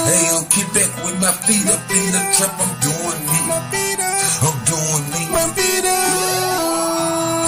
Hey, I'm kick back with my feet up in the trap. I'm doing me. I'm doing me.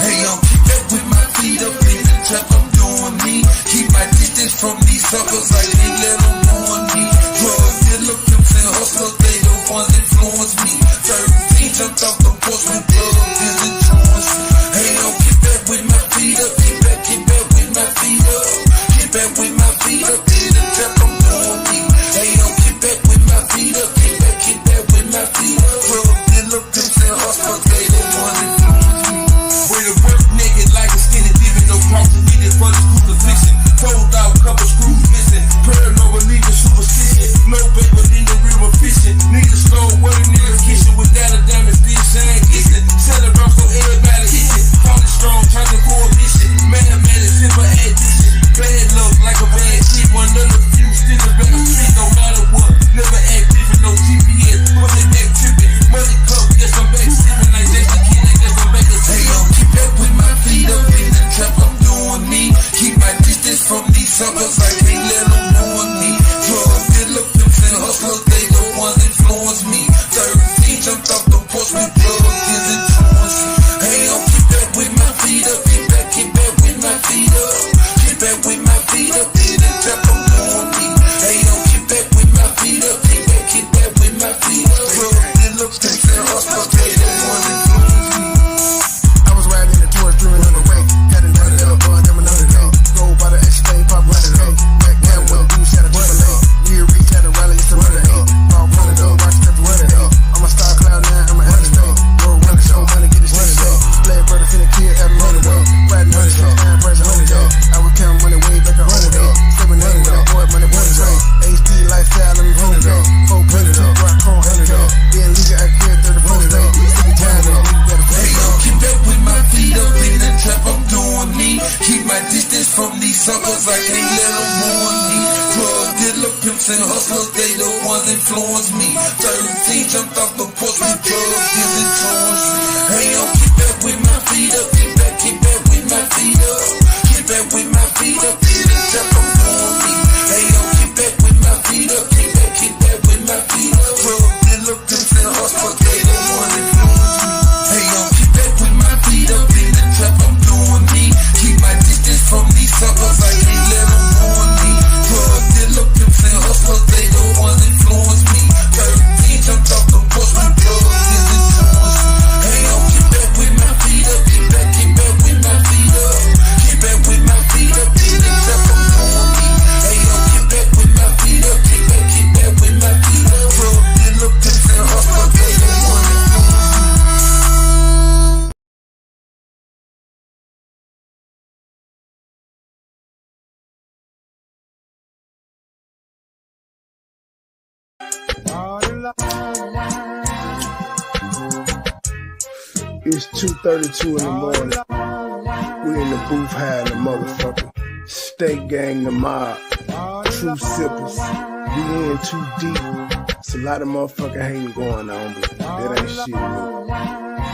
Hey, I'm kick back with my feet up in the trap. I'm doing me. Keep my distance from these suckers. I can't let them ruin me. Drug dealer, pimps and hustlers, they the ones influence me. 13 jumped off the porch with drugs is influence. Hey, I'm kick back with my feet up. Kick back with my feet up. Kick back with my feet up in the trap. I'm doing me. Hey, I'm kick back with my feet up. Kick back with my feet up. Drug dealer, pimps and hustlers, they the ones influence me. Way to work naked like a skinny dipping, no crossing needed for this crucifixion. Fold out, couple screws missing. Paranormal legal superstition. No paper in the river fishing. Niggas stole what a nigga kissing. Without a diamond, still shine glisten. Sell it around so everybody eats it. Call it strong, trying to coalition. Mathematics, simple addition. Bad luck like a bad shit. One of the few still a better street, no matter what. Never act different, no CPS. But they back tripping. Money cup, yes, I'm back sipping. Like that's the kid, like that's I'm back a hey, I'm keep back with my feet up in the trap. I'm doing me. Keep my distance from these suckers. I can't let them ruin me. Drug dealer, pimps and hustlers, they the ones influence me. 13 jumped off the porch with drugs is influence. Hey, I'm keep back with my feet up. Kick back with my feet up. Kick back with my feet up in the trap. I'm doing me. Hey, I'm keep back with my feet up. Kick back with my feet up. Drug dealer, pimps and hustlers, they the ones influence me. I was riding in the tourist, dreaming on the way. Got another little bun, them another day. Go by the X-Plane, pop right away. Back down when the dude shot a Triple A. Real reach at a rally, used to run it up. Ball run it up, watch step run it up. I'm a star cloud now, I'm a understate. Roll run the show, money get it straight up. Play brother, finna kill every money way. Riding 100 down, press 100 up. I would count money way back 100 up. Stepping 100 up, boy, money 100 up. HD lifestyle, let me 100 up. 400 up, rock on 100 up. Being legal, I carry 34 state. Every time that nigga got a hey, I'm keep back with my feet up in the trap. I'm doing me. Keep my distance from these suckers. I can't let them ruin me. Drug dealer, pimps and hustlers, they the ones influence me. 13 jumped off the porch with drugs is influence. Hey, I'm keep back with my feet up. Kick back with my feet up. Kick back with my feet up in the trap. I'm doing me. Hey, I'm keep back with my feet up. Kick back with my feet up. Drug dealer, pimps and hustlers, they the ones influence me. Hey, I'm keep back with my feet up in the trap. I'm doing me. Keep my distance from these suckers. I can't let them ruin me. Drug dealer, pimps and hustlers, they the ones influence me. 13 jumped off the porch with drugs is influence. Hey, I'm keep back with my feet up. Kick back with my feet up. Kick back with my feet up in the trap. I'm doing me. Hey, I'm keep back with my feet up. Kick back with my feet up. Drug dealer, pimps and hustlers, they the ones influence me. It's 2:32 in the morning. We in the booth high in the motherfucker. State gang, the mob. True sippers. We in too deep. It's a lot of motherfucking hating going on, but that ain't shit, man.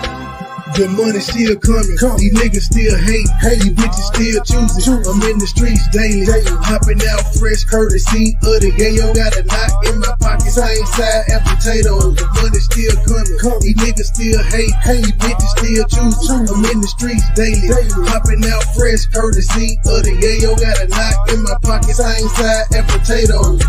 The money still coming, these niggas still hate, these bitches still choosing. I'm in the streets daily, hopping out fresh courtesy of the yayo. Got a knot in my pocket, same side as potatoes. The money still coming, these niggas still hate, these bitches still choosing. I'm in the streets daily, hopping out fresh courtesy of the yayo. Got a knot in my pocket, same side as potatoes.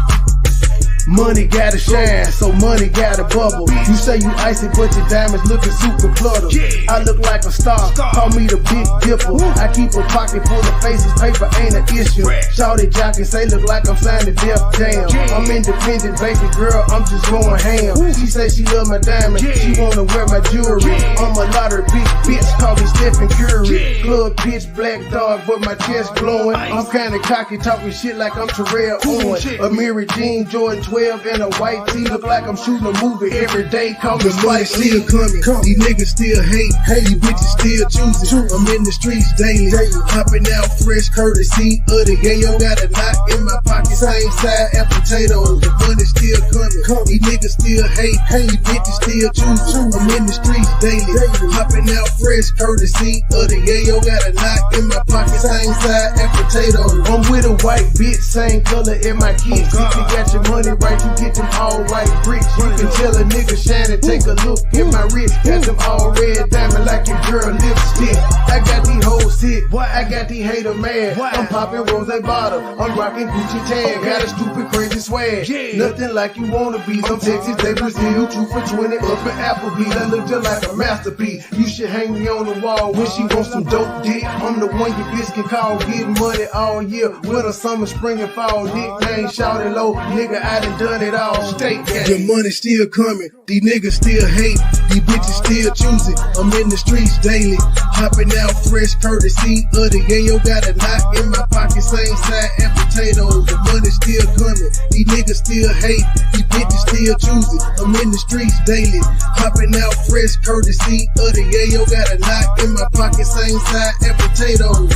Money gotta shine, so money gotta bubble. You say you icy, but your diamonds looking super cluttered. I look like a star, call me the Big Dipper. I keep a pocket full of faces, paper ain't an issue. Shawty jock and say look like I'm signed to Def Jam. I'm independent, baby girl, I'm just going ham. She say she love my diamonds, she wanna wear my jewelry. I'm a lottery big bitch, call me Stephen Curry. Club pitch black dog, but my chest glowing. I'm kinda cocky, talking shit like I'm Terrell Owen. A Mary Jean, Jordan 12 and a white tee, look like I'm shooting a movie every day. Call me Spike Lee. Still coming, these niggas still hate, these bitches still choosing. I'm in the streets daily, hopping out fresh courtesy of the yayo. Got a knot in my pocket, same side as potatoes. The money still coming, these niggas still hate, these bitches still choosing. I'm in the streets daily, hopping out fresh courtesy of the yayo. Got a knot in my pocket, same side as potatoes. I'm with a white bitch, same color in my kids. If you got your money right, you get all white bricks. You can tell a nigga shining, take a look at my wrist. Got them all red diamond like your girl lipstick. I got these hoes sick, I got these hater mad. I'm popping rose bottle, I'm rocking Gucci tag. Got a stupid crazy swag, nothing like you wanna be. Some Texas, they Brazil, 2 for 20 up at Applebee's. I look just like a masterpiece. You should hang me on the wall when she wants some dope dick. I'm the one your bitch can call, getting money all year. Winter, summer, spring, and fall. Nickname, shout it low, nigga, I done it all. State gang. The money still coming, these niggas still hate, these bitches still choosing. I'm in the streets daily, hopping out fresh courtesy of the yayo. Got a knock in my pocket, same side and potatoes. The money still coming, these niggas still hate, these bitches still choosing. I'm in the streets daily, hopping out fresh courtesy of the yayo. Got a knock in my pocket, same side and potatoes.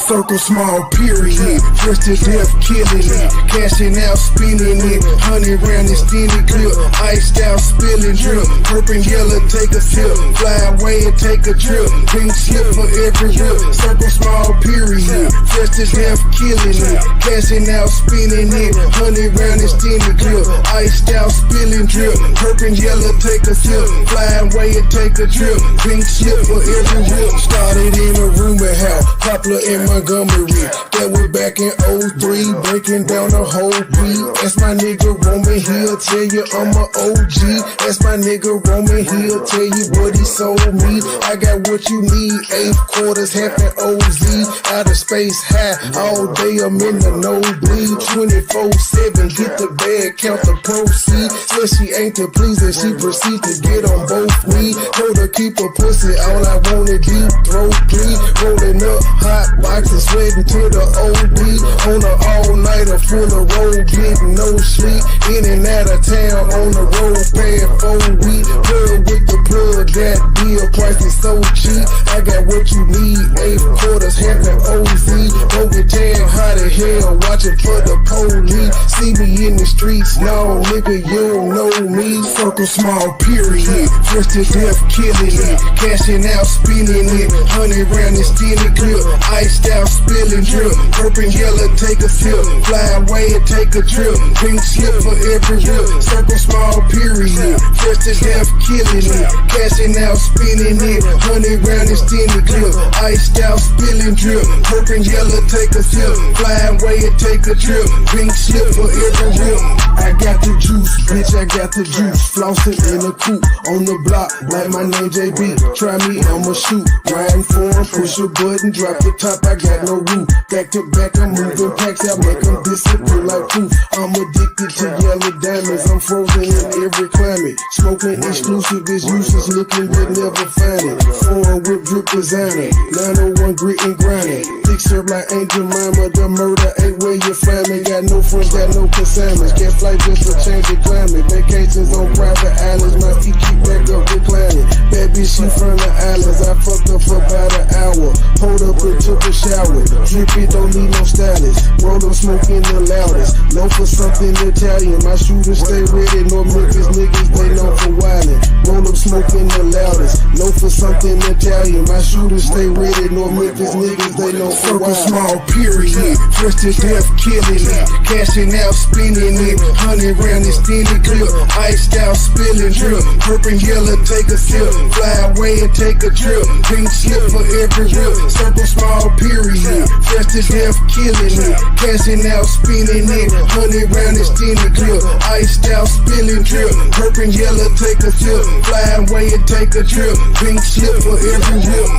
Circle small period, dressed to death killing it, cashing out spinning it, 100 round extended clip, iced out spilling drip, purple yellow take a sip, fly away and take a trip, pink slip for every whip. Circle small period, dressed to death killing it, cashing out spinning it, 100 round extended clip, iced out spilling drip, purple yellow take a sip, fly away and take a trip, pink slip for every whip. Started in a rumor house, Poplar in Montgomery, that was back in 03, breaking down the whole beat. That's my nigga Roman, he'll tell you I'm a OG. That's my nigga Roman, he'll tell you what he sold me. I got what you need, 8 quarters, half an OZ. Out of space high, all day I'm in the nosebleed. 24/7, get the bag, count the proceeds. Said she ain't to please and she proceeds to get on both knees. Told her keep her pussy, all I wanna do, throat clean. Rolling up hot boxes, sweating to the OD. On an all-nighter full of road, getting no sleep. In and out of town on the road, paying 4 weeks. Plug with the plug, that deal price is so cheap. I got what you need, 8 quarters, half an OZ. Don't get tan hot as hell, watching for the police. See me in the streets, no nigga, you don't know me. Circle small period, dressed to death killing it, cashing out spinning it, 100 round extended clip, iced out spilling drip, purple yellow take a sip, fly away and take a trip, pink slip for every whip. Circle small period, dressed to death killing it, cashing out spinning it, 100 round extended clip, iced out spilling drip, purple yellow take a sip, fly away and take a trip, pink slip for every whip. I got the juice, bitch, I got the juice, flossing in a coupe, on the block, like my name JB, try me, I'ma shoot, riding for him, push a button, drop the top, I got no roof, back to back, I'm moving packs out, make them disappear like proof. I'm addicted to yellow diamonds, I'm frozen in every climate, smoking exclusive is useless, looking but never find it. Foreign whip drip designer, 901 grit and grinding, thick serve like Angel Mama, the murder ain't where you find me. Got no friends, got no consignments, can't fly just to change the climate. Vacations on private islands, my feet keep back up reclining. Bad bitch, she from the islands, I fucked up for about an hour. Hold up and took a shower, drippy, don't need no stylist. Roll up smoking the loudest, known for something Italian. My shooters stay ready, no Memphis niggas, they known for wildin'. Roll up smoking the loudest, known for something Italian. My shooters stay ready, no Memphis niggas, they known for wildin'. Circle small period, dressed to death killing it, cashing out spinning it, 100 round extended clip, iced out spilling drip, purple yellow take a sip, fly away and take a trip, pink slip for every whip. Circle small period, dressed to death killing it, cashing out spinning it, 100 round extended clip, iced out spilling drip, purple yellow take a sip, fly away and take a trip, pink slip for every whip.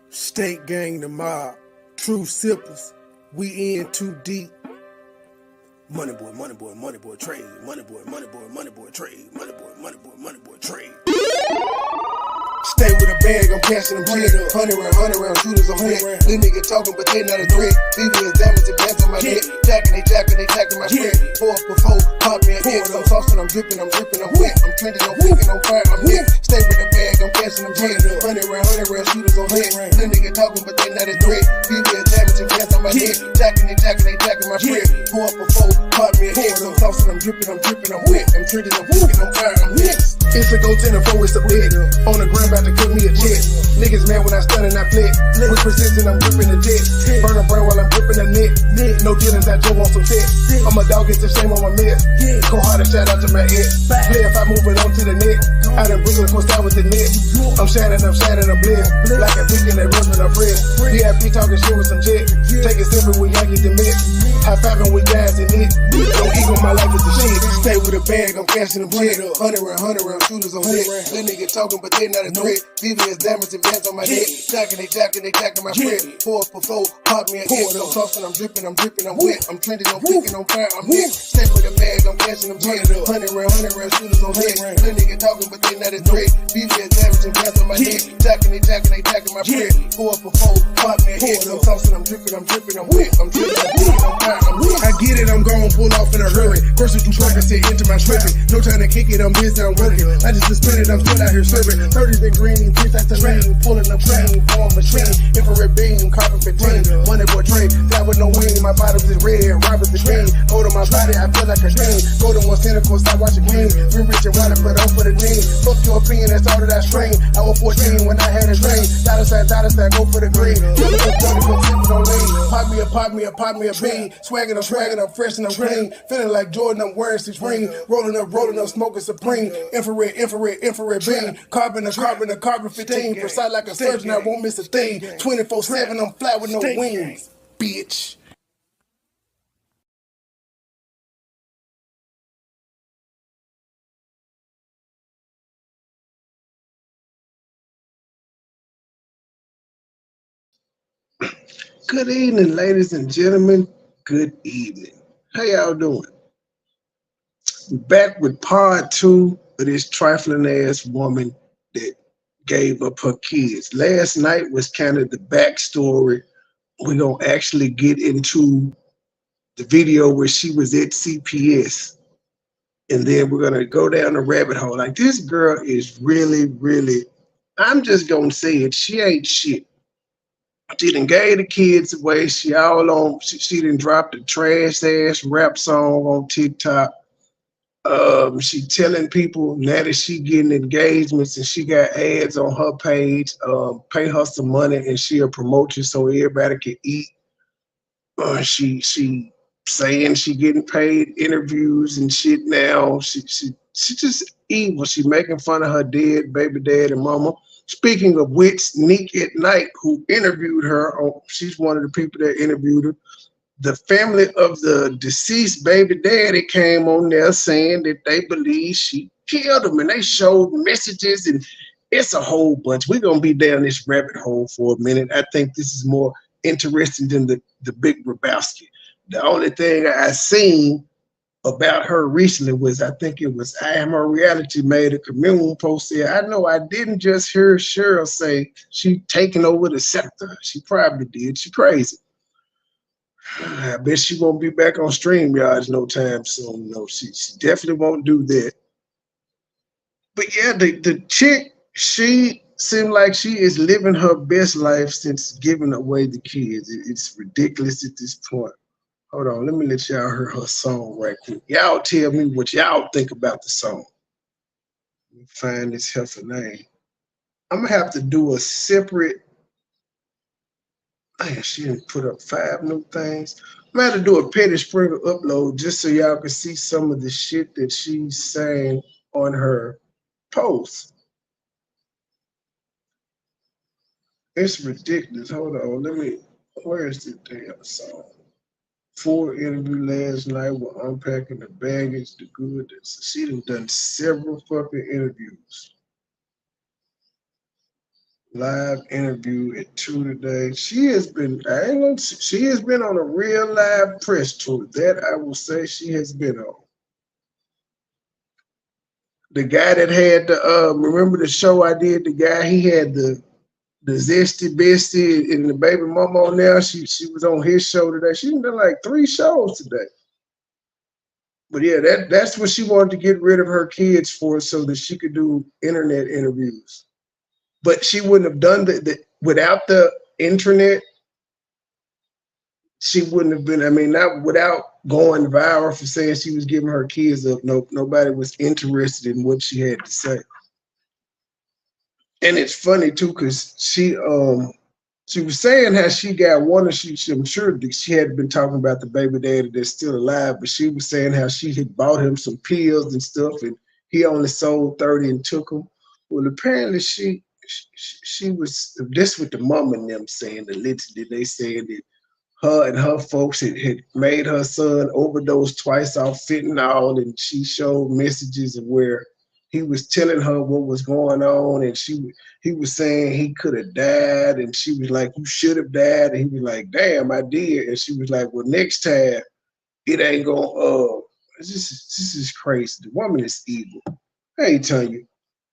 State gang, the mob, true sippers, we in too deep. Money boy, trade, money boy, trade, money boy, money boy, trade. Stay with a bag, I'm cashing them check. 100 round shooters on head. Little nigga talking, but they not a threat. BB is diamonds and bands on my neck. Jacking my friend. 4 for 4, pop me an X. I'm saucing, I'm dripping, I'm wet. I'm trending, I'm freaking, I'm fire, I'm hit. Stay with a bag, I'm cashing them check. 100 round shooters on head. Little nigga talking, but they not a threat. BB is diamonds and bands on my neck. Jacking my friend. 4 for 4, pop me an X. I'm saucing, I'm dripping, I'm wet. I'm trending, I'm freaking, I'm fire, I'm hit. It's a go 10 and 4, it's a bed. On the ground, about to cook me a jet. Niggas mad when I stun and I flip. With precision, I'm gripping the jet. Burn a brain while I'm gripping the net. No dealings, I Joe on some set. I'm a dog, it's a shame on my mess. Go hard and shout out to my ex. Play if I move it on to the net. Out in Brooklyn, coast out with the net. I'm shining, I'm blessed. Like a beacon that runs with a friend. VIP talking shit with some jet. Take it simple when y'all get the mix. High fiving with guys in it. Don't ego, my life is the shit. Stay with a bag, I'm cashing them check. 100 round shooters on head. Little nigga talking, but they not a threat. VVS diamonds and bands on my neck. Jacking my friend. 4 for 4, pop me an X. I'm saucing, I'm dripping, I'm wet. I'm trending, I'm freaking, I'm fire, I'm hit. Stay with a bag, I'm cashing them check. 100 round shooters on head. Little nigga talking, but they not a threat. VVS diamonds and bands on my neck. Jacking my friend. 4 for 4, pop me an X. I'm saucing, I'm dripping, I'm wet. I'm trending, I'm freaking, I'm fire, I'm hit. I get it, I'm gon' pull off in a hurry. First through track, I sit into my stripping. No time to kick it, I'm busy, I'm working. I just been spinning, I'm still out here serving. 30s and green, bitch, that's the lane. Pulling up train, form machine. Infrared beam, carbon 15. MoneyBoy trade, that with no wing. My bottoms is red, Robert's the green. Hold on my body, I feel like a dream. Go to one center, course, stop watching King. Real rich and wild, but I'm for the team. Fuck your opinion, that's all that I strain. I was 14 when I had a dream. Dollar sign, go for the green. Pop me a bean. Swagging, I'm fresh and I'm clean. Feeling like Jordan, I'm wearing Supreme. Rolling up, smoking Supreme. Infrared beam. Carbon 15. Precise like a surgeon, I won't miss a thing. 24/7, I'm flat with no wings, bitch. Good evening, ladies and gentlemen. Good evening. How y'all doing? Back with part 2 of this trifling ass woman that gave up her kids. Last night was kind of the backstory. We're gonna actually get into the video where she was at CPS, and then we're gonna go down the rabbit hole. Like, this girl is really, I'm just gonna say it, she ain't shit. She done gave the kids away. She done dropped a trash ass rap song on TikTok. She telling people now that she getting engagements and she got ads on her page, pay her some money and she'll promote you so everybody can eat. She saying she getting paid interviews and shit now. She just evil. She making fun of her dead baby dad and mama. Speaking of which, Neek at Night, who interviewed her, she's one of the people that interviewed her. The family of the deceased baby daddy came on there saying that they believe she killed him, and they showed messages, and it's a whole bunch. We're gonna be down this rabbit hole for a minute. I think this is more interesting than the Big Lebowski. The only thing I seen about her recently was, I think it was I Am a Reality made a communal post there. I know I didn't just hear Cheryl say she taking over the sector. She probably did. She crazy. I bet she won't be back on StreamYards no time soon. No, she definitely won't do that. But yeah, the chick, she seemed like she is living her best life since giving away the kids. It's ridiculous at this point. Hold on, let me let y'all hear her song right quick. Y'all tell me what y'all think about the song. Let me find this heifer name. I'm gonna have to do a separate. Man, she didn't put up 5 new things. I'm gonna have to do a Petty Sprinkle upload just so y'all can see some of the shit that she's saying on her post. It's ridiculous. Hold on, where's the damn song? 4 interview last night with unpacking the baggage, the goods. She done several fucking interviews. Live interview at 2 today. She has been on a real live press tour. That I will say she has been on. The guy that had the remember the show I did, the guy he had the Zesty Bestie and the baby mama on there. She was on his show today. She done like 3 shows today. But yeah, that's what she wanted to get rid of her kids for, so that she could do internet interviews. But she wouldn't have done without the internet. She wouldn't have been. I mean, not without going viral for saying she was giving her kids up. No, nobody was interested in what she had to say. And it's funny too, because she was saying how she got one, and I'm sure she had been talking about the baby daddy that's still alive, but she was saying how she had bought him some pills and stuff, and he only sold 30 and took them. Well, apparently she was, this with the mom and them saying, the litany, they said that her and her folks had made her son overdose twice off fentanyl, and she showed messages of where he was telling her what was going on, and he was saying he could have died, and she was like, "You should have died," and he was like, "Damn, I did," and she was like, "Well, next time it ain't gonna." This is crazy. The woman is evil. I ain't telling you.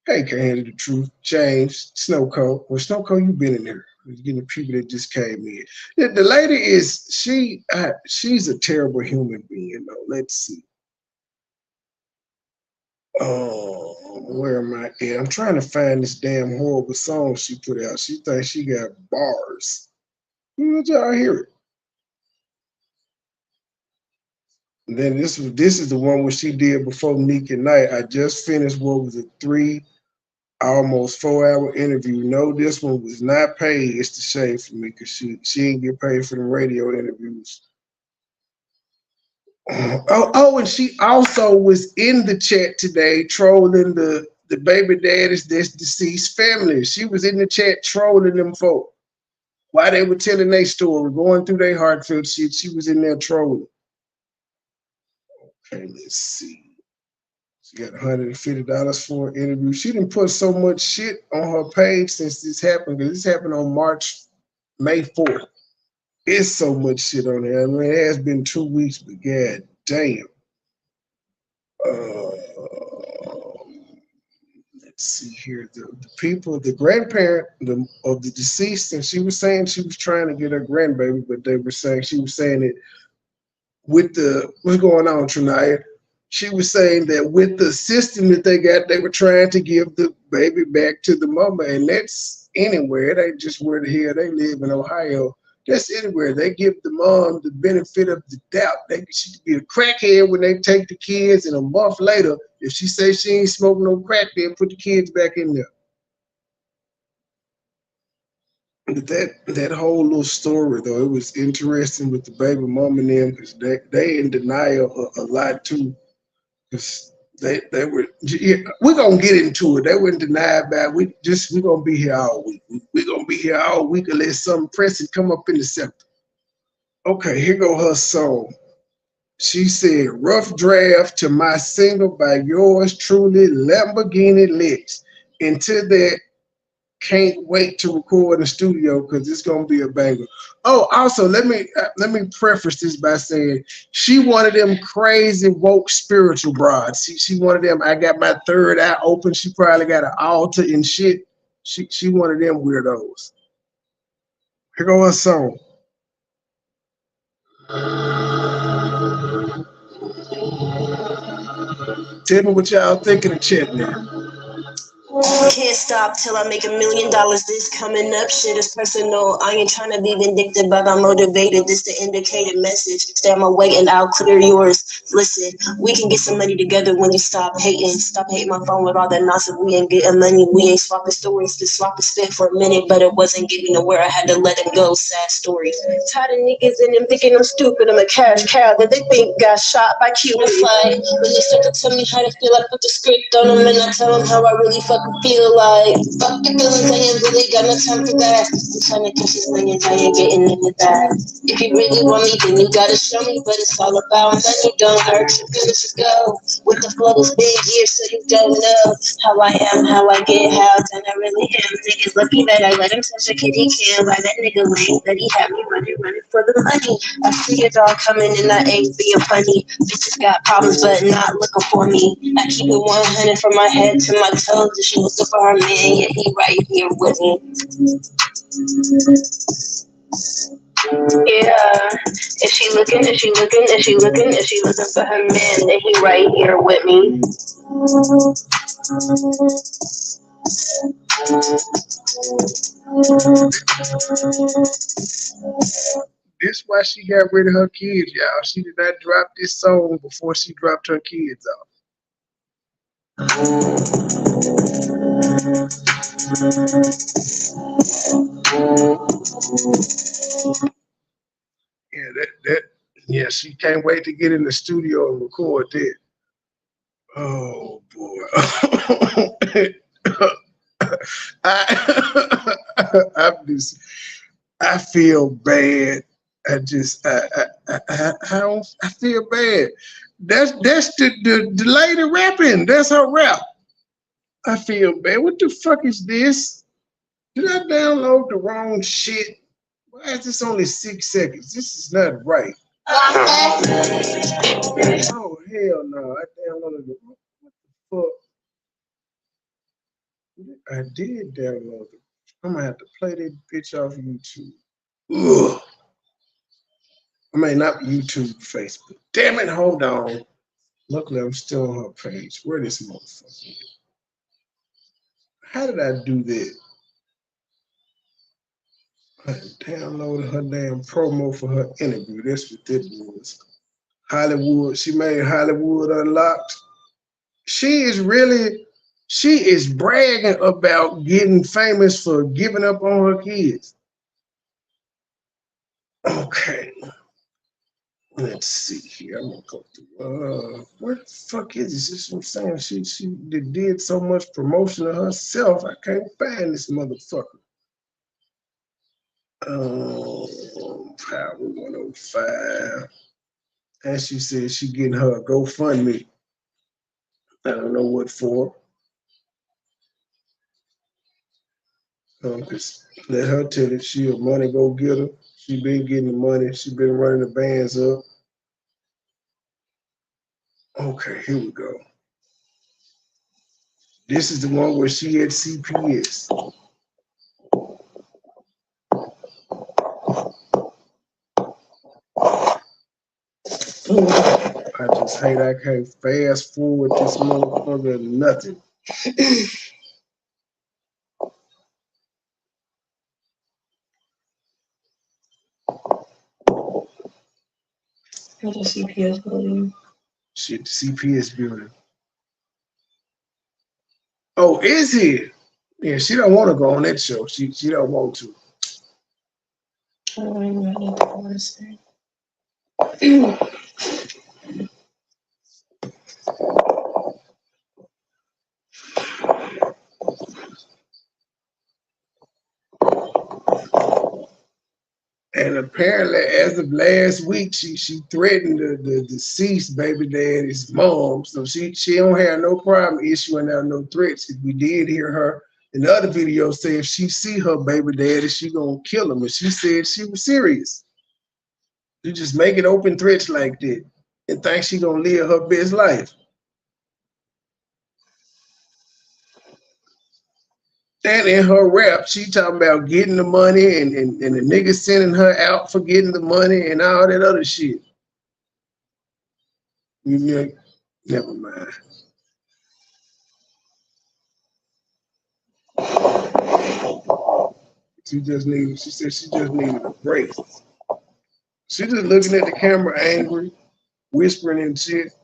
I ain't can't handle the truth. James Snowcoat. Well, Snowcoat, you been in there. Getting the people that just came in. The lady is she's a terrible human being though. Let's see. Oh, where am I at? I'm trying to find this damn horrible song she put out. She thinks she got bars. Let y'all hear it. And then this is the one where she did before Meek and Night. I just finished what was a 3, almost 4-hour interview. No, this one was not paid. It's the shame for me because she didn't get paid for the radio interviews. And she also was in the chat today trolling the baby daddies that's deceased family. She was in the chat trolling them folk while they were telling their story, going through their heartfelt shit. She was in there trolling. Okay, let's see. She got $150 for an interview. She didn't put so much shit on her page since this happened, because this happened on May 4th. It's so much shit on there. I mean, it has been 2 weeks, but god damn. Let's see here. The people, the grandparent of the deceased, and she was saying she was trying to get her grandbaby, but she was saying it with what's going on, Trinaya? She was saying that with the system that they got, they were trying to give the baby back to the mama, and that's anywhere. It ain't just where the hell they live in Ohio. That's anywhere. They give the mom the benefit of the doubt. She could be a crackhead when they take the kids, and a month later, if she says she ain't smoking no crack, they'll put the kids back in there. But that whole little story, though, it was interesting with the baby mom and them, because they in denial a lot too. Because they were, yeah, we're gonna get into it. They were in denial about we're gonna be here all week. We're gonna be here all week unless something pressing come up in the sector. Okay, here go her song. She said, "Rough draft to my single by yours truly, Lamborghini Licks. Until that, can't wait to record in the studio because it's gonna be a banger." Oh, also let me preface this by saying she one of them crazy woke spiritual broads. She one of them. I got my third eye open. She probably got an altar and shit. She one of them weirdos. Here go her song. Tell me what y'all think in the chat now. Can't stop till I make $1 million. This coming up, shit is personal. I ain't trying to be vindictive, but I'm motivated. This the indicated message. Stay on my way and I'll clear yours. Listen, we can get some money together when you stop hating. Stop hating my phone with all that nonsense. We ain't getting money. We ain't swapping stories. Just swap the spit for a minute, but it wasn't getting nowhere. I had to let him go. Sad stories. Tired of niggas and them thinking I'm stupid. I'm a cash cow that they think got shot by Cupid. When they start to tell me how to feel, I put the script on them and I tell them how I really fuck feel like fuck the feelings, I ain't really got no time for that. I'm trying to catch these millions, I ain't getting into that. If you really want me, then you gotta show me, but it's all about money, don't hurt your feelings, just go. With the flow is big here, so you don't know how I am, how I get, how done I really am. Niggas lucky that I let him touch a kitty can. Why that nigga lame that he had me running for the money. I see it all coming and I ain't being funny. Bitches got problems but not looking for me. I keep it 100 from my head to my toes. If she looking for her man, yeah, he right here with me. Yeah, if she looking for her man, then he right here with me. This why she got rid of her kids, y'all. She did not drop this song before she dropped her kids off. Yeah, she can't wait to get in the studio and record that. Oh boy. I feel bad. I feel bad. That's the lady rapping. That's her rap. I feel bad. What the fuck is this? Did I download the wrong shit? Why is this only 6 seconds? This is not right. Oh hell no! I downloaded the what the fuck? I did download it. I'm gonna have to play that bitch off YouTube. Ugh. I mean, not YouTube, Facebook. Damn it! Hold on. Luckily, I'm still on her page. Where this motherfucker is? How did I do that? I downloaded her damn promo for her interview. That's what that was. Hollywood. She made Hollywood Unlocked. She is bragging about getting famous for giving up on her kids. Okay. Let's see here. I'm gonna go through. Where the fuck is this? This is what I'm saying. She did so much promotion of herself. I can't find this motherfucker. Power 105. And she said she getting her a GoFundMe. I don't know what for. Just let her tell it. She a money go getter. She been getting the money. She been running the bands up. Okay, here we go. This is the one where she had CPS. I just hate I can't fast forward this motherfucker nothing. What's a CPS building? Shit, the CPS building. Oh, is he? Yeah, she don't want to go on that show. She don't want to. I don't even know what I want to say. And apparently, as of last week, she threatened the deceased baby daddy's mom. So she don't have no problem issuing out no threats. We did hear her in the other video say if she see her baby daddy, she gonna kill him. And she said she was serious. You just making open threats like that and think she gonna live her best life. And in her rap, she talking about getting the money and the nigga sending her out for getting the money and all that other shit. Yeah, never mind. She said she just needed a break. She just looking at the camera angry, whispering and shit.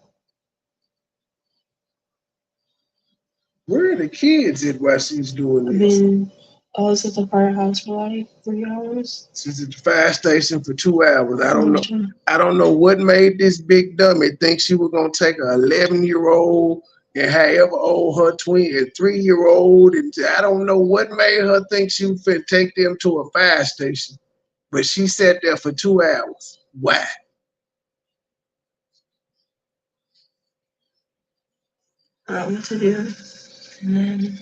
Where are the kids at while she's doing this? I was at the firehouse for like 3 hours. She's at the fire station for 2 hours. I don't know. I don't know what made this big dummy think she was gonna take an 11-year-old and however old her 3-year-old, and I don't know what made her think she was finna take them to a fire station, but she sat there for 2 hours. Why? I don't know what to do. And then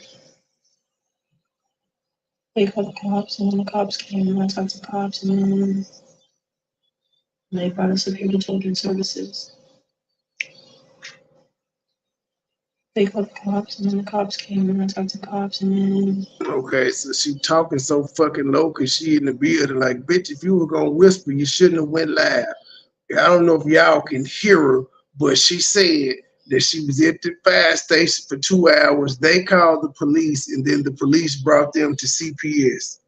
they called the cops, and when the cops came, and I talked to the cops, and then they brought us up here to Children's Services. They called the cops, and then the cops came, and I talked to the cops, and then... Okay, so she talking so fucking low because she in the building. Like, bitch, if you were gonna whisper, you shouldn't have went live. I don't know if y'all can hear her, but she said that she was at the fire station for 2 hours. They called the police, and then the police brought them to CPS.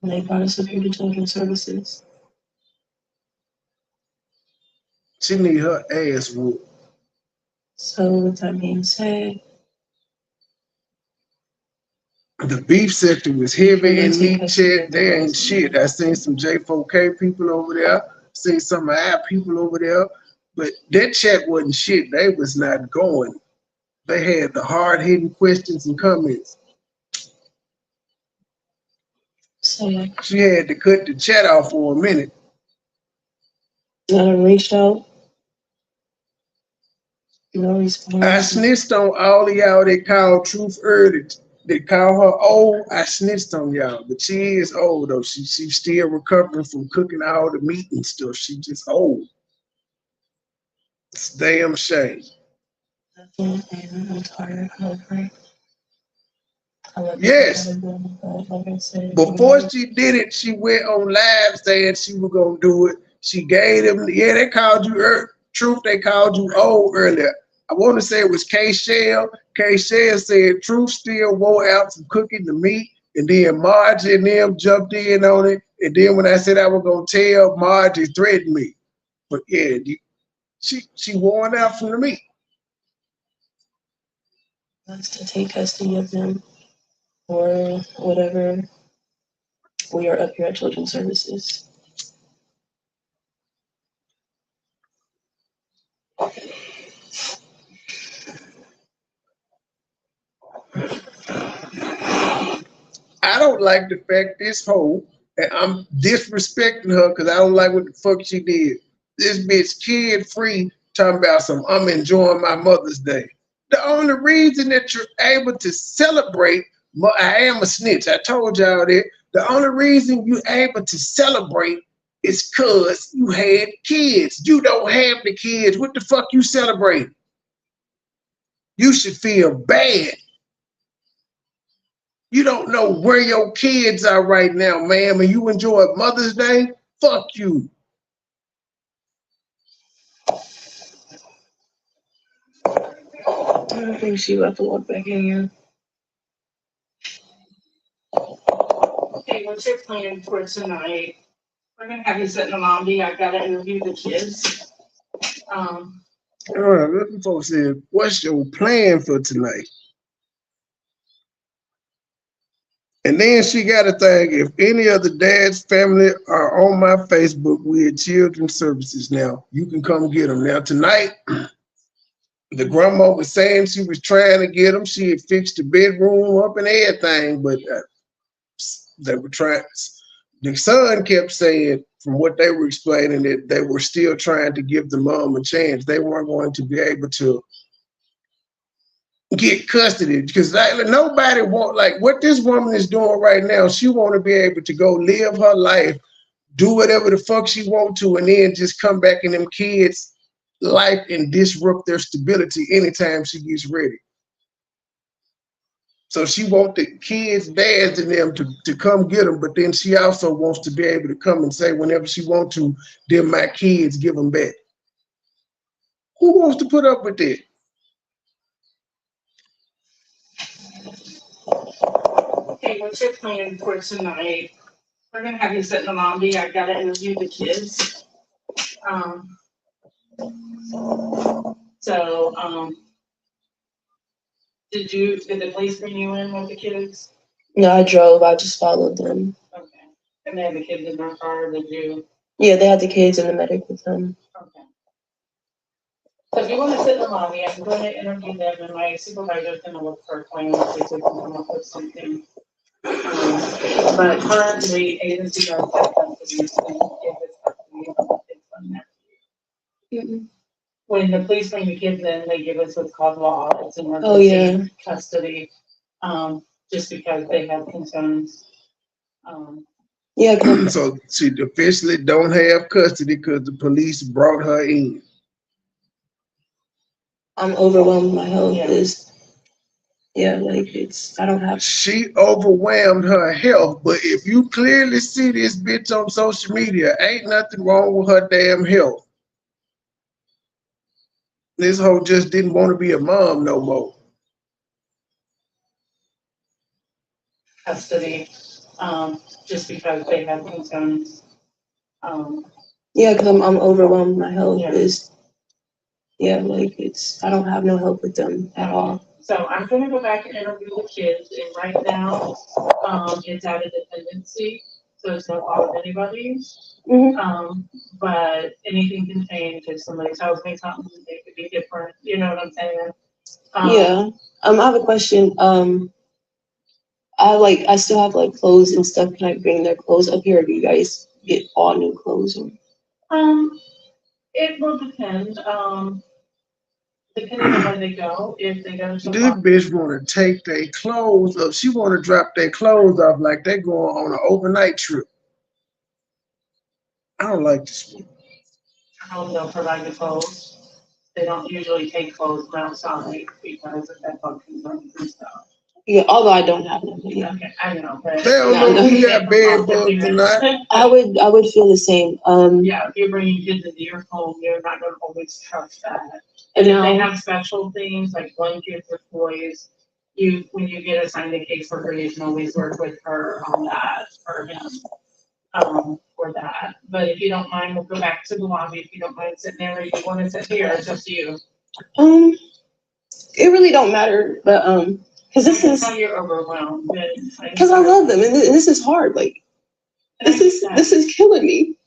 And they brought us up here to Children's Services. She need her ass whooped. So with that being said, the beef sector was heavy in meat check. They ain't shit. I seen some J4K people over there. Seen some of our people over there. But that check wasn't shit. They was not going. They had the hard-hitting questions and comments. so She had to cut the chat off for a minute. I done reached out. No response. I snitched on all of y'all that called Truth early. They call her old. I snitched on y'all, but she is old though. She's still recovering from cooking all the meat and stuff. She just old. It's a damn shame. I'm tired. Yes. Before she did it, she went on live saying she was gonna do it. She gave them. Yeah, they called you Truth. They called you old earlier. I want to say it was K Shell. K Shell said Truth still wore out from cooking the meat, and then Margie and them jumped in on it. And then when I said I was gonna tell, Margie threatened me. But yeah, she worn out from the meat. Wants to take custody of them or whatever. We are up here at Children's Services. I don't like the fact this hoe, and I'm disrespecting her because I don't like what the fuck she did. This bitch kid free talking about some I'm enjoying my Mother's Day. The only reason that you're able to celebrate, I am a snitch. I told y'all that. The only reason you're able to celebrate is because you had kids. You don't have the kids. What the fuck you celebrating? You should feel bad. You don't know where your kids are right now, ma'am, and you enjoy Mother's Day? Fuck you. I don't think she about to walk back in here. Okay, what's your plan for tonight? We're gonna have you sit in the lobby. I've got to interview the kids. All right, looking folks said, what's your plan for tonight? And then she got a thing, if any of the dad's family are on my Facebook, we at Children's Services now. You can come get them. Now tonight, the grandma was saying she was trying to get them. She had fixed the bedroom up and everything, but they were trying. The son kept saying, from what they were explaining, that they were still trying to give the mom a chance. They weren't going to be able to get custody because nobody want, like what this woman is doing right now. She want to be able to go live her life, do whatever the fuck she want to, and then just come back in them kids' life and disrupt their stability anytime she gets ready. So she want the kids' dads and them to come get them, but then she also wants to be able to come and say whenever she want to, then my kids give them back. Who wants to put up with that? Okay, what's your plan for tonight? We're gonna have you sit in the lobby. I've got to interview the kids. Did the police bring you in with the kids? No, I drove. I just followed them. Okay. And they had the kids in their car, did you? Yeah, they had the kids in the medic with them. Okay. So if you want to sit in the lobby, I'm going to interview them, and my supervisor is going to look for claims if we can come up with something. But currently, agency does have custody, so if it's custody, it's done there. When the police bring the kids in, they give us what's called law, it's emergency custody, just because they have concerns. So she officially don't have custody because the police brought her in. I'm overwhelmed. My health is, like I don't have. She overwhelmed her health, but if you clearly see this bitch on social media, ain't nothing wrong with her damn health. This hoe just didn't want to be a mom no more. Custody, just because they have concerns. Because I'm overwhelmed. My health is, like I don't have no help with them at all. So I'm gonna go back and interview the kids, and right now, it's at a dependency, so it's no fault of anybody's. But anything can change if somebody tells me something, it could be different, you know what I'm saying? I have a question. I still have like clothes and stuff. Can I bring their clothes up here, or do you guys get all new clothes? It will depend. Depending on where they go, if they go to this bitch want to take their clothes up. She want to drop their clothes off like they going on an overnight trip. I don't like this one. I hope they'll provide the clothes. They don't usually take clothes from outside because of that bug concerns and stuff. Yeah, although I don't have them. Okay, I know. But they don't know if you got bed bugs or not. I would feel the same. If you're bringing kids into your home, you're not going to always trust that. And if they have special things like blankets or toys, when you get assigned a caseworker, you can always work with her on that or him. For that. But if you don't mind, we'll go back to the lobby. If you don't mind sitting there, or you want to sit here, it's up to you. It really don't matter, but because this is how you're overwhelmed. Because I love them, and this is hard. Like this is killing me.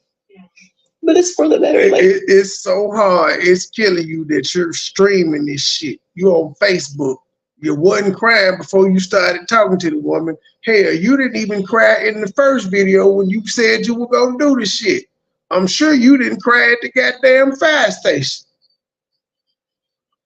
But it's for the better. Like it's so hard. It's killing you that you're streaming this shit. You on Facebook. You wasn't crying before you started talking to the woman. Hell, you didn't even cry in the first video when you said you were gonna do this shit. I'm sure you didn't cry at the goddamn fire station.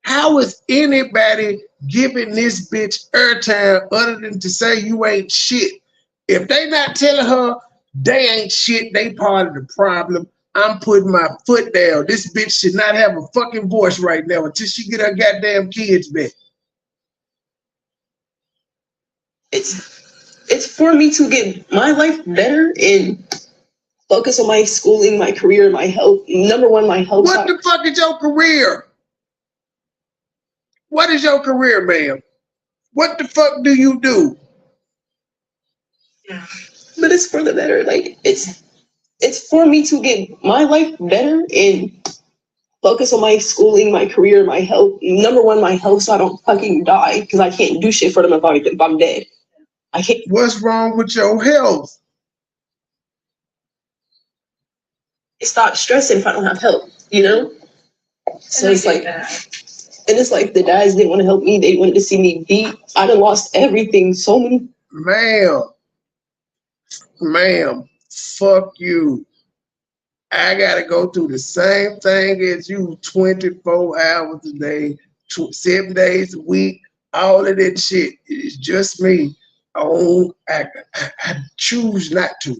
How is anybody giving this bitch airtime other than to say you ain't shit? If they not telling her they ain't shit, they part of the problem. I'm putting my foot down. This bitch should not have a fucking voice right now until she get her goddamn kids back. It's for me to get my life better and focus on my schooling, my career, my health. Number one, my health. What the fuck is your career? What is your career, ma'am? What the fuck do you do? But it's for the better. Like it's for me to get my life better and focus on my schooling, my career, my health. Number one, my health, so I don't fucking die because I can't do shit for them if I'm dead. I can't. What's wrong with your health? Stop stressing if I don't have help, you know? So it's like, and it's like the dads didn't want to help me. They wanted to see me beat. I done lost everything. So many. Ma'am, fuck you. I gotta go through the same thing as you 24 hours a day, 7 days a week, all of that shit. It's just me. I choose not to.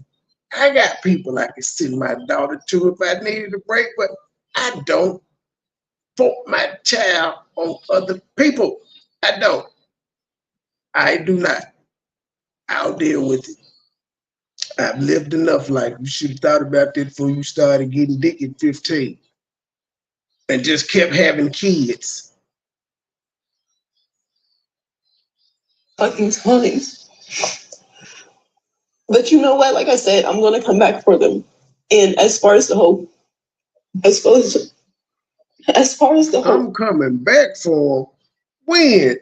I got people I can send my daughter to if I needed a break, but I don't force my child on other people. I don't. I do not. I'll deal with it. I've lived enough life. You should have thought about that before you started getting dick at 15 and just kept having kids. Fucking times. But you know what? Like I said, I'm gonna come back for them. And as far as the whole, I'm coming back for them. When?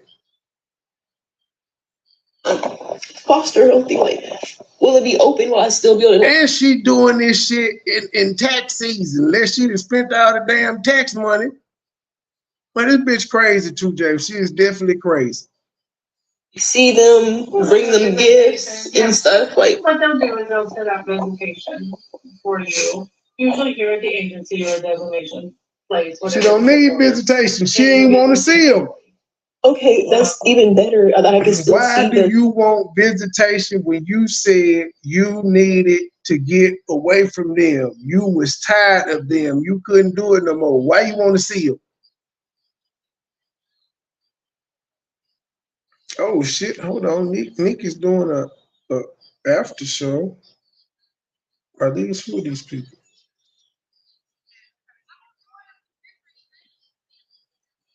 Foster healthy, like, will it be open? Will I still be able to? And she doing this shit in tax season. Unless she done spent all the damn tax money. But this bitch crazy too, James. She is definitely crazy. See them, bring them gifts and stuff. Like what they'll do is they'll set up visitation for you. Usually here at the agency or designation place. She don't need visitation. She ain't want to see them. Okay, that's even better. That I can still see them. Why do you want visitation when you said you needed to get away from them? You was tired of them. You couldn't do it no more. Why you want to see them? Oh shit! Hold on, Nick is doing a after show. Are these who are these people?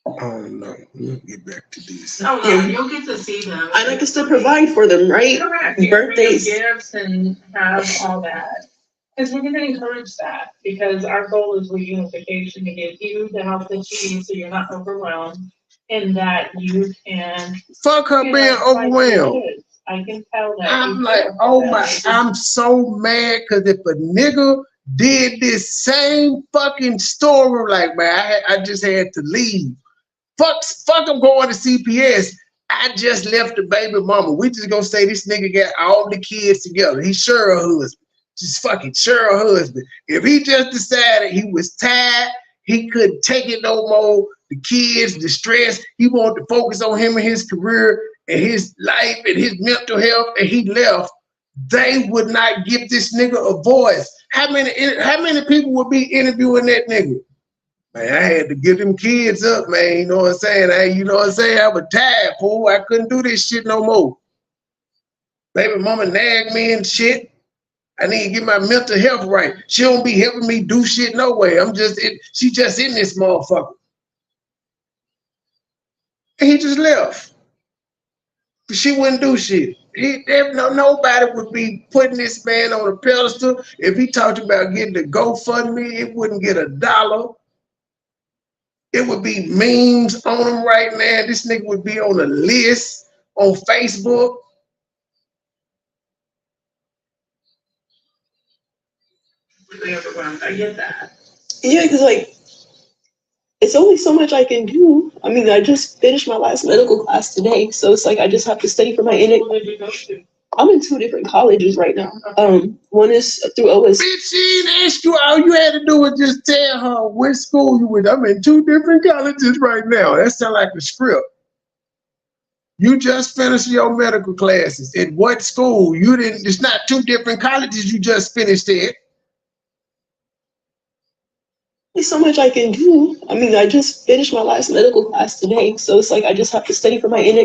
Oh no, we'll get back to this. Oh yeah, you'll get to see them. And I can still provide for them, right? Correct. Birthdays, gifts, and have all that. Because we're going to encourage that. Because our goal is reunification to get you the help that you need, so you're not overwhelmed, and that you can. Fuck her being overwhelmed. I can tell that. I'm like, oh my! I'm so mad because if a nigga did this same fucking story, like man, I just had to leave. Fuck, I'm going to CPS. I just left the baby mama. We just gonna say this nigga got all the kids together. He's sure her husband. Just fucking sure her husband. If he just decided he was tired, he couldn't take it no more, the kids, the stress, he wanted to focus on him and his career and his life and his mental health, and he left, they would not give this nigga a voice. How many people would be interviewing that nigga? Man, I had to get them kids up, man. You know what I'm saying? You know what I'm saying? I was tired, fool. I couldn't do this shit no more. Baby mama nagged me and shit. I need to get my mental health right. She don't be helping me do shit no way. She just in this motherfucker. And he just left. She wouldn't do shit. Nobody would be putting this man on a pedestal. If he talked about getting the GoFundMe, it wouldn't get $1. It would be memes on him right now. This nigga would be on a list on Facebook. I get that. Yeah, because like, it's only so much I can do. I mean, I just finished my last medical class today, so it's like I just have to study for my NA. I'm in 2 different colleges right now. One is through OS. Bitch, she didn't ask you. All you had to do was just tell her which school you went. I'm in 2 different colleges right now. That sounds like a script. You just finished your medical classes. At what school? You didn't. It's not 2 different colleges. You just finished it. There's so much I can do. I mean, I just finished my last medical class today, so it's like I just have to study for my NA.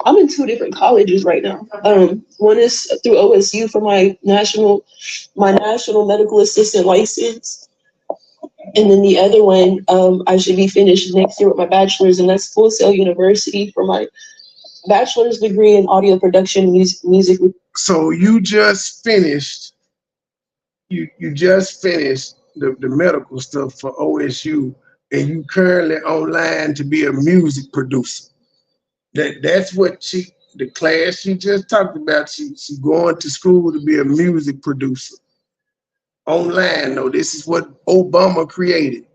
I'm in 2 different colleges right now. One is through OSU for my national medical assistant license. And then the other one, I should be finished next year with my bachelor's, and that's Full Sail University for my bachelor's degree in audio production, music. So you just finished, you just finished the medical stuff for OSU, and you currently online to be a music producer. That's what the class she just talked about. She going to school to be a music producer. Online, though, this is what Obama created.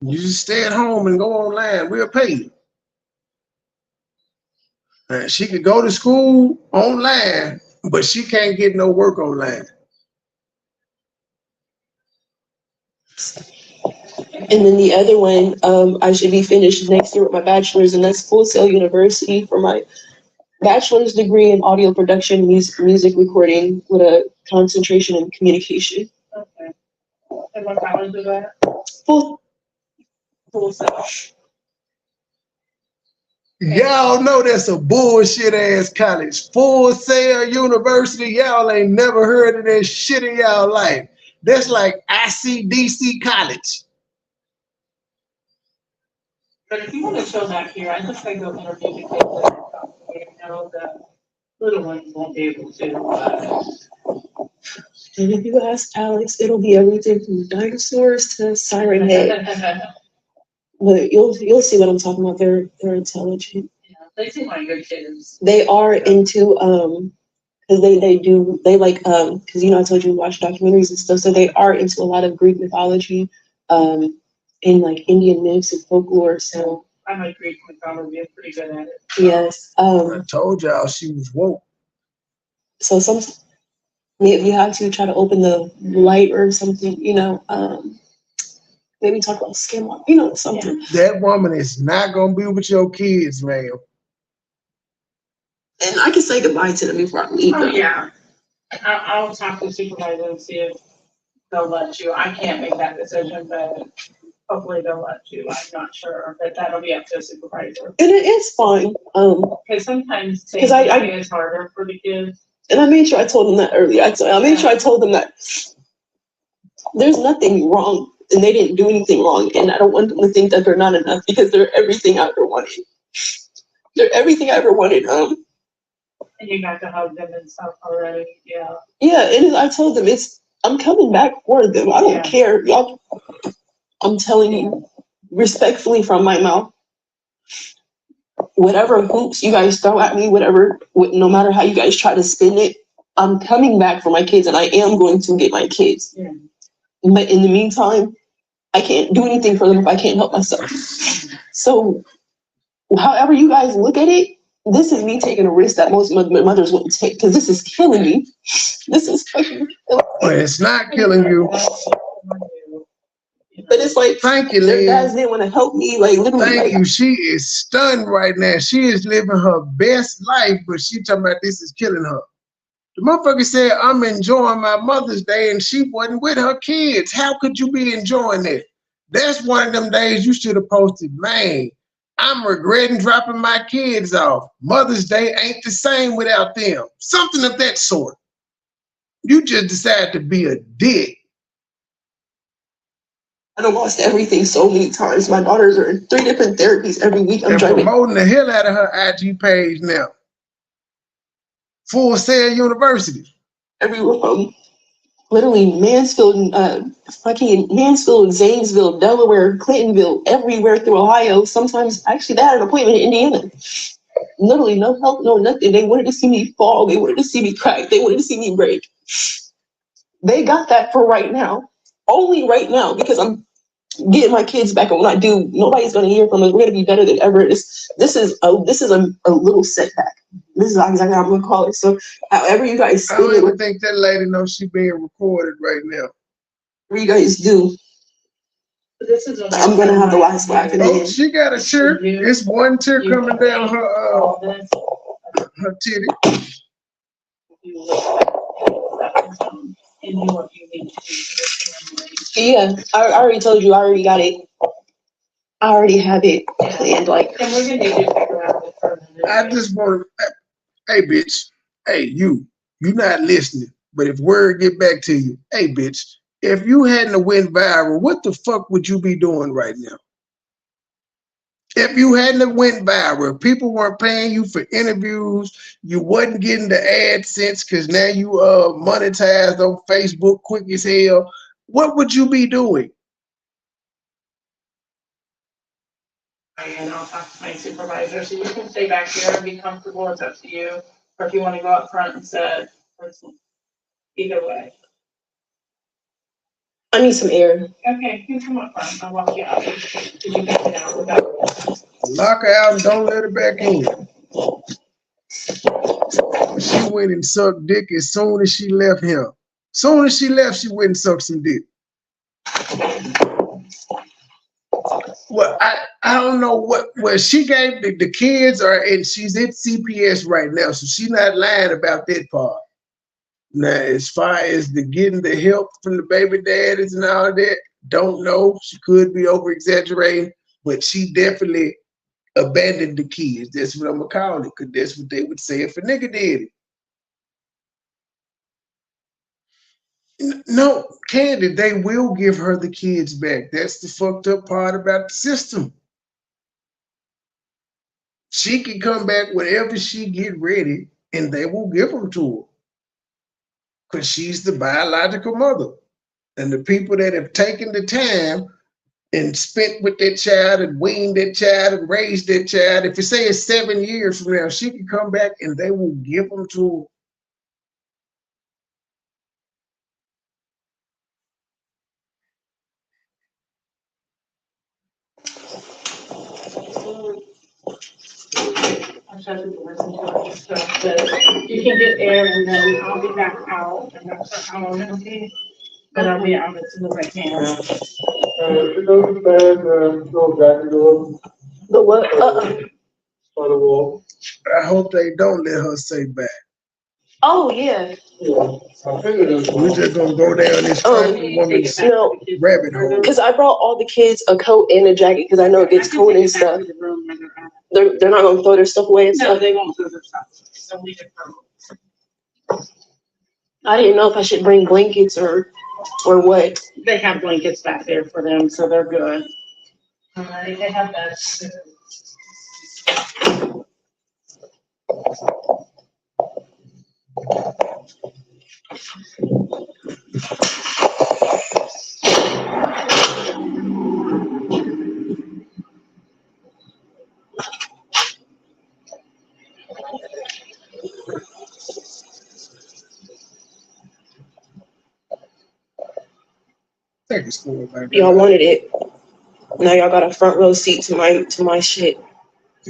You just stay at home and go online. We'll pay you. And she could go to school online, but she can't get no work online. And then the other one, I should be finished next year with my bachelor's, and that's Full Sail University for my bachelor's degree in audio production, music recording with a concentration in communication. Okay. And what college is that? Full Sail. Y'all know that's a bullshit ass college. Full Sail University. Y'all ain't never heard of that shit in y'all life. That's like ICDC college. But if you want to show back here, I just think they'll interview the kids that are talking. I know the little ones won't be able to. And if you ask Alex, it'll be everything from dinosaurs to Siren Head. But you'll see what I'm talking about. They're intelligent. Yeah, they seem like good kids. They are into because they like because I told you watch documentaries and stuff, so they are into a lot of Greek mythology, in like Indian myths and folklore. So I might Greek mythology. I'm pretty good at it. yes. I told y'all she was woke. So some if you have to try to open the light or something, maybe talk about skin, something. That woman is not gonna be with your kids, ma'am. And I can say goodbye to them before I leave. Oh yeah, I'll talk to the supervisor and see if they'll let you. I can't make that decision, but hopefully they'll let you. I'm not sure, but that'll be up to the supervisor. And it is fine. Because sometimes saying is harder for the kids. And I made sure I told them that earlier. I made sure I told them that there's nothing wrong and they didn't do anything wrong. And I don't want them to think that they're not enough because they're everything I ever wanted. They're everything I ever wanted. And you got to hug them and stuff already. Yeah. Yeah, and I told them I'm coming back for them. I don't care. Y'all, I'm telling you respectfully from my mouth. Whatever hoops you guys throw at me, no matter how you guys try to spin it, I'm coming back for my kids and I am going to get my kids. Yeah. But in the meantime, I can't do anything for them if I can't help myself. So however you guys look at it, this is me taking a risk that most mothers wouldn't take because this is killing me. This is fucking killing me. But it's not killing you. But it's like, thank you, their dads didn't want to help me. Like, literally. Thank you. She is stunned right now. She is living her best life, but she talking about this is killing her. The motherfucker said, I'm enjoying my Mother's Day, and she wasn't with her kids. How could you be enjoying it? That's one of them days you should have posted, man, I'm regretting dropping my kids off. Mother's Day ain't the same without them. Something of that sort. You just decided to be a dick. I done lost everything so many times. My daughters are in 3 different therapies every week. I'm promoting the hell out of her IG page now. Full Sail University. Everywhere, literally Mansfield, Mansfield, Zanesville, Delaware, Clintonville, everywhere through Ohio. Sometimes, actually, they had an appointment in Indiana. Literally, no help, no nothing. They wanted to see me fall. They wanted to see me crack. They wanted to see me break. They got that for right now. Only right now, because I'm getting my kids back, and when I do, nobody's going to hear from us. We're going to be better than ever. This is a little setback. This is exactly how I'm going to call it. So, however you guys, I don't even think that lady knows she's being recorded right now. What you guys do? I'm going to have the last laugh. Oh, she got a tear. It's one tear coming down her titty. Yeah, I already told you. I already got it. I already have it planned. Like, and we're gonna need to figure out the permanent. I just want to, hey, bitch, hey, you not listening. But if word get back to you, hey, bitch, if you hadn't went viral, what the fuck would you be doing right now? If you hadn't went viral, people weren't paying you for interviews, you wasn't getting the AdSense because now you monetized on Facebook quick as hell, what would you be doing? And I'll talk to my supervisor, so you can stay back here and be comfortable, it's up to you. Or if you want to go up front instead, either way. I need some air. Okay, you can come up front, I'll walk you out. You can get out without. Lock her out and don't let her back in. She went and sucked dick as soon as she left him. Soon as she left, she went and sucked some dick. Well, I don't know what she gave the kids are, and she's at CPS right now, so she's not lying about that part. Now, as far as getting the help from the baby daddies and all that, don't know. She could be over exaggerating, but she definitely abandoned the kids. That's what I'm gonna call it, because that's what they would say if a nigga did it. No, Candy, they will give her the kids back. That's the fucked up part about the system. She can come back whenever she get ready, and they will give them to her. Because she's the biological mother. And the people that have taken the time and spent with that child and weaned that child and raised that child, if you say it's 7 years from now, she can come back and they will give them to her. shut the doors and do other stuff, but you can get there and then I'll be back out. I'm not sure how long it'll be, but I'll be out as soon as I can. The what? I hope they don't let her say back. Oh yeah. We're just gonna go down this fucking woman's No, rabbit hole. because I brought all the kids a coat and a jacket because I know it gets cold and stuff. They're not gonna throw their stuff away and No, stuff. they won't throw their stuff. So we can throw. I didn't know if I should bring blankets or what. They have blankets back there for them, so they're good. All right, they have that. Take a school back. Y'all wanted it. Now y'all got a front row seat to my shit.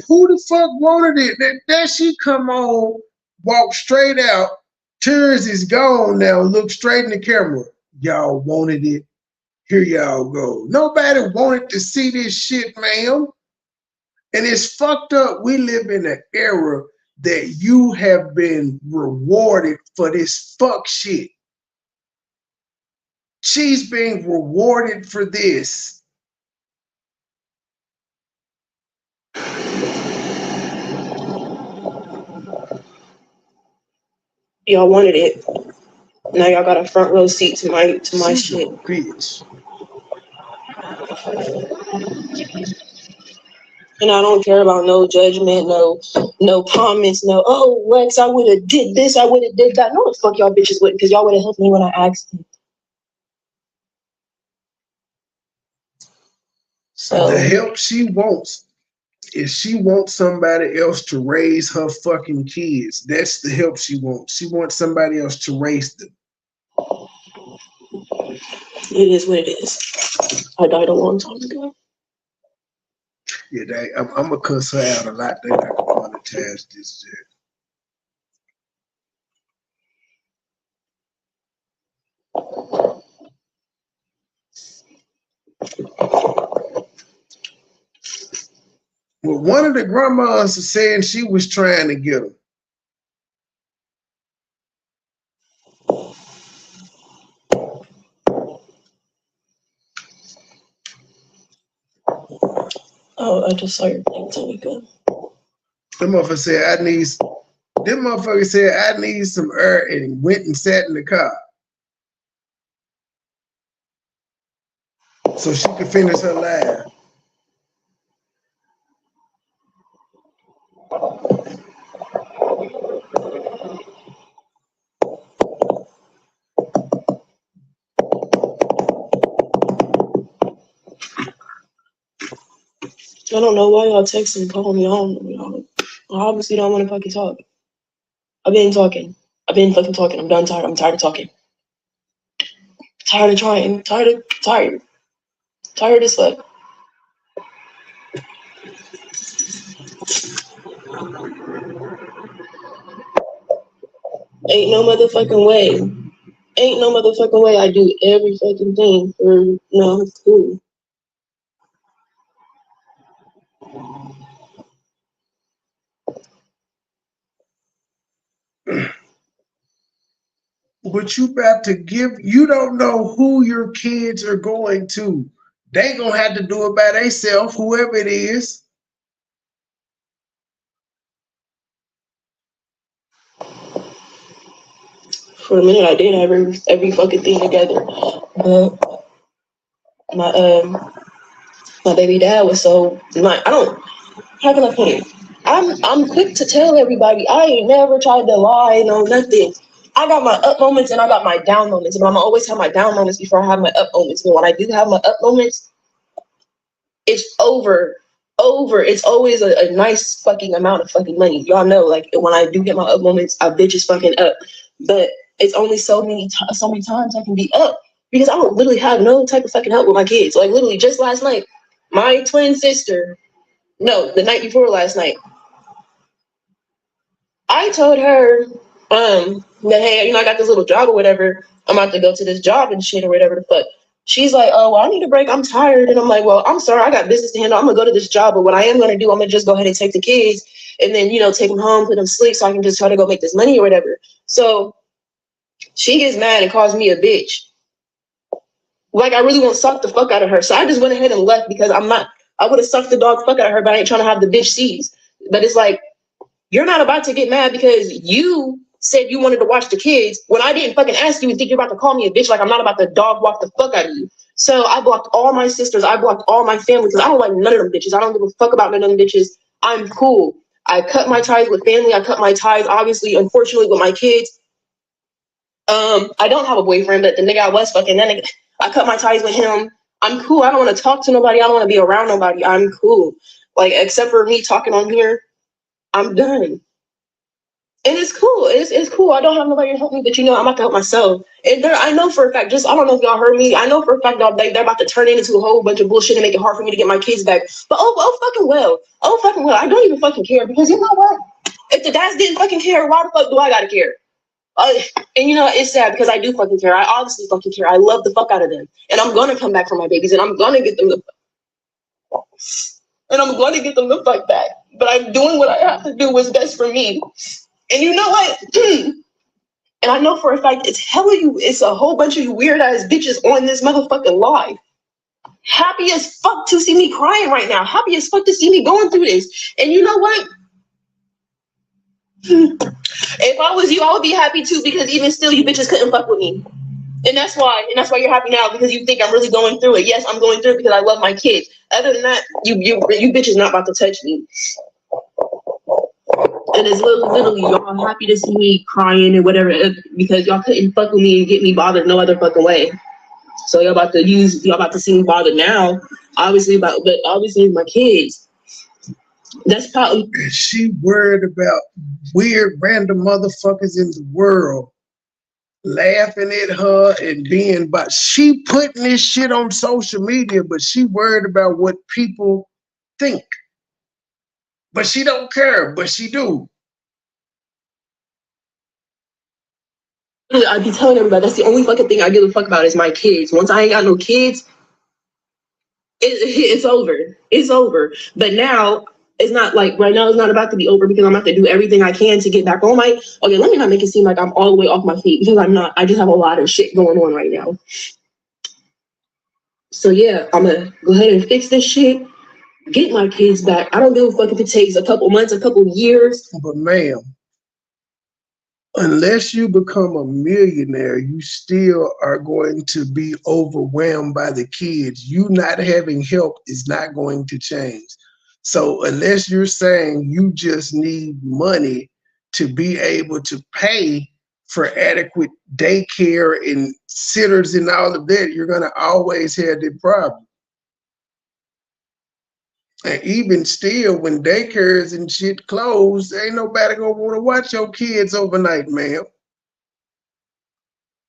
Who the fuck wanted it? That she come on, walk straight out. Tears is gone now. Look straight in the camera. Y'all wanted it. Here y'all go. Nobody wanted to see this shit, ma'am. And it's fucked up. We live in an era that you have been rewarded for this fuck shit. She's being rewarded for this. Y'all wanted it. Now y'all got a front row seat to my shit. Bitch. And I don't care about no judgment, no comments, no, oh, Lex, I would have did this, I would have did that. No, the fuck y'all bitches wouldn't, because y'all would have helped me when I asked you. So the help she wants is she wants somebody else to raise her fucking kids. That's the help she wants. She wants somebody else to raise them. it is what it is. I died a long time ago. Yeah, I'm gonna cuss her out a lot. They're not gonna monetize this shit. Well, one of the grandmas is saying she was trying to get him. Oh, I just saw your thing, Tamika. Them motherfucker said, them motherfucker said, I need some air, and went and sat in the car. So she could finish her life. I don't know why y'all texting and calling me on. Y'all obviously don't want to fucking talk. I've been talking. I've been fucking talking. I'm done tired. I'm tired of talking. Tired of trying. Tired as fuck. Ain't no motherfucking way. Ain't no motherfucking way I do every fucking thing for no school. But you about to give, you don't know who your kids are going to. They gonna have to do it by themselves, whoever it is. For a minute I did have every fucking thing together. But my baby dad was so how can I put it? I'm quick to tell everybody. I ain't never tried to lie, no nothing. I got my up moments and I got my down moments, and I'm always have my down moments before I have my up moments. But when I do have my up moments, it's over. It's always a nice fucking amount of fucking money. Y'all know, like when I do get my up moments, I bitch is fucking up. But it's only so many times I can be up because I don't literally have no type of fucking help with my kids. Like literally just last night, my twin sister. No, the night before last night. I told her, that hey, you know, I got this little job or whatever. I'm about to go to this job and shit or whatever the fuck. She's like, oh, well, I need a break. I'm tired. And I'm like, well, I'm sorry. I got business to handle. I'm going to go to this job. But what I am going to do, I'm going to just go ahead and take the kids and then, you know, take them home, put them to sleep so I can just try to go make this money or whatever. So she gets mad and calls me a bitch. Like, I really want to suck the fuck out of her. So I just went ahead and left because I would have sucked the dog fuck out of her, but I ain't trying to have the bitch seize. But it's like, you're not about to get mad because you said you wanted to watch the kids when I didn't fucking ask you and think you're about to call me a bitch like I'm not about to dog walk the fuck out of you. So I blocked all my sisters. I blocked all my family because I don't like none of them bitches. I don't give a fuck about none of them bitches. I'm cool. I cut my ties with family. I cut my ties, obviously, unfortunately, with my kids. I don't have a boyfriend, but the nigga I was fucking, that nigga, I cut my ties with him. I'm cool. I don't want to talk to nobody. I don't want to be around nobody. I'm cool. Like, except for me talking on here, I'm done. And it's cool. It's cool. I don't have nobody to help me, but you know, I'm about to help myself. And I know for a fact, I don't know if y'all heard me. I know for a fact they're about to turn it into a whole bunch of bullshit and make it hard for me to get my kids back. But oh fucking well. Oh fucking well. I don't even fucking care because you know what? If the dads didn't fucking care, why the fuck do I gotta care? And you know, it's sad because I do fucking care. I obviously fucking care. I love the fuck out of them. And I'm gonna come back for my babies and I'm gonna get them the fuck back. But I'm doing what I have to do what's best for me. And you know what? And I know for a fact it's a whole bunch of you weird ass bitches on this motherfucking live. Happy as fuck to see me crying right now. Happy as fuck to see me going through this. And you know what? If I was you, I would be happy too, because even still you bitches couldn't fuck with me. And that's why you're happy now, because you think I'm really going through it. Yes, I'm going through it because I love my kids. Other than that, you bitches not about to touch me. And it's literally y'all happy to see me crying and whatever because y'all couldn't fuck with me and get me bothered no other fucking way. So y'all about to see me bothered now. Obviously my kids. That's probably she worried about weird random motherfuckers in the world laughing at her and being she putting this shit on social media, but she worried about what people think. But she don't care, but she do. I be telling everybody that's the only fucking thing I give a fuck about is my kids. Once I ain't got no kids, it's over. It's over. But now it's not like right now. It's not about to be over because I'm about to do everything I can to get back on my. Okay, let me not make it seem like I'm all the way off my feet because I'm not. I just have a lot of shit going on right now. So yeah, I'm gonna go ahead and fix this shit. Get my kids back. I don't give a fuck if it takes a couple months, a couple years. But ma'am, unless you become a millionaire, you still are going to be overwhelmed by the kids. You not having help is not going to change. So unless you're saying you just need money to be able to pay for adequate daycare and sitters and all of that, you're going to always have that problem. And even still, when daycares and shit close, ain't nobody gonna want to watch your kids overnight, ma'am.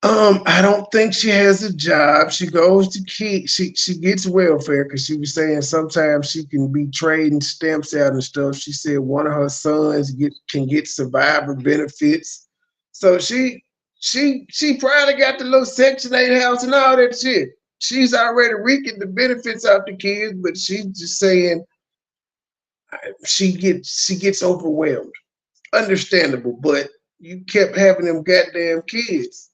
I don't think she has a job. She goes to she gets welfare because she was saying sometimes she can be trading stamps out and stuff. She said one of her sons can get survivor benefits. So she probably got the little Section 8 house and all that shit. She's already reaping the benefits of the kids, but she's just saying she gets overwhelmed. Understandable, but you kept having them goddamn kids.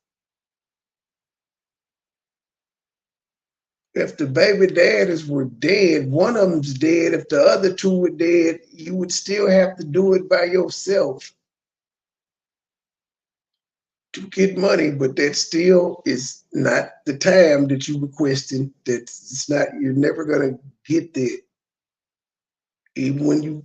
If the baby daddies were dead, one of them's dead. If the other two were dead, you would still have to do it by yourself to get money, but that still is not the time that you requested. It's not. You're never gonna get that. Even when you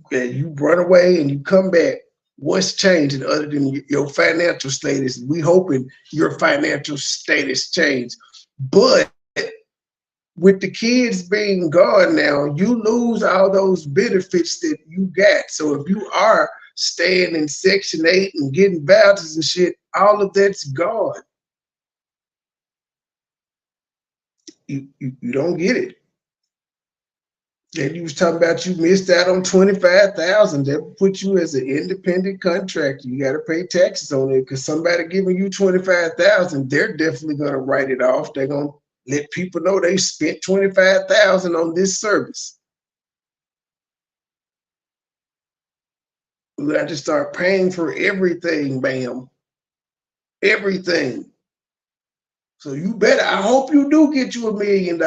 run away and you come back, what's changing other than your financial status? We hoping your financial status change, but with the kids being gone now, you lose all those benefits that you got. So if you are staying in Section 8 and getting vouchers and shit, all of that's gone. You don't get it. Then you was talking about you missed out on 25,000. They'll put you as an independent contractor. You got to pay taxes on it because somebody giving you 25,000, they're definitely gonna write it off. They're gonna let people know they spent 25,000 on this service. We got to start paying for everything, bam, everything. So you better. I hope you do get you $1 million.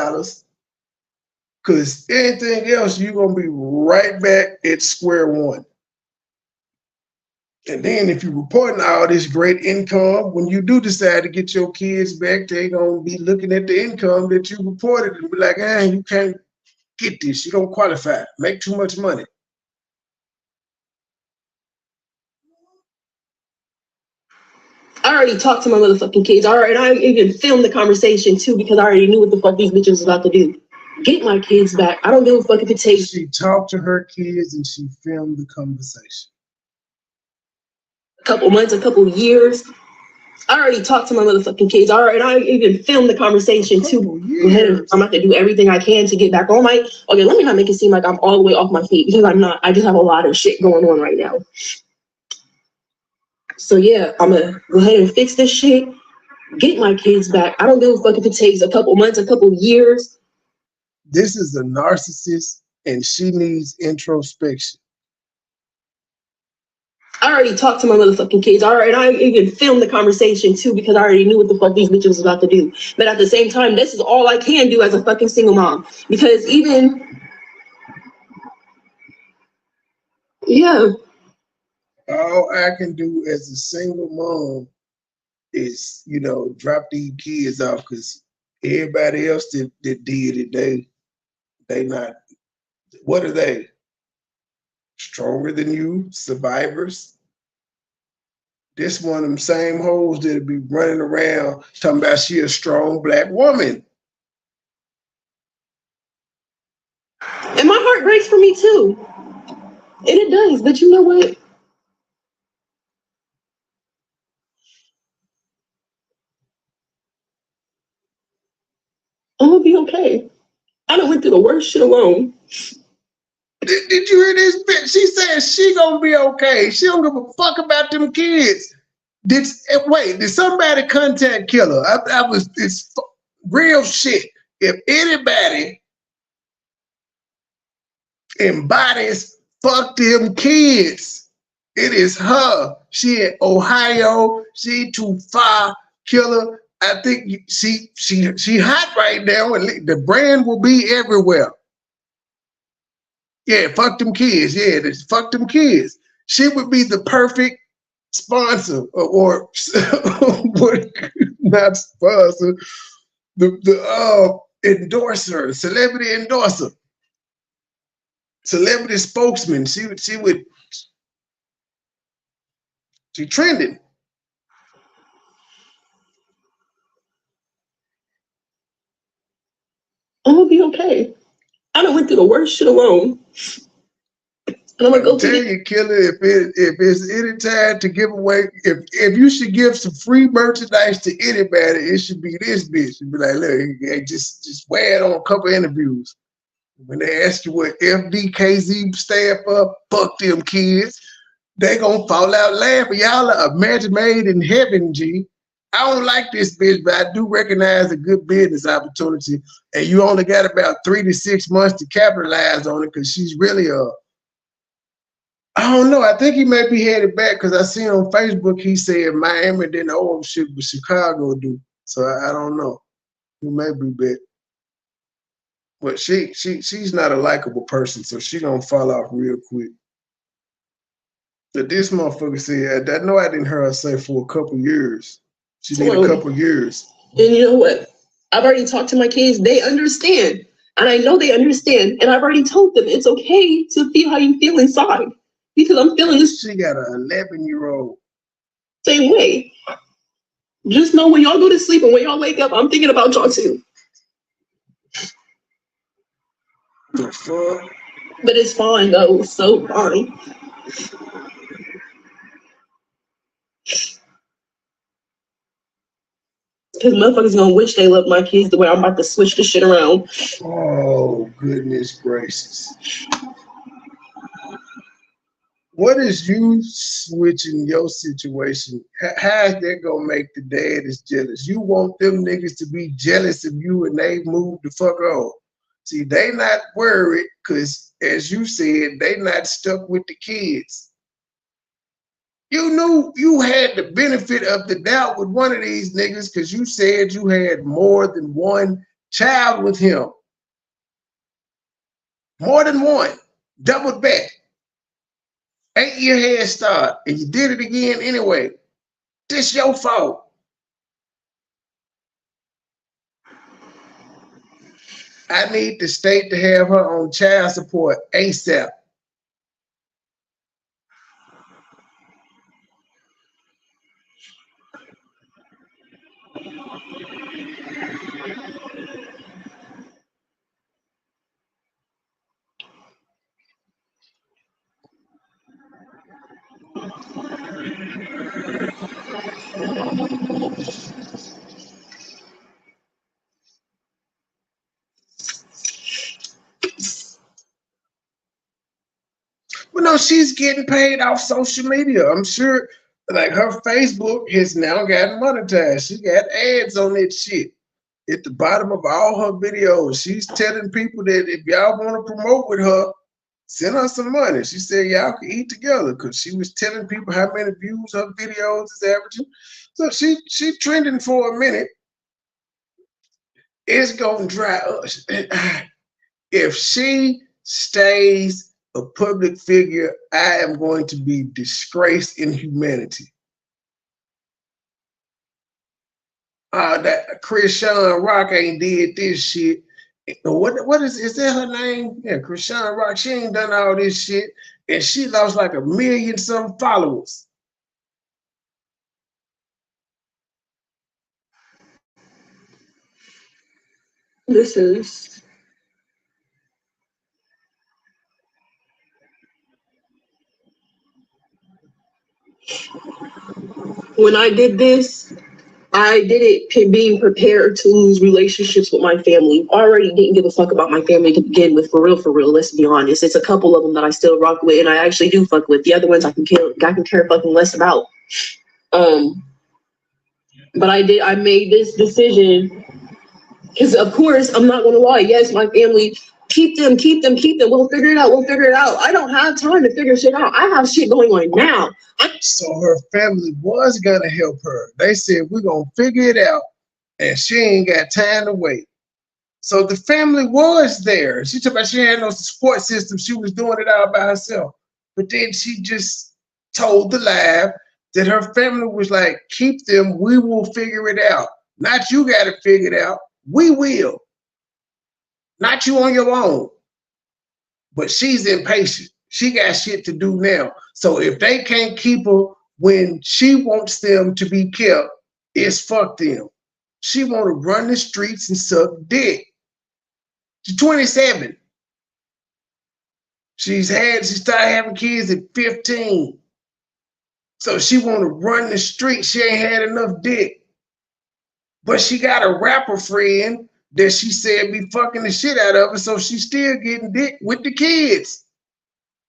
Because anything else, you're going to be right back at square one. And then if you're reporting all this great income, when you do decide to get your kids back, they're going to be looking at the income that you reported and be like, hey, you can't get this. You don't qualify. Make too much money. I already talked to my motherfucking kids. All right, I even filmed the conversation too because I already knew what the fuck these bitches was about to do. Get my kids back. I don't give a fuck if it takes. She talked to her kids and she filmed the conversation. A couple months, a couple years. I already talked to my motherfucking kids. All right, I even filmed the conversation too. Go ahead. I'm about to do everything I can to get back on my. Okay, let me not make it seem like I'm all the way off my feet because I'm not. I just have a lot of shit going on right now. So yeah, I'm gonna go ahead and fix this shit. Get my kids back. I don't give a fuck if it takes a couple months, a couple years. This is a narcissist and she needs introspection. I already talked to my motherfucking kids. All right, I even filmed the conversation too because I already knew what the fuck these bitches was about to do. But at the same time, this is all I can do as a fucking single mom. Because even, yeah. All I can do as a single mom is, drop these kids off because everybody else that did it, they not, what are they? Stronger than you, survivors. This one of them same hoes that'll be running around talking about she a strong Black woman. And my heart breaks for me too. And it does, but you know what? I'm gonna be okay. I done went through the worst shit alone. Did you hear this bitch? She said she gonna be okay. She don't give a fuck about them kids. Did somebody contact Killer? It's real shit. If anybody embodies fuck them kids, it is her. She in Ohio. She too far. Killer. I think she hot right now, and the brand will be everywhere. Yeah, fuck them kids. Yeah, fuck them kids. She would be the perfect sponsor or not sponsor, the endorser, celebrity endorser, celebrity spokesman. She trending. I'm gonna be okay. I done went through the worst shit alone. And I'm gonna go tell you, Killer, if it's any time to give away, if you should give some free merchandise to anybody, it should be this bitch. You'd be like, look, just wear it on a couple interviews. When they ask you what FDKZ stand for, fuck them kids. They gonna fall out laughing. Y'all are a match made in heaven, G. I don't like this bitch, but I do recognize a good business opportunity. And you only got about 3 to 6 months to capitalize on it because she's really I don't know. I think he may be headed back because I seen on Facebook he said Miami didn't owe him shit, but Chicago do. So I don't know. He may be back. But she's not a likable person, so she gonna fall off real quick. But this motherfucker said, I know I didn't hear her say for a couple years. She need a couple years. And you know what? I've already talked to my kids. They understand. And I know they understand. And I've already told them it's okay to feel how you feel inside. Because I'm feeling this. She got an 11-year-old. Same way. Just know when y'all go to sleep and when y'all wake up, I'm thinking about y'all too. The fuck? But it's fine though. It's so fine. Because motherfuckers gonna wish they loved my kids the way I'm about to switch the shit around. Oh, goodness gracious. What is you switching your situation? How is that gonna make the daddies jealous? You want them niggas to be jealous of you and they move the fuck on. See, they not worried because, as you said, they not stuck with the kids. You knew you had the benefit of the doubt with one of these niggas because you said you had more than one child with him. More than one. Double back. 8-year head start, and you did it again anyway. This your fault. I need the state to have her on child support ASAP. Well, no, she's getting paid off social media. I'm sure, like, her Facebook has now gotten monetized. She got ads on that shit at the bottom of all her videos. She's telling people that if y'all want to promote with her, send her some money. She said y'all can eat together because she was telling people how many views her videos is averaging. So she trending for a minute. It's gonna dry up. If she stays a public figure, I am going to be disgraced in humanity. That Krishan Rock ain't did this shit. What is that her name? Yeah, Krishan Rock. She ain't done all this shit, and she lost like 1 million some followers. This is when I did this, I did it being prepared to lose relationships with my family. Already didn't give a fuck about my family to begin with, for real, let's be honest. It's a couple of them that I still rock with and I actually do fuck with. The other ones I can care fucking less about. But I made this decision because, of course, I'm not gonna lie. Yes, my family, keep them. We'll figure it out. I don't have time to figure shit out. I have shit going on now. So her family was gonna help her. They said, we're gonna figure it out, and she ain't got time to wait. So the family was there. She talked about she had no support system. She was doing it all by herself. But then she just told the lie that her family was like, keep them, we will figure it out. Not you got to figure it out. We will. Not you on your own. But she's impatient. She got shit to do now. So if they can't keep her when she wants them to be kept, it's fuck them. She want to run the streets and suck dick. She's 27. She started having kids at 15. So she want to run the streets. She ain't had enough dick. But she got a rapper friend that she said be fucking the shit out of her, so she's still getting dick with the kids.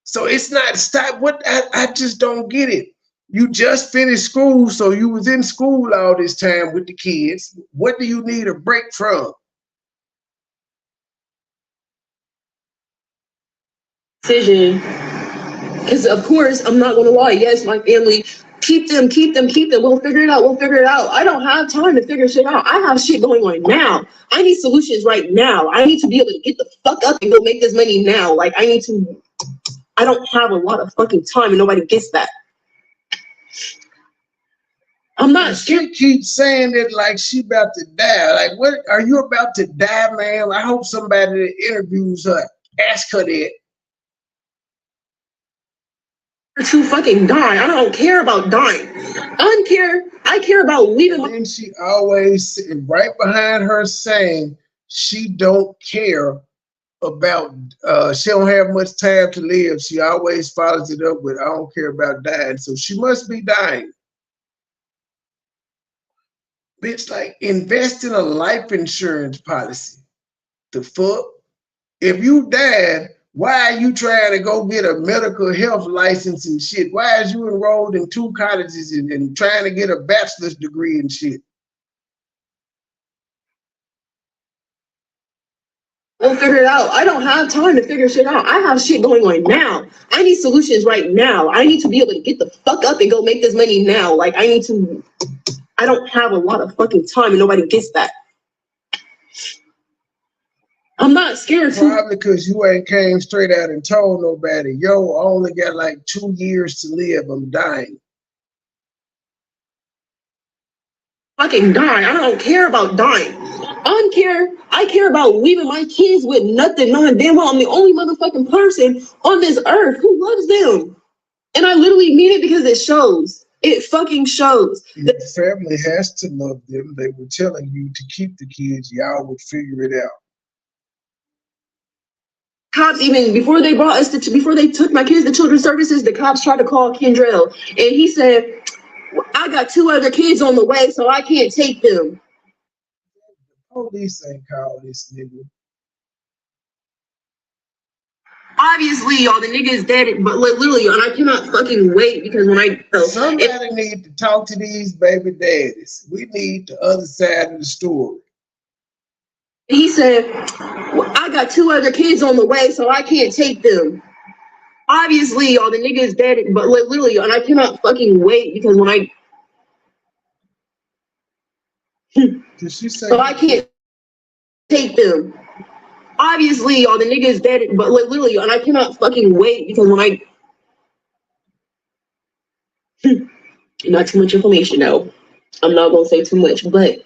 So it's not stop. What I just don't get it. You just finished school, so you was in school all this time with the kids. What do you need a break from? Decision. Because, of course, I'm not gonna lie. Yes, my family, keep them. We'll figure it out. I don't have time to figure shit out. I have shit going on now. I need solutions right now. I need to be able to get the fuck up and go make this money now. Like, I don't have a lot of fucking time and nobody gets that. I'm not scared. She keeps saying that like she about to die. Like, what are you about to die, man? I hope somebody that interviews her ask her that. To fucking die. I don't care about dying. I care about leaving. And she always right behind her saying she don't care about she don't have much time to live. She always follows it up with I don't care about dying. So she must be dying. Bitch, like invest in a life insurance policy. The fuck? If you died, why are you trying to go get a medical health license and shit? Why is you enrolled in 2 colleges and trying to get a bachelor's degree and shit? We'll figure it out. I don't have time to figure shit out. I have shit going on now. I need solutions right now. I need to be able to get the fuck up and go make this money now. Like, I don't have a lot of fucking time and nobody gets that. I'm not scared to. Probably because you ain't came straight out and told nobody, yo, I only got like 2 years to live. I'm dying. Fucking die. I don't care about dying. I care about leaving my kids with nothing, knowing damn well I'm the only motherfucking person on this earth who loves them. And I literally mean it because it shows. It fucking shows. Your family has to love them. They were telling you to keep the kids. Y'all would figure it out. Cops, even before they brought us before they took my kids to children's services, the cops tried to call Kendrell, and he said, I got 2 other kids on the way, so I can't take them. The police ain't called this nigga. Obviously, y'all, the nigga is dead, but literally, and I cannot fucking wait because when somebody need to talk to these baby daddies. We need the other side of the story. He said, I got 2 other kids on the way, so I can't take them. Obviously, y'all, the nigga is dead, but literally, and I cannot fucking wait because when Did she say? So I can't take them. Obviously, y'all, the nigga is dead, but literally, and I cannot fucking wait because when not too much information, though. I'm not gonna say too much, but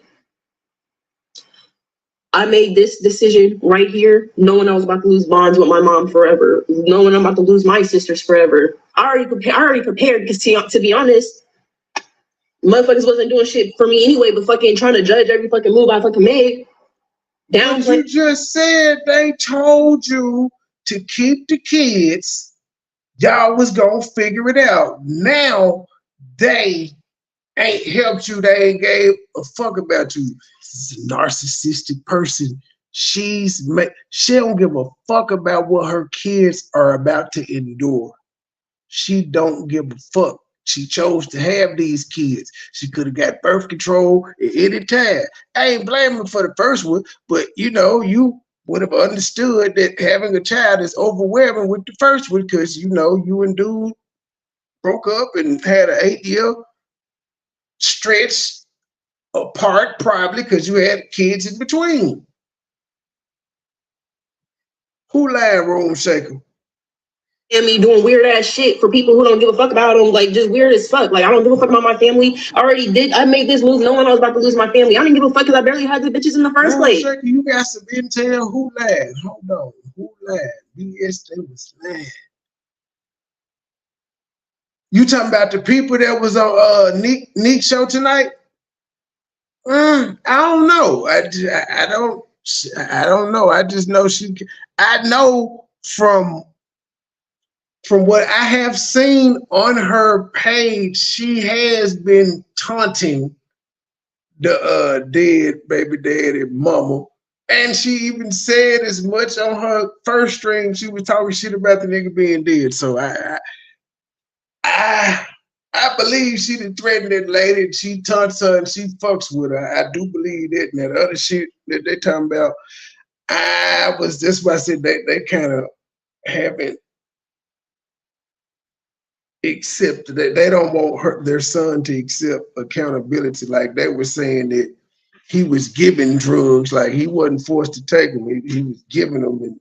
I made this decision right here, knowing I was about to lose bonds with my mom forever, knowing I'm about to lose my sisters forever. I already prepared because to be honest, motherfuckers wasn't doing shit for me anyway, but fucking trying to judge every fucking move I fucking made. But you just said they told you to keep the kids. Y'all was gonna figure it out. Now they ain't helped you. They ain't gave a fuck about you. This is a narcissistic person. She don't give a fuck about what her kids are about to endure. She don't give a fuck. She chose to have these kids. She could have got birth control at any time. I ain't blaming her for the first one, but you know, you would have understood that having a child is overwhelming with the first one because you know you and dude broke up and had an 8-year stretch apart, probably because you had kids in between. Who lying, Room Shaker? And me doing weird ass shit for people who don't give a fuck about them, like just weird as fuck. Like I don't give a fuck about my family. I made this move knowing I was about to lose my family. I didn't give a fuck because I barely had the bitches in the first place. Shaker, you got some intel. Who lied? Hold on. Who lied? BS, they was lying. You talking about the people that was on Neek show tonight? I don't know. I don't know. I just know I know from what I have seen on her page, she has been taunting the dead baby daddy mama. And she even said as much on her first stream. She was talking shit about the nigga being dead. So I believe she done threatened that lady and she taunts her and she fucks with her. I do believe that. And that other shit that they talking about, that's why I said they kind of haven't accepted that. They don't want their son to accept accountability. Like they were saying that he was giving drugs, like he wasn't forced to take them. He was giving them, and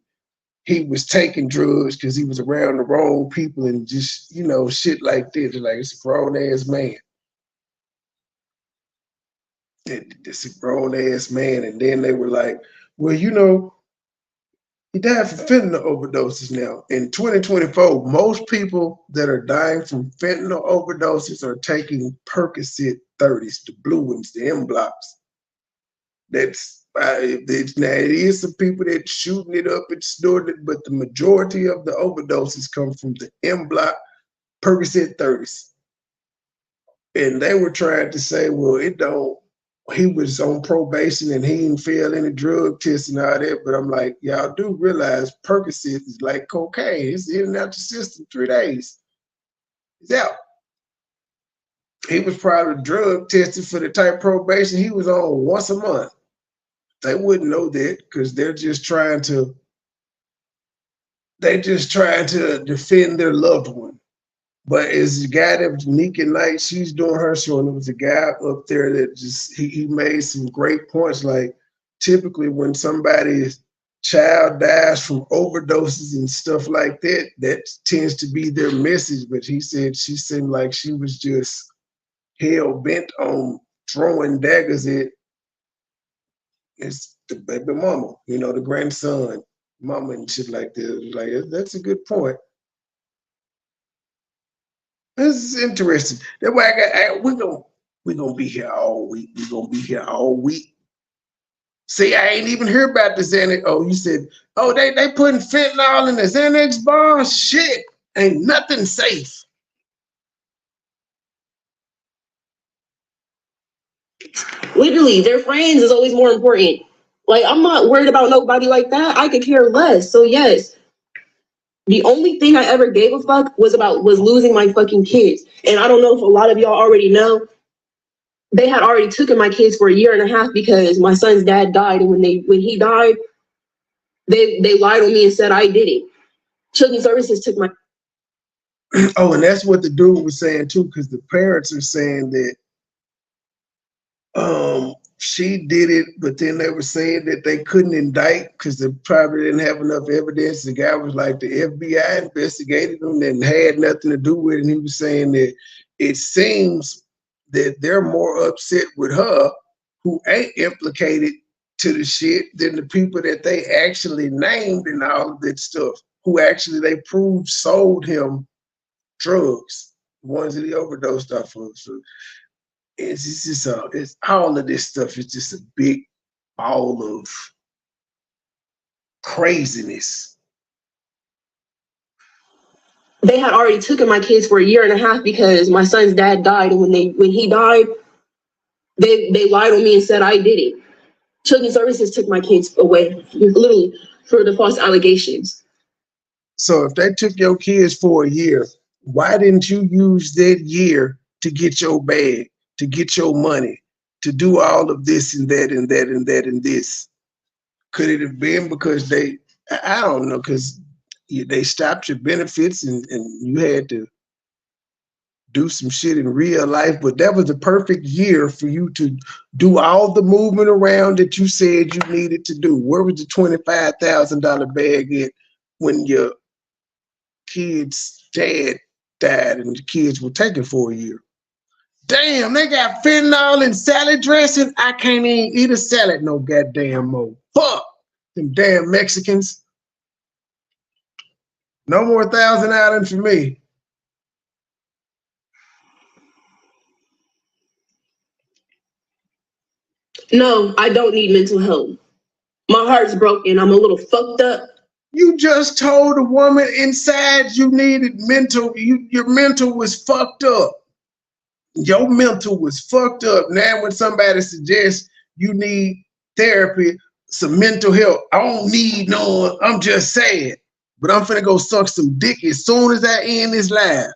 he was taking drugs because he was around the wrong people and just, you know, shit like this. Like, it's a grown ass man. It's a grown ass man. And then they were like, well, you know, he died from fentanyl overdoses now. In 2024, most people that are dying from fentanyl overdoses are taking Percocet 30s, the blue ones, the M blocks. Now it is some people that shooting it up and snorting it, but the majority of the overdoses come from the M block Percocet 30s. And they were trying to say, well, it don't he was on probation and he didn't fail any drug tests and all that. But I'm like, y'all do realize Percocet is like cocaine. It's in and out the system 3 days. It's out. He was probably drug tested for the type of probation he was on once a month. They wouldn't know that because they're just trying to defend their loved one. But it's a guy that was Nika Knight, she's doing her show, and there was a guy up there that just he made some great points. Like typically when somebody's child dies from overdoses and stuff like that, that tends to be their message. But he said she seemed like she was just hell bent on throwing daggers at it's the baby mama, the grandson, mama and shit like that. Like that's a good point. This is interesting. That's why we're gonna be here all week. We're gonna be here all week. See, I ain't even hear about the Xanax. Oh, you said, oh, they putting fentanyl in the Xanax bar? Shit, ain't nothing safe. Literally, their friends is always more important. Like, I'm not worried about nobody like that. I could care less. So yes, the only thing I ever gave a fuck was losing my fucking kids. And I don't know if a lot of y'all already know, they had already taken my kids for 1.5 years because my son's dad died. And when he died, they lied on me and said I did it. Children's Services took my. Oh, and that's what the dude was saying too, because the parents are saying that she did it, but then they were saying that they couldn't indict because they probably didn't have enough evidence. The guy was like, the FBI investigated them and had nothing to do with it. And he was saying that it seems that they're more upset with her, who ain't implicated to the shit, than the people that they actually named and all of that stuff, who actually they proved sold him drugs, the ones that he overdosed off of. So it's just it's all of this stuff is just a big ball of craziness. They had already taken my kids for 1.5 years because my son's dad died, and when he died, they lied on me and said I did it. Children's Services took my kids away, literally, for the false allegations. So if they took your kids for 1 year, why didn't you use that year to get your bag, to get your money, to do all of this and that and that and that and this? Could it have been because I don't know, because they stopped your benefits and you had to do some shit in real life, but that was the perfect year for you to do all the movement around that you said you needed to do. Where was the $25,000 bag at when your kid's dad died and the kids were taken for 1 year? Damn, they got fentanyl in salad dressing. I can't even eat a salad no goddamn more. Fuck them damn Mexicans. No more Thousand Island for me. No, I don't need mental help. My heart's broken. I'm a little fucked up. You just told a woman inside you needed mental. Your mental was fucked up. Your mental was fucked up. Now when somebody suggests you need therapy, some mental help, I don't need none. I'm just saying. But I'm finna go suck some dick as soon as I end this live.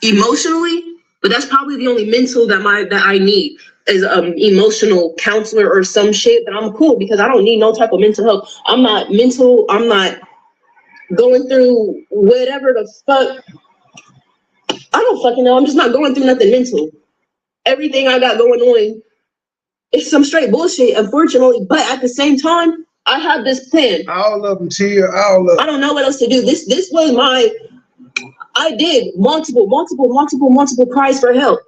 Emotionally, but that's probably the only mental that I need is emotional counselor or some shit. But I'm cool because I don't need no type of mental help. I'm not mental. I'm not going through whatever the fuck. I don't fucking know. I'm just not going through nothing mental. Everything I got going on is some straight bullshit, unfortunately. But at the same time, I have this plan. All of them, Tia. All of them. I don't know what else to do. This was my. I did multiple cries for help.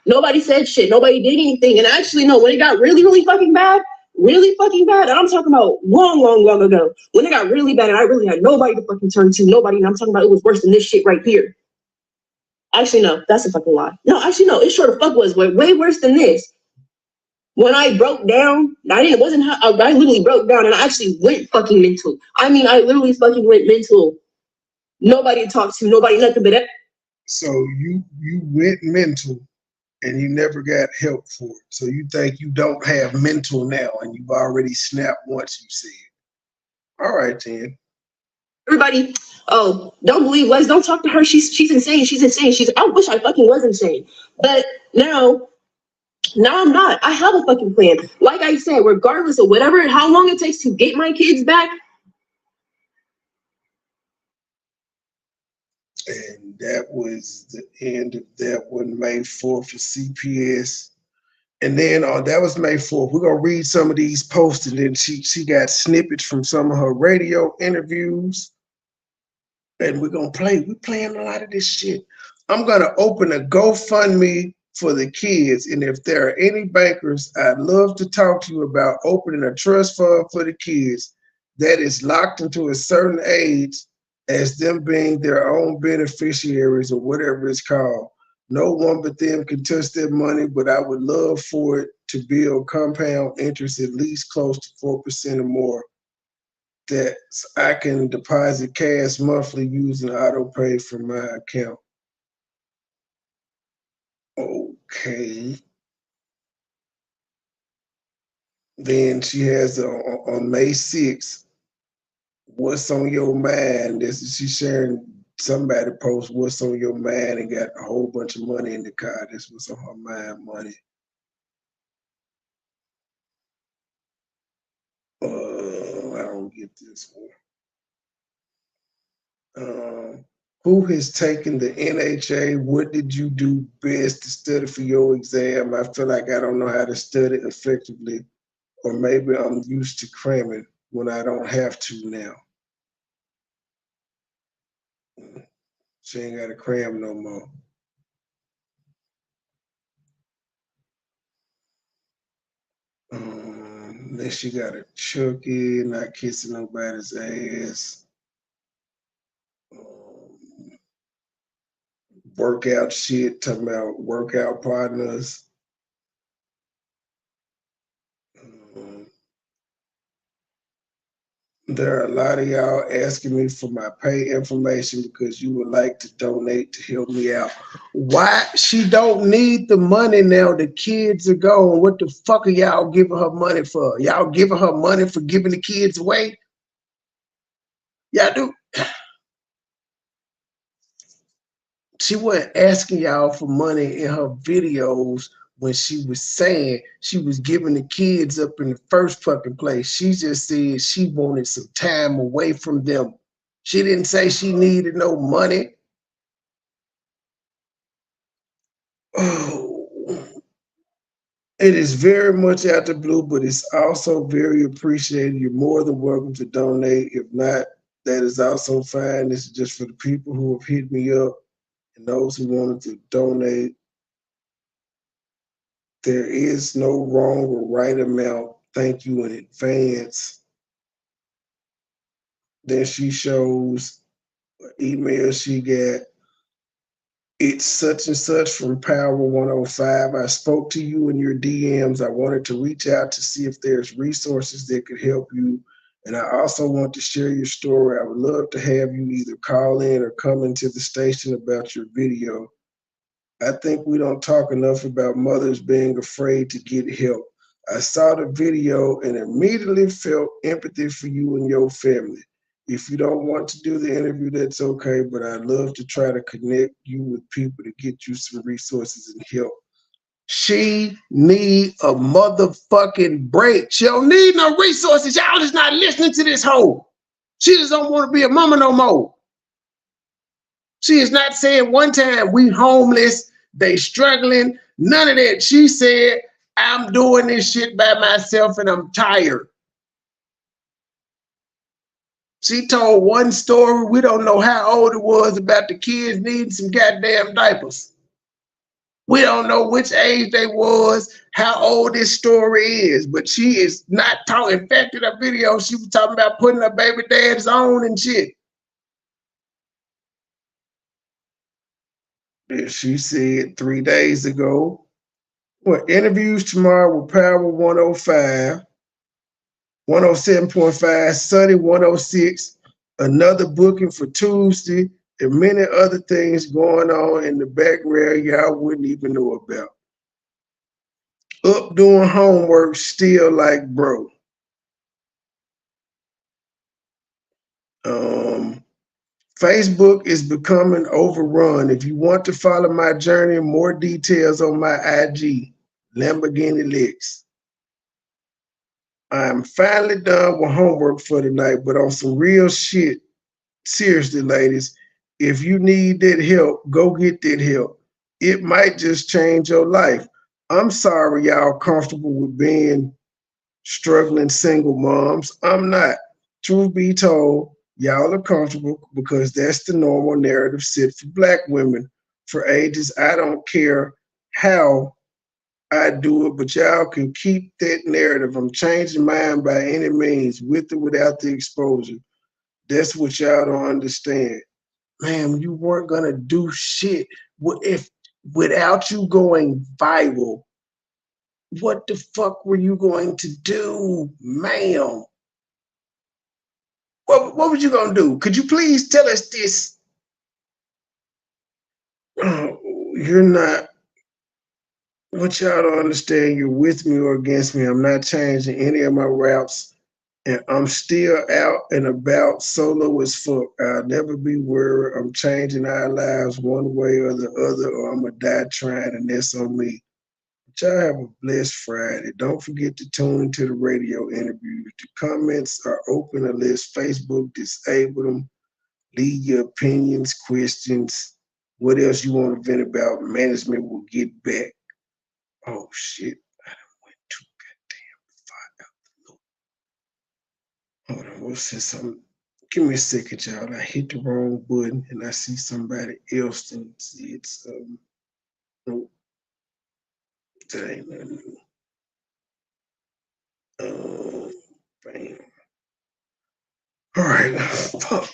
Nobody said shit. Nobody did anything. And actually, no, when it got really fucking bad, and I'm talking about long ago, when it got really bad and I really had nobody to fucking turn to, nobody, and I'm talking about it was worse than this shit right here. Actually, no, that's a fucking lie. No, actually, no, it sure the fuck was way worse than this. When I broke down, I literally broke down and I actually went fucking mental. I mean, I literally fucking went mental. Nobody to talk to, nobody, nothing but that. So you went mental and you never got help for it. So you think you don't have mental now, and you've already snapped once you see it. All right, then. Everybody, oh, don't believe Wes. Don't talk to her. She's insane. She's insane. I wish I fucking was insane. But now I'm not. I have a fucking plan. Like I said, regardless of whatever, how long it takes to get my kids back. And that was the end of that one, May 4th for CPS. And then that was May 4th. We're gonna read some of these posts, and then she got snippets from some of her radio interviews. And we're playing a lot of this shit. I'm gonna open a GoFundMe for the kids. And if there are any bankers, I'd love to talk to you about opening a trust fund for the kids that is locked into a certain age as them being their own beneficiaries or whatever it's called. No one but them can touch their money, but I would love for it to build compound interest at least close to 4% or more that I can deposit cash monthly using auto pay from my account. Okay. Then she has on May 6th, what's on your mind? She's sharing, somebody post what's on your mind and got a whole bunch of money in the car. That's what's on her mind, money. I don't get this one. Who has taken the NHA? What did you do best to study for your exam? I feel like I don't know how to study effectively, or maybe I'm used to cramming when I don't have to now. She ain't got to cram no more. Then she got a Chucky, not kissing nobody's ass. Workout shit, talking about workout partners. There are a lot of y'all asking me for my pay information because you would like to donate to help me out. Why? She don't need the money now. The kids are gone. What the fuck are y'all giving her money for? Y'all giving her money for giving the kids away? Y'all do. She wasn't asking y'all for money in her videos when she was saying she was giving the kids up in the first fucking place. She just said she wanted some time away from them. She didn't say she needed no money. Oh, it is very much out the blue, but it's also very appreciated. You're more than welcome to donate. If not, that is also fine. This is just for the people who have hit me up and those who wanted to donate. There is no wrong or right amount. Thank you in advance. Then she shows an email she got. It's such and such from Power 105. I spoke to you in your DMs. I wanted to reach out to see if there's resources that could help you. And I also want to share your story. I would love to have you either call in or come into the station about your video. I think we don't talk enough about mothers being afraid to get help. I saw the video and immediately felt empathy for you and your family. If you don't want to do the interview, that's okay, but I'd love to try to connect you with people to get you some resources and help. She need a motherfucking break. She don't need no resources. Y'all just not listening to this hoe. She just don't want to be a mama no more. She is not saying one time we homeless, they struggling, none of that. She said, I'm doing this shit by myself and I'm tired. She told one story, we don't know how old it was, about the kids needing some goddamn diapers. We don't know which age they was, how old this story is, but she is not talking. In fact, in her video, she was talking about putting her baby dad's on and shit. She said 3 days ago, well, interviews tomorrow with Power 105, 107.5, Sunny 106, another booking for Tuesday, and many other things going on in the background y'all wouldn't even know about. Up doing homework, still like bro. Facebook is becoming overrun. If you want to follow my journey, more details on my IG, Lamborghini Licks. I'm finally done with homework for tonight, but on some real shit, seriously, ladies, if you need that help, go get that help. It might just change your life. I'm sorry y'all comfortable with being struggling single moms. I'm not. Truth be told, y'all are comfortable because that's the normal narrative set for Black women for ages. I don't care how I do it, but y'all can keep that narrative. I'm changing mine by any means, with or without the exposure. That's what y'all don't understand. Man, you weren't gonna do shit if without you going viral. What the fuck were you going to do, ma'am? What was you gonna do? Could you please tell us this? You're not. What y'all don't understand, you're with me or against me. I'm not changing any of my routes, and I'm still out and about solo as fuck. I'll never be worried. I'm changing our lives one way or the other, or I'm gonna die trying, and that's on me. But y'all have a blessed Friday. Don't forget to tune into the radio interviews. The comments are open unless Facebook disabled them. Leave your opinions, questions, what else you want to vent about. Management will get back. Oh shit, I done went too goddamn far out the loop. Hold on, what's this? Give me a second, y'all. I hit the wrong button and I see somebody else and see it's nope, that ain't nothing new. Bam. All right, fuck.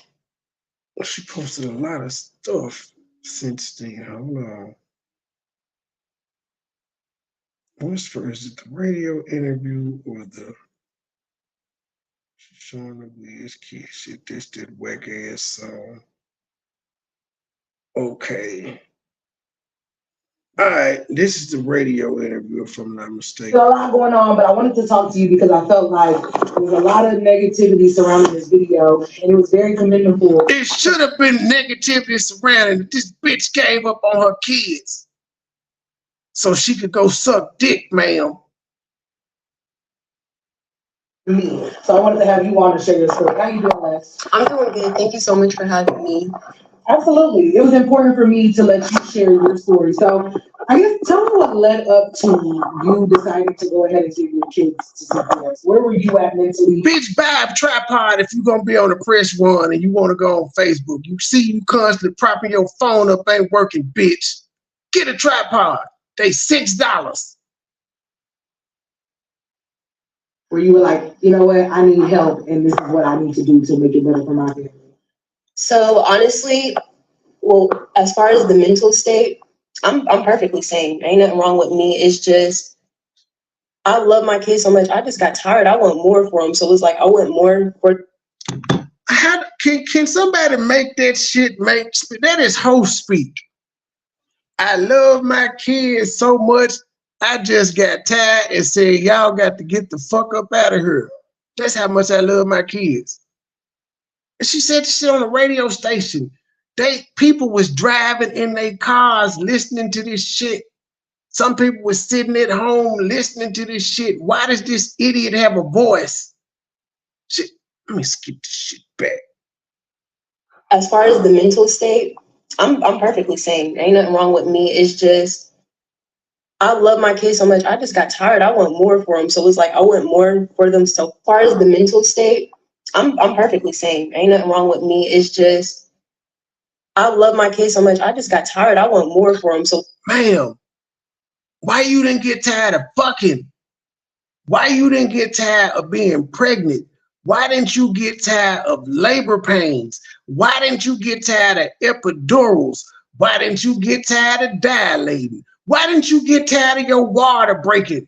She posted a lot of stuff since then. Hold on. What's first? Is it the radio interview or the showing the Wiz kid shit? This that whack ass song. Okay. All right, this is the radio interview, if I'm not mistaken. There's a lot going on, but I wanted to talk to you because I felt like there was a lot of negativity surrounding this video, and it was very commendable. It should have been negativity surrounding it. This bitch gave up on her kids so she could go suck dick, ma'am. Me. So I wanted to have you on to share your story. How you doing, Les? I'm doing good. Thank you so much for having me. Absolutely. It was important for me to let you share your story. So I guess tell me what led up to you deciding to go ahead and give your kids to CPS. Where were you at mentally? Bitch, buy a tripod if you're gonna be on the press run and you wanna go on Facebook. You see you constantly propping your phone up ain't working, bitch. Get a tripod. They $6. Where you were like, you know what, I need help and this is what I need to do to make it better for my family? So honestly, well, as far as the mental state, I'm perfectly sane. Ain't nothing wrong with me. It's just I love my kids so much. I just got tired. I want more for them. So it's like I want more for. How can somebody make that shit that is host speak? I love my kids so much. I just got tired and said, y'all got to get the fuck up out of here. That's how much I love my kids. And she said this shit on the radio station. People was driving in their cars listening to this shit. Some people was sitting at home listening to this shit. Why does this idiot have a voice? Shit, let me skip this shit back. As far as the mental state, I'm perfectly sane. Ain't nothing wrong with me. It's just I love my kids so much. I just got tired. I want more for them. So it's like I want more for them. So far as the mental state, I'm perfectly sane. Ain't nothing wrong with me. It's just I love my kids so much. I just got tired. I want more for them. So, ma'am, why you didn't get tired of fucking? Why you didn't get tired of being pregnant? Why didn't you get tired of labor pains? Why didn't you get tired of epidurals? Why didn't you get tired of dilating? Why didn't you get tired of your water breaking?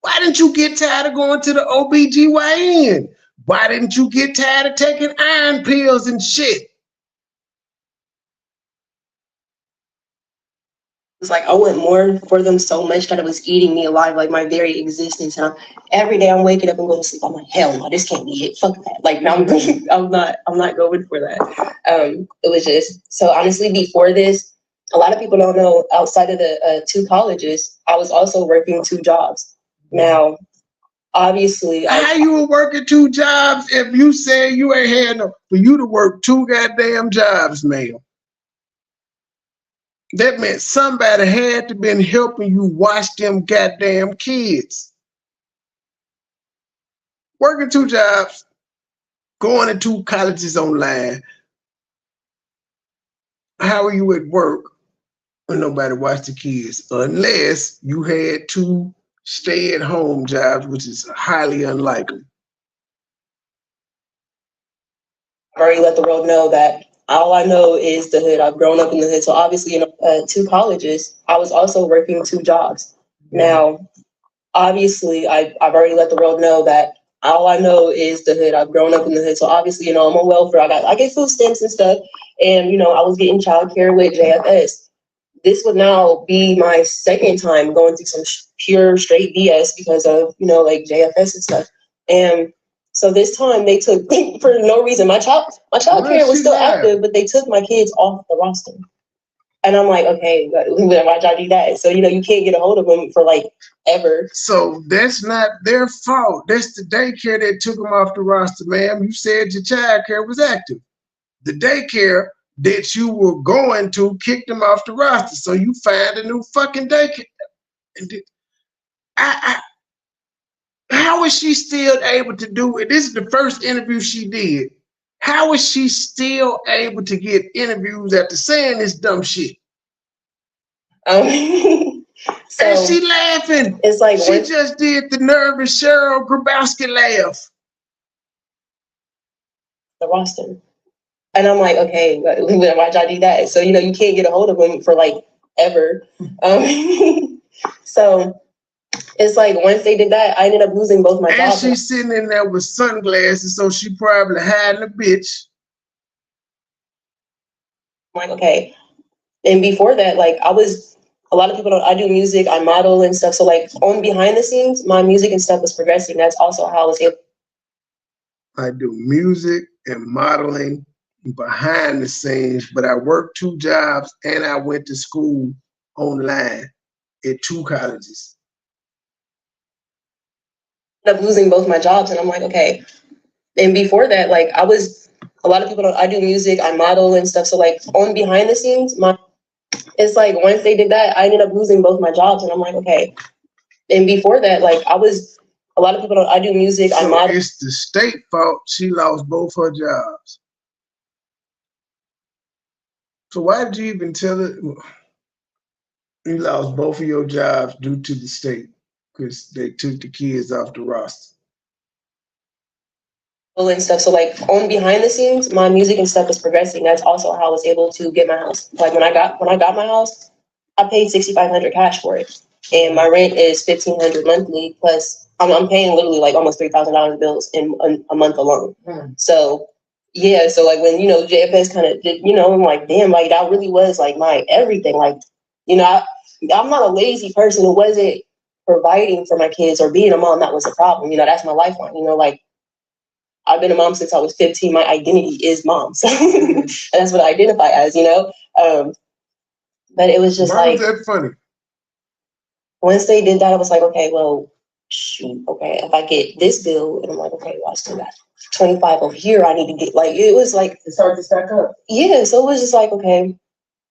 Why didn't you get tired of going to the OBGYN? Why didn't you get tired of taking iron pills and shit? It's like I want more for them so much that it was eating me alive, like my very existence. And every day I'm waking up and going to sleep. I'm like, hell no, this can't be it. Fuck that. Like I'm not going for that. It was just so honestly before this, a lot of people don't know. Outside of the 2 colleges, I was also working 2 jobs. Now, obviously, how you were working 2 jobs if you said you ain't had no for you to work 2 goddamn jobs, man? That meant somebody had to been helping you watch them goddamn kids. Working 2 jobs, going to 2 colleges online. How are you at work when nobody watched the kids? Unless you had 2 stay-at-home jobs, which is highly unlikely. I've already let the world know that all I know is the hood. I've grown up in the hood. So obviously, 2 colleges, I was also working 2 jobs. Now, obviously, I've already let the world know that all I know is the hood. I've grown up in the hood. So obviously, I'm on welfare. I get food stamps and stuff. And, I was getting childcare with JFS. This would now be my second time going through some pure straight BS because of, like JFS and stuff. And so this time they took, for no reason, my child care was still active, but they took my kids off the roster. And I'm like, okay, why'd y'all do that? So, you can't get a hold of them for like ever. So that's not their fault. That's the daycare that took them off the roster, ma'am. You said your child care was active. The daycare that you were going to kick them off the roster. So you find a new fucking daycare. How is she still able to do it? This is the first interview she did. How is she still able to get interviews after saying this dumb shit? So and she laughing. It's like she just did the nervous Cheryl Grabowski laugh. The roster. And I'm like, okay, why'd y'all do that? So, you can't get a hold of them for like ever. So it's like once they did that, I ended up losing both my jobs. And she's sitting in there with sunglasses, so she probably hiding a bitch. I'm like, okay. And before that, like a lot of people I do music, I model and stuff. So like on behind the scenes, my music and stuff was progressing. That's also how I was able. I do music and modeling behind the scenes, but I worked 2 jobs and I went to school online at 2 colleges. I ended up losing both my jobs, and I'm like, okay. And before that, like a lot of people I do music, I model and stuff. So like on behind the scenes, it's like once they did that, I ended up losing both my jobs, and I'm like, okay. And before that, like a lot of people I do music, I model. It's the state fault she lost both her jobs. So why did you even tell her you lost both of your jobs due to the state? Because they took the kids off the roster. And stuff. So like on behind the scenes, my music and stuff was progressing. That's also how I was able to get my house. Like when I got my house, I paid $6,500 cash for it, and my rent is $1,500 monthly. Plus, I'm paying literally like almost $3,000 bills in a month alone. So yeah, so like when JFS kind of did, I'm like, damn, like that really was like my everything. Like I'm not a lazy person. It wasn't providing for my kids or being a mom that was a problem. That's my lifeline. Like. I've been a mom since I was 15. My identity is mom. So that's what I identify as, But it was just Why was that funny? Once they did that, I was like, okay, well, shoot, okay, if I get this bill, and I'm like, okay, well, I still got 25 over here. I need to get it was like it started to stack up. Yeah, so it was just like, okay,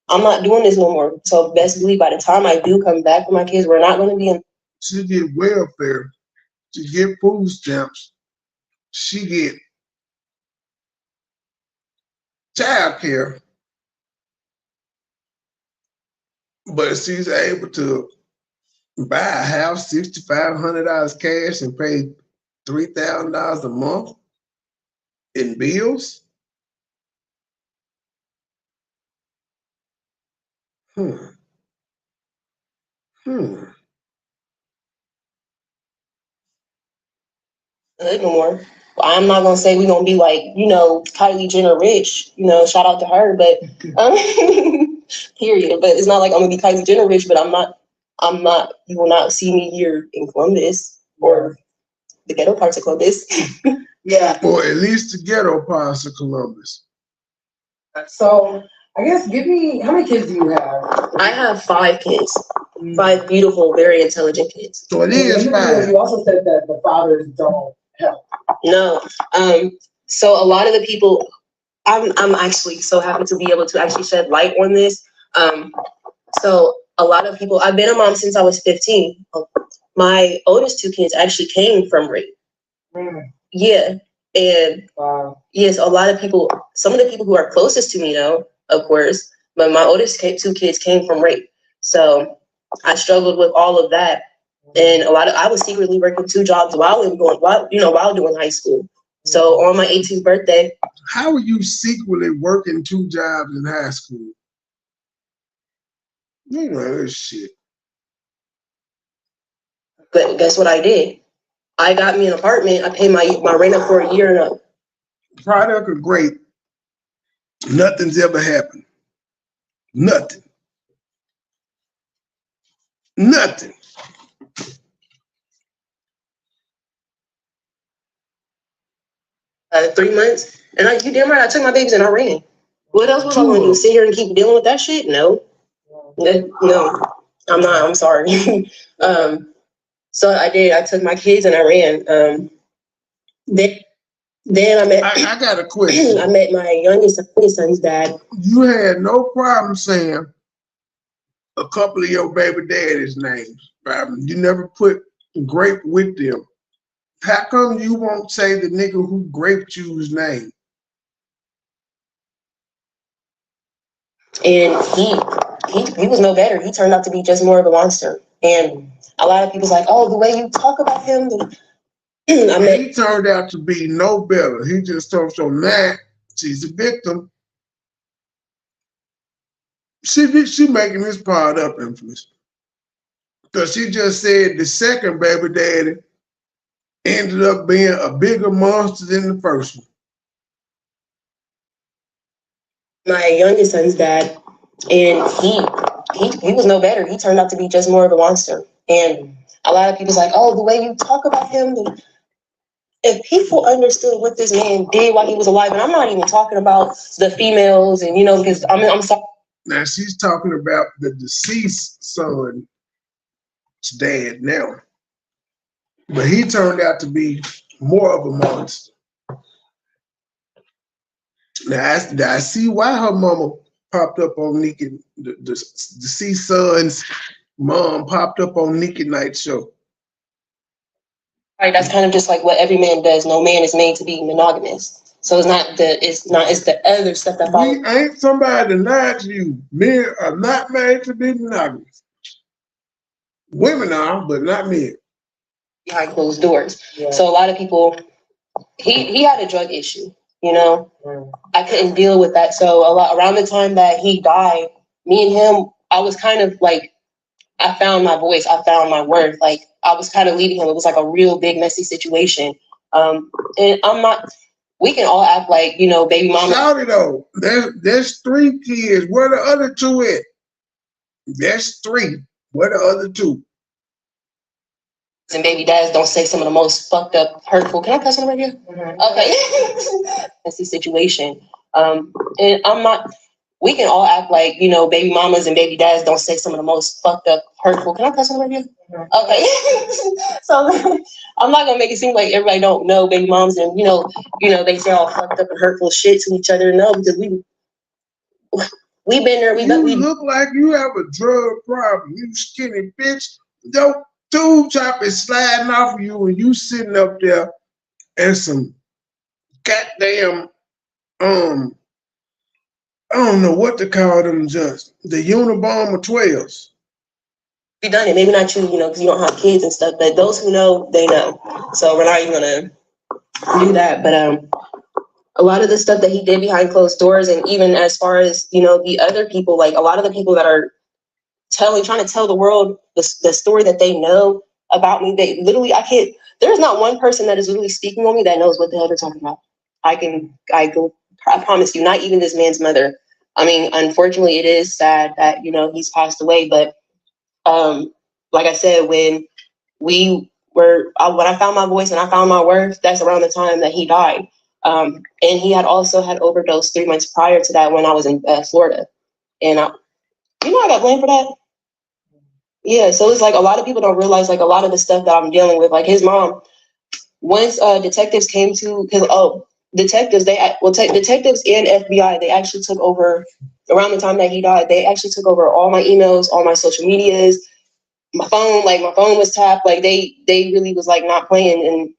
I'm not doing this no more. So best believe by the time I do come back with my kids, we're not going to be in. She get welfare. She get food stamps. She get child care, but she's able to buy a house, $6,500 cash, and pay $3,000 a month in bills. No more. I'm not gonna say we're gonna be like, Kylie Jenner rich, shout out to her, but Period. But it's not like I'm gonna be Kylie Jenner rich, but I'm not, you will not see me here in Columbus or the ghetto parts of Columbus. Yeah. Or at least the ghetto parts of Columbus. So I guess give me, how many kids do you have? I have 5 kids. 5 beautiful, very intelligent kids. So it is And 5. you also said that the fathers don't help. No. So a lot of the people, I'm actually so happy to be able to actually shed light on this. So a lot of people, I've been a mom since I was 15. My oldest 2 kids actually came from rape. Yeah. And yes, a lot of people, some of the people who are closest to me know, of course, but my oldest 2 kids came from rape. So I struggled with all of that. And I was secretly working 2 jobs while doing high school. So on my 18th birthday. How were you secretly working 2 jobs in high school? You know this shit. But guess what I did? I got me an apartment. I paid my rent up for a year and up. Product of great. Nothing's ever happened. Nothing. Nothing. 3 months. And you damn right, I took my babies and I ran. What else was I going to do? Sit here and keep dealing with that shit? No. No, I'm not. I'm sorry. So I did. I took my kids and I ran. Then I met. I got a question. I met my youngest son's dad. You had no problem saying a couple of your baby daddy's names. Right? You never put grape with them. How come you won't say the nigga who graped you's name? And he was no better. He turned out to be just more of a monster. And a lot of people's like, oh, the way you talk about him. He turned out to be no better. He just told so now she's a victim. She making this part up, Infamous. Because she just said the second baby daddy ended up being a bigger monster than the first one. My youngest son's dad, and he was no better. He turned out to be just more of a monster. And a lot of people's like, oh, the way you talk about him. If people understood what this man did while he was alive, and I'm not even talking about the females, and because I'm sorry. Now she's talking about the deceased son's dad now, but he turned out to be more of a monster. Now I see why her mama popped up on Nikki, the deceased son's mom popped up on Nikki Night show. Right, that's kind of just like what every man does. No man is made to be monogamous. So it's the other stuff that follows. We ain't somebody lied to you. Men are not made to be monogamous. Women are, but not men. Behind closed doors. Yeah. So a lot of people, he had a drug issue, I couldn't deal with that. So around the time that he died, me and him, I was kind of like, I found my voice. I found my worth. Like I was kind of leading him. It was like a real big, messy situation. And I'm not, we can all act like, baby mama. Shout it though. There's 3 kids. Where the other 2 at? There's 3. Where the other 2? And baby dads don't say some of the most fucked up, hurtful. Can I cuss on the radio? Mm-hmm. Okay. That's the situation. And I'm not, we can all act like, baby mamas and baby dads don't say some of the most fucked up, hurtful. Can I cuss on the radio? Mm-hmm. Okay. So I'm not gonna make it seem like everybody don't know baby moms and they say all fucked up and hurtful shit to each other. No, because we've been there. You look like you have a drug problem. You skinny bitch. Your tube top is sliding off of you and you sitting up there and some goddamn I don't know what to call them, just the Unabomber 12s. You done it. Maybe not you, because you don't have kids and stuff. But those who know, they know. So we're not even gonna do that. But a lot of the stuff that he did behind closed doors, and even as far as the other people, like a lot of the people that are trying to tell the world the story that they know about me, they literally, there's not one person that is literally speaking on me that knows what the hell they're talking about. I promise you, not even this man's mother. I mean, unfortunately, it is sad that, you know, he's passed away. But like I said, when I found my voice and I found my worth, that's around the time that he died. And he had also had overdosed 3 months prior to that when I was in Florida. And you know, I got blamed for that. Yeah, so it's like a lot of people don't realize like a lot of the stuff that I'm dealing with. Like his mom, once detectives came to, because detectives detectives and FBI, they actually took over around the time that he died. They actually took over all my emails, all my social medias, my phone. Like my phone was tapped. Like they really was like not playing, and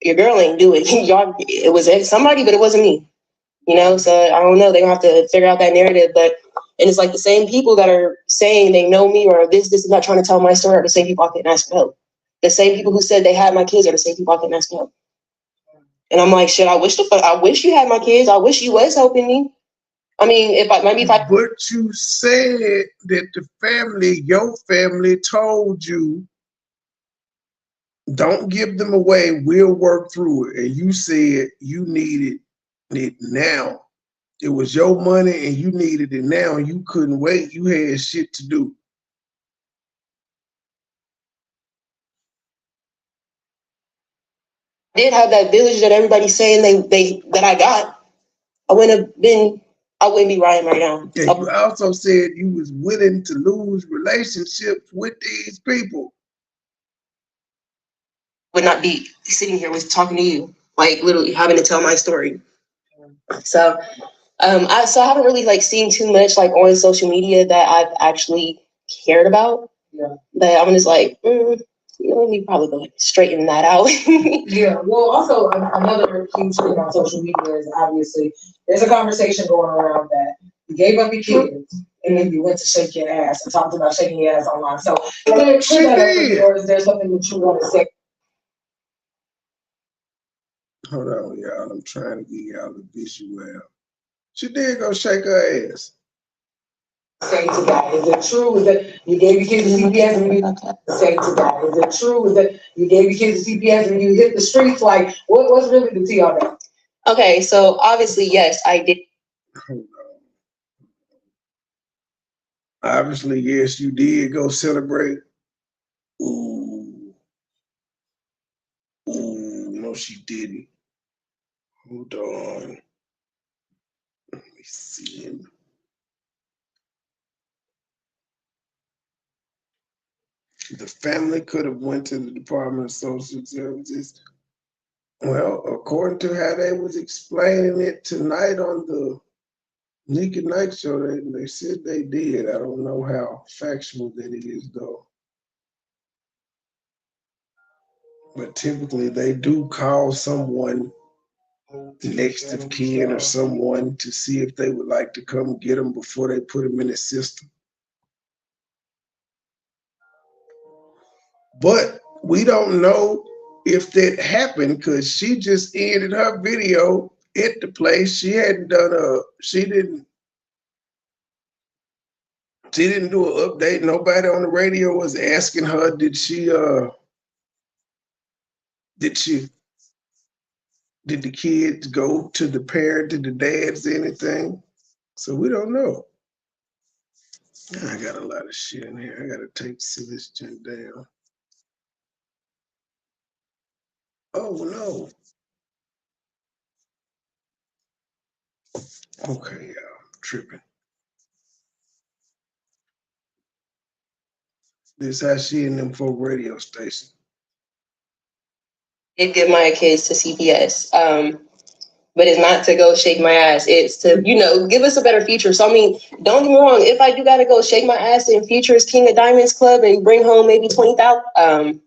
your girl ain't do it. Y'all, it was somebody, but it wasn't me. You know, so I don't know. They gonna have to figure out that narrative, but. And it's like the same people that are saying they know me or this is not trying to tell my story are the same people I couldn't ask for help. The same people who said they had my kids are the same people I couldn't ask for help. And I'm like, shit, I wish you had my kids. I wish you was helping me. I mean, But you said that the family, your family told you, don't give them away, we'll work through it. And you said you needed it now. It was your money and you needed it now. You couldn't wait. You had shit to do. did have that village that everybody's saying that I got, I wouldn't be Ryan right now. And you also said you was willing to lose relationships with these people. Would not be sitting here with talking to you, like literally having to tell my story. So I haven't really like seen too much like on social media that I've actually cared about. Yeah. But I'm just like, you know, we probably go straighten that out. Yeah. Well, also another huge thing on social media is obviously there's a conversation going around that you gave up your kids and then you went to shake your ass and talked about shaking your ass online. So is there something that you want to say? Hold on, y'all. I'm trying to get y'all the visual. She did go shake her ass. Say to that, is it true? Is that you gave your kids a CPS and you say to that? Is it true? Is that you gave your kids a CPS and you hit the streets? Like, what's really the tea on that? Okay, so obviously, yes, I did. Hold on. Obviously, yes, you did go celebrate. Ooh. Ooh, no, she didn't. Hold on. Let me see. The family could have went to the Department of Social Services. Well, according to how they was explaining it tonight on the Nick at Night show, they said they did. I don't know how factual that it is, though. But typically, they do call someone next of kin or someone to see if they would like to come get them before they put them in the system. But we don't know if that happened because she just ended her video at the place. She didn't do an update. Nobody on the radio was asking her, did the kids go to the parent, did the dads, anything? So we don't know. I got a lot of shit in here. I gotta take this junk down. Oh no. Okay, y'all, I'm tripping. This how she in them folk radio station. Did give my kids to CPS. But it's not to go shake my ass. It's to, you know, give us a better future. So, I mean, don't get me wrong. If I do got to go shake my ass in Futures King of Diamonds Club and bring home maybe 20,000.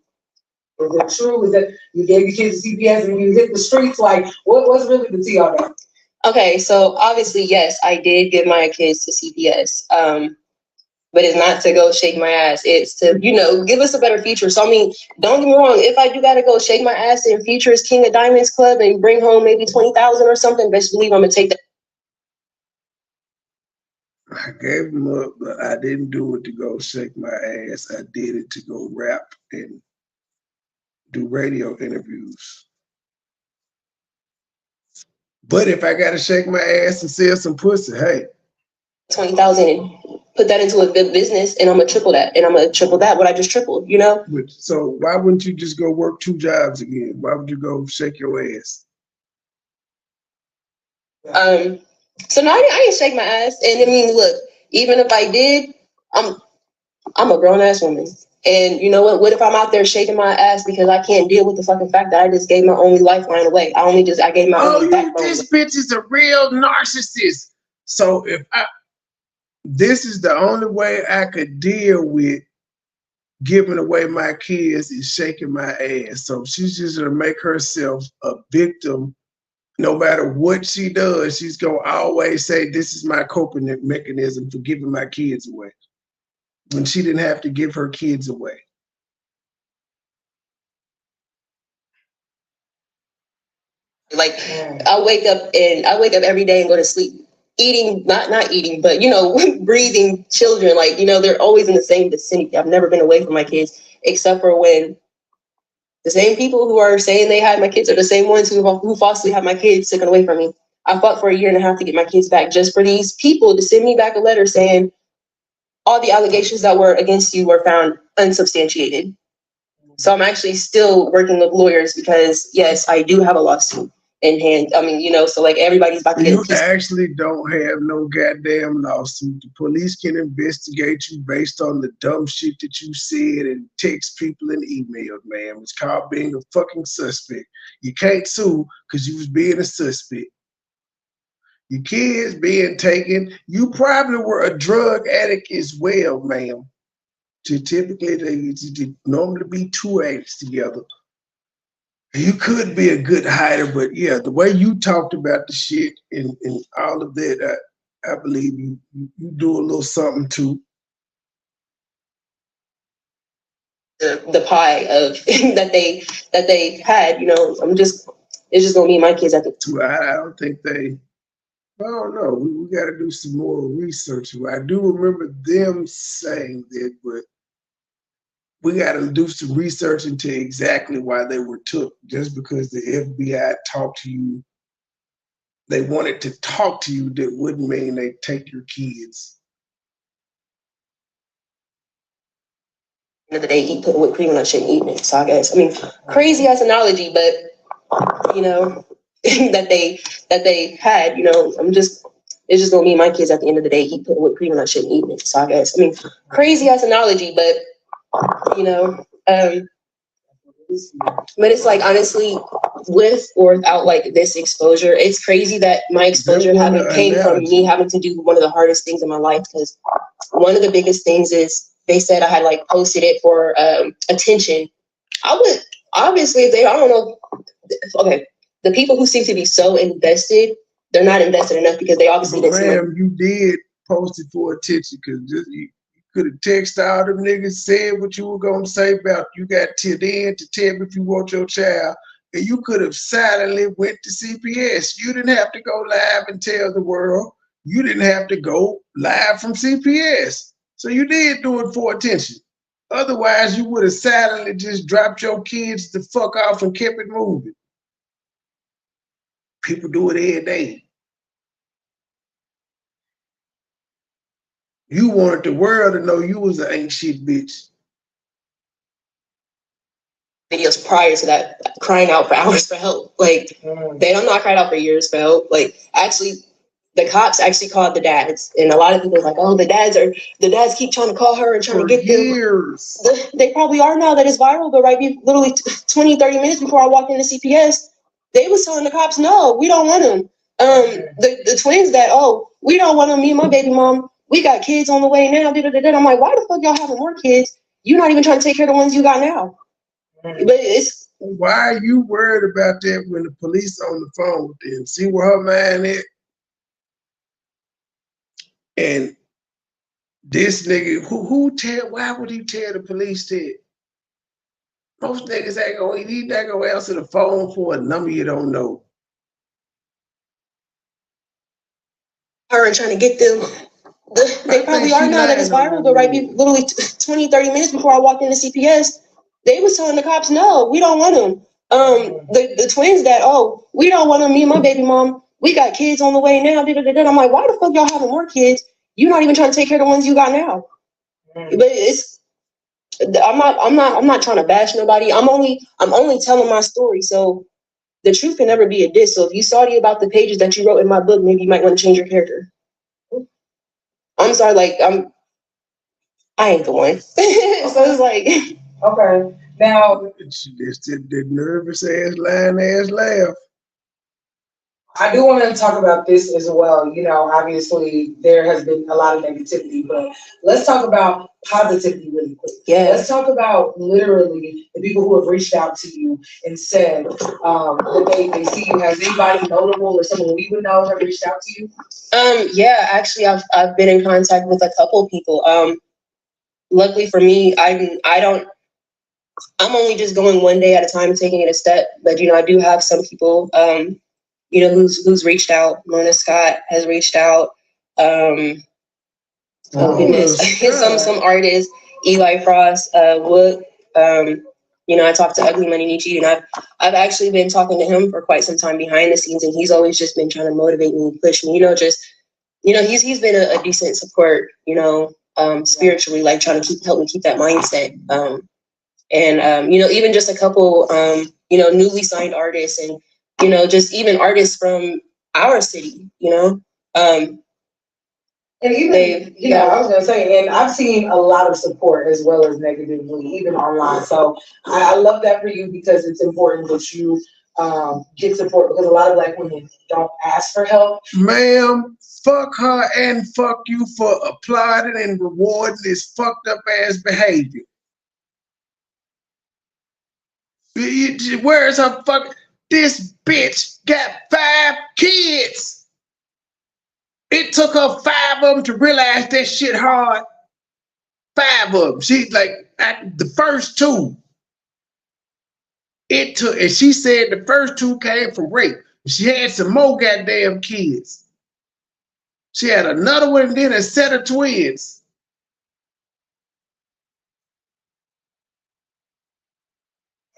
Is it true? Is that you gave your kids a CPS and you hit the streets? Like, what's really the tea on that? Okay, so obviously, yes, I did give my kids to CPS. But it's not to go shake my ass. It's to, you know, give us a better future. So, I mean, don't get me wrong. If I do got to go shake my ass in Futures King of Diamonds Club and bring home maybe 20,000 or something, best believe I'm going to take that. I gave them up, but I didn't do it to go shake my ass. I did it to go rap and do radio interviews. But if I got to shake my ass and sell some pussy, hey, 20,000 and put that into a good business, and I'm gonna triple that, and I'm gonna triple that. What I just tripled, you know. So why wouldn't you just go work 2 jobs again? Why would you go shake your ass? So no, I didn't shake my ass, and I mean, look, even if I did, I'm a grown ass woman. And you know what? What if I'm out there shaking my ass because I can't deal with the fucking fact that I just gave my only lifeline away? I gave my only backbone. This bitch is a real narcissist. So this is the only way I could deal with giving away my kids is shaking my ass. So she's just gonna make herself a victim. No matter what she does, she's gonna always say, "This is my coping mechanism for giving my kids away," when she didn't have to give her kids away. Like I wake up every day and go to sleep eating, not eating, but you know, breathing children. Like, you know, they're always in the same vicinity. I've never been away from my kids, except for when the same people who are saying they had my kids are the same ones who falsely had my kids taken away from me. I fought for 1.5 years to get my kids back, just for these people to send me back a letter saying all the allegations that were against you were found unsubstantiated. So I'm actually still working with lawyers because, yes, I do have a lawsuit in hand. I mean, you know, so like everybody's about to get a piece. You actually don't have no goddamn lawsuit. The police can investigate you based on the dumb shit that you said and text people and emailed, man. It's called being a fucking suspect. You can't sue because you was being a suspect. Your kids being taken. You probably were a drug addict as well, ma'am. Typically, they normally be 2 addicts together. You could be a good hider, but yeah, the way you talked about the shit and all of that, I believe you do a little something too. The pie of that they had, you know, it's just gonna be my kids at the. I don't think they. I don't know. We got to do some more research. I do remember them saying that, but we got to do some research into exactly why they were took. Just because the FBI talked to you, they wanted to talk to you, that wouldn't mean they take your kids. End of the day, eat put whipped cream and I shouldn't eat it. So I guess, I mean, crazy ass analogy, but you know, that they had, you know, it's just gonna be my kids at the end of the day eat put whipped cream and I shouldn't eat it. So I guess, I mean, crazy ass analogy, but you know, but it's like, honestly, with or without like this exposure, it's crazy that my exposure came from me having to do one of the hardest things in my life. Because one of the biggest things is they said I had like posted it for attention. I would obviously, if they, I don't know, okay, the people who seem to be so invested, they're not invested enough because they obviously didn't see. Ma'am, you did post it for attention because you could have texted all them niggas, said what you were going to say about you got till then to tell me if you want your child, and you could have silently went to CPS. You didn't have to go live and tell the world. You didn't have to go live from CPS. So you did do it for attention. Otherwise, you would have silently just dropped your kids the fuck off and kept it moving. People do it every day. You wanted the world to know you was an ain't shit bitch. Videos prior to that, crying out for hours for help. Like, they don't know I cried out for years for help. Like, actually, the cops actually called the dads. And a lot of people are like, oh, the dads keep trying to call her and trying to get years. Them. They probably are now that it's viral, but right, literally 20, 30 minutes before I walked into CPS, they was telling the cops, no, we don't want them. The twins that, oh, we don't want them, me and my baby mom, we got kids on the way now. I'm like, why the fuck y'all having more kids? You're not even trying to take care of the ones you got now. But it's, why are you worried about that when the police on the phone with them? See where her mind is? And this nigga, why would he tell the police that? Most niggas ain't gonna answer the phone for a number you don't know. Her and trying to get them. They probably are now that it's viral, but right, literally 20, 30 minutes before I walked into CPS, they was telling the cops, no, we don't want them. The twins that, oh, we don't want them, me and my baby mom, we got kids on the way now. I'm like, why the fuck y'all having more kids? you're not even trying to take care of the ones you got now. But I'm not trying to bash nobody. I'm only telling my story. So the truth can never be a diss. So if you salty about the pages that you wrote in my book, maybe you might want to change your character. I'm sorry, like I ain't the one. So it's like, okay. Now It's the nervous ass, lying ass laugh. I do want to talk about this as well. You know, obviously there has been a lot of negativity, but let's talk about positivity really quick. yeah. Let's talk about literally the people who have reached out to you and said that they see you. Has anybody notable or someone we would know have reached out to you? Yeah, actually I've been in contact with a couple people. Luckily for me, I'm only just going one day at a time, taking it a step. But I do have some people who's reached out. Mona Scott has reached out. Oh goodness, some artists, Eli Frost, Wood. I talked to Ugly Money Nietzsche, and I've actually been talking to him for quite some time behind the scenes, and he's always just been trying to motivate me and push me. He's been a decent support. Spiritually, like trying to help me keep that mindset. Even just a couple, newly signed artists, and just even artists from our city. And even, I was gonna say, and I've seen a lot of support as well as negatively, even online. So I love that for you, because it's important that you get support, because a lot of Black women don't ask for help. Ma'am, fuck her and fuck you for applauding and rewarding this fucked up ass behavior. Where's her fuck? This bitch got 5 kids. It took her 5 of them to realize that shit hard. 5 of them. She's like, the first 2. It took, and she said the first 2 came from rape. She had some more goddamn kids. She had another one, and then a set of twins.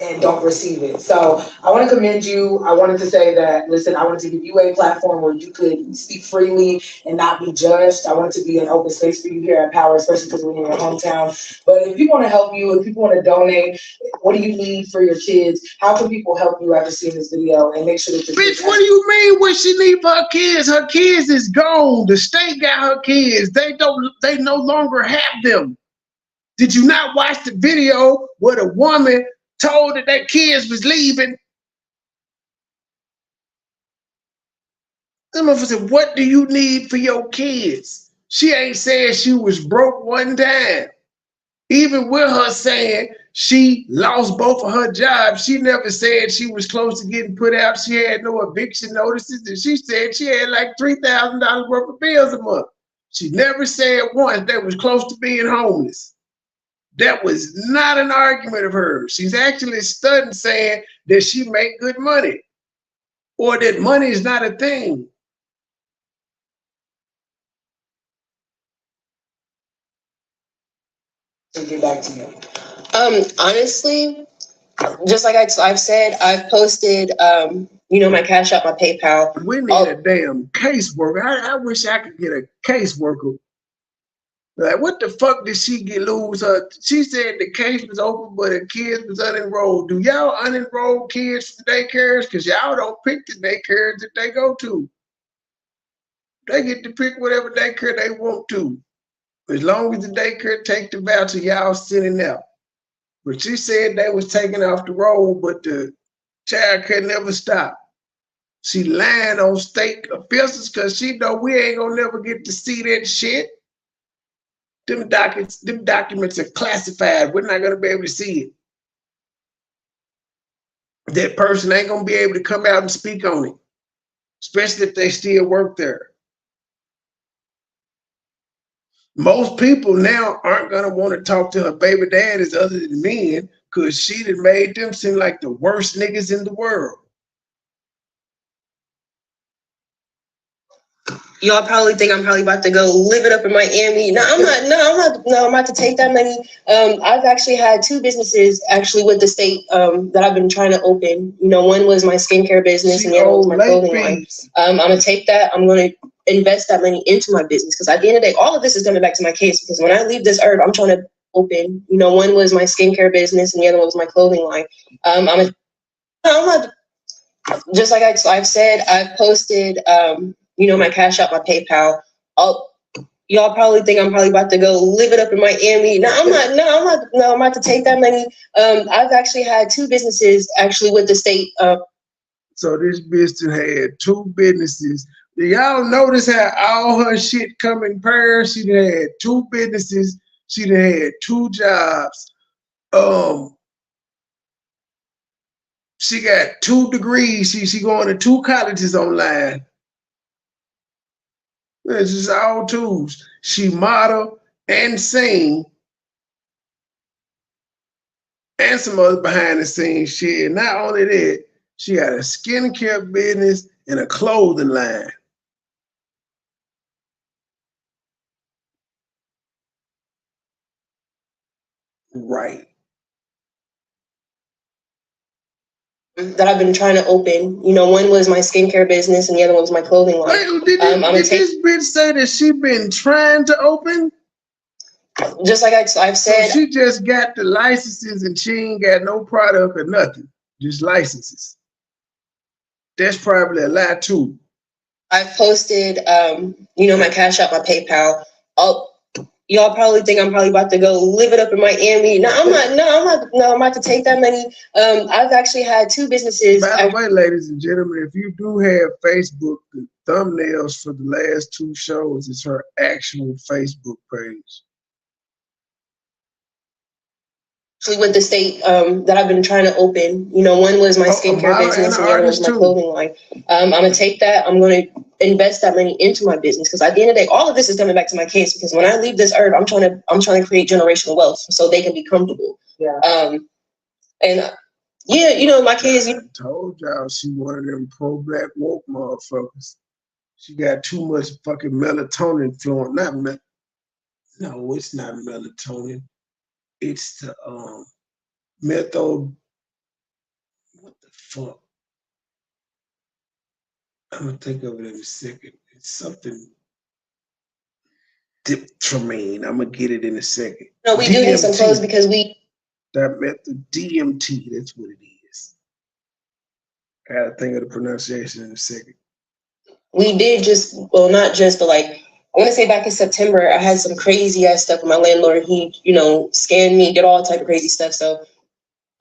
And don't receive it. So I want to commend you. I wanted to say that, listen, I wanted to give you a platform where you could speak freely and not be judged. I want it to be an open space for you here at Power, especially because we're in your hometown. But if people want to help you, if people want to donate, what do you need for your kids? How can people help you after seeing this video and make sure that Bitch, what do you mean what she need for her kids? Her kids is gone. The state got her kids. They no longer have them. Did you not watch the video where the woman told that their kids was leaving? The motherfucker said, what do you need for your kids? She ain't said she was broke one time. Even with her saying she lost both of her jobs, she never said she was close to getting put out. She had no eviction notices, and she said she had like $3,000 worth of bills a month. She never said once that was close to being homeless. That was not an argument of hers. She's actually studying saying that she make good money, or that money is not a thing. to get back to you? Honestly, just like I've said, I've posted, my Cash App, my PayPal. We need a damn caseworker. I wish I could get a caseworker. Like, what the fuck did she lose her? She said the case was open, but the kids was unenrolled. Do y'all unenroll kids from daycares? Because y'all don't pick the daycares that they go to. They get to pick whatever daycare they want to. As long as the daycare take the voucher, y'all sitting there. But she said they was taken off the road, but the child could never stop. She lying on state officials because she know we ain't gonna never get to see that shit. Them documents are classified. We're not gonna be able to see it. That person ain't gonna be able to come out and speak on it, especially if they still work there. Most people now aren't gonna want to talk to her baby daddies other than men, because she done made them seem like the worst niggas in the world. Y'all probably think I'm probably about to go live it up in Miami. No, I'm not. No, I'm about to take that money. I've actually had 2 businesses actually with the state that I've been trying to open. One was my skincare business, and the other was my clothing line. I'm gonna take that. I'm gonna invest that money into my business. Because at the end of the day, all of this is coming back to my case. Because when I leave this earth, I'm trying to open, one was my skincare business and the other one was my clothing line. I'm not, just like I've said, I've posted, my Cash App, my PayPal. Y'all probably think I'm probably about to go live it up in Miami. No, I'm not. No, I'm about to take that money. I've actually had 2 businesses actually with the state. So this bitch had 2 businesses. Do y'all notice how all her shit come in pairs? She had 2 businesses. She had 2 jobs. She got 2 degrees. She going to 2 colleges online. It's just all 2s. She model and sing and some other behind the scenes shit. And not only that, she got a skincare business and a clothing line. Right. That I've been trying to open. One was my skincare business and the other one was my clothing line. Wait, did this bitch say that she been trying to open? Just like I've said. So she just got the licenses and she ain't got no product or nothing. Just licenses. That's probably a lie too. I've posted, my Cash App, my PayPal. Y'all probably think I'm probably about to go live it up in Miami. No, I'm not. No, I'm about to take that money. I've actually had 2 businesses. By the way, ladies and gentlemen, if you do have Facebook, the thumbnails for the last 2 shows is her actual Facebook page. Actually, with the state that I've been trying to open. One was my skincare business and the other was my clothing line. I'm gonna take that. I'm gonna invest that money into my business. Because at the end of the day, all of this is coming back to my case. Because when I leave this earth, I'm trying to create generational wealth so they can be comfortable. Yeah. My kids. I told y'all she one of them pro-black woke motherfuckers. She got too much fucking melatonin flowing. No, it's not melatonin. It's the method. What the fuck? I'm gonna think of it in a second. It's something diptramine. I'm gonna get it in a second. No, we do need some clothes because that method DMT. That's what it is. I gotta think of the pronunciation in a second. We did not just, but like, I want to say back in September, I had some crazy ass stuff with my landlord. He, scammed me, did all type of crazy stuff. So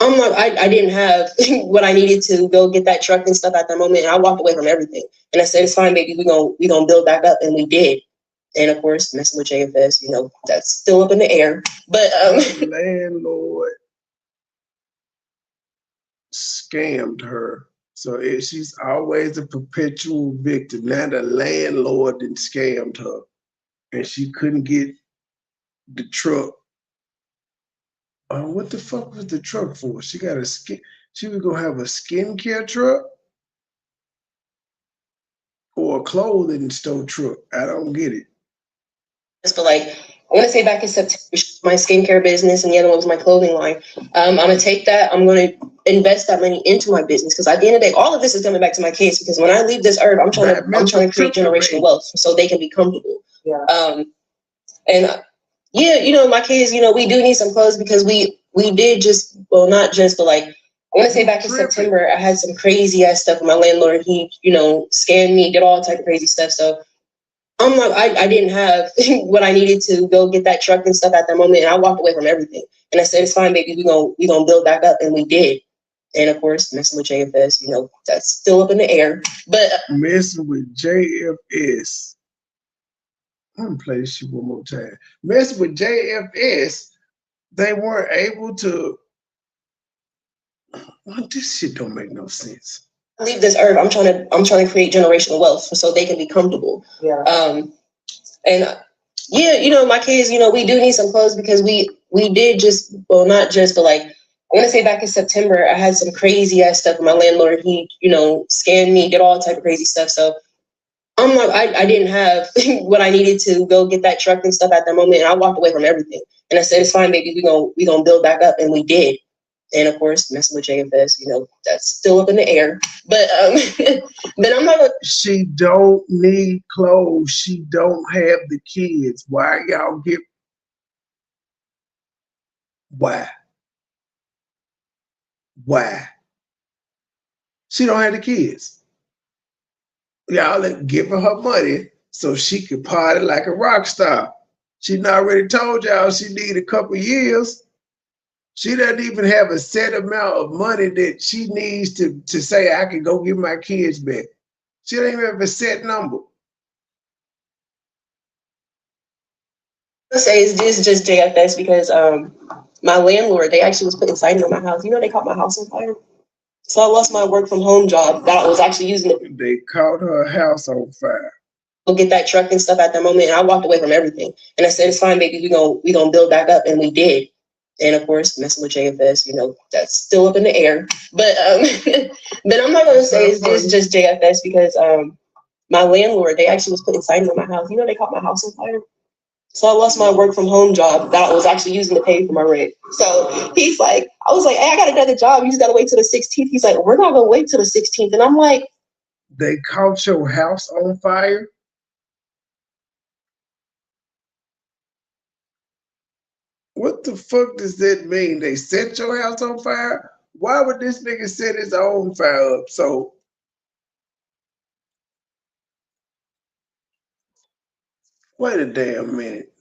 I didn't have what I needed to go get that truck and stuff at that moment. And I walked away from everything. And I said, it's fine, baby. We gonna build back up. And we did. And of course, messing with JFS, that's still up in the air. But landlord scammed her. So she's always a perpetual victim. Now the landlord then scammed her, and she couldn't get the truck. What the fuck was the truck for? She was gonna have a skincare truck or a clothing store truck. I don't get it. But like, I want to say back in September, my skincare business and the other one was my clothing line. I'm gonna take that. I'm gonna invest that money into my business. Because at the end of the day, all of this is coming back to my case. Because when I leave this earth, I'm trying to create generational wealth so they can be comfortable. Yeah. My kids, we do need some clothes because we did not just, but like, I want to say back in September, I had some crazy ass stuff with my landlord. He, scammed me, did all type of crazy stuff. So I didn't have what I needed to go get that truck and stuff at that moment. And I walked away from everything. And I said, it's fine, baby. We gonna build back up. And we did. And of course, messing with JFS, that's still up in the air. But messing with JFS. I'm gonna play this shit one more time. Messing with JFS, they weren't able to. This shit don't make no sense. Leave this earth. I'm trying to create generational wealth so they can be comfortable. Yeah. My kids, we do need some clothes because we did not just, but like, I want to say back in September, I had some crazy ass stuff with my landlord. He, scammed me, did all type of crazy stuff. So I didn't have what I needed to go get that truck and stuff at that moment. And I walked away from everything. And I said, it's fine, baby. We gonna build back up. And we did. And of course, messing with JFS, that's still up in the air. But but I'm not. She don't need clothes. She don't have the kids. Why y'all get? Why? Why? She don't have the kids. Y'all are giving her money so she could party like a rock star. She already told y'all she need a couple years. She doesn't even have a set amount of money that she needs to say, I can go get my kids back. She don't even have a set number. I'll say this is just JFS because my landlord, they actually was putting siding on my house. They caught my house on fire. So I lost my work from home job that I was actually using it. They caught her house on fire. Go get that truck and stuff at that moment, and I walked away from everything. And I said, it's fine, baby, we gonna build back up, and we did. And of course, messing with JFS, that's still up in the air. But but I'm not gonna say this is just JFS because my landlord, they actually was putting siding on my house. They caught my house on fire. So I lost my work from home job that I was actually using to pay for my rent. So he's like, I was like, hey, I got another job. You just gotta wait till the 16th. He's like, we're not gonna wait till the 16th. And I'm like, they caught your house on fire? What the fuck does that mean? They set your house on fire? Why would this nigga set his own fire up? So wait a damn minute.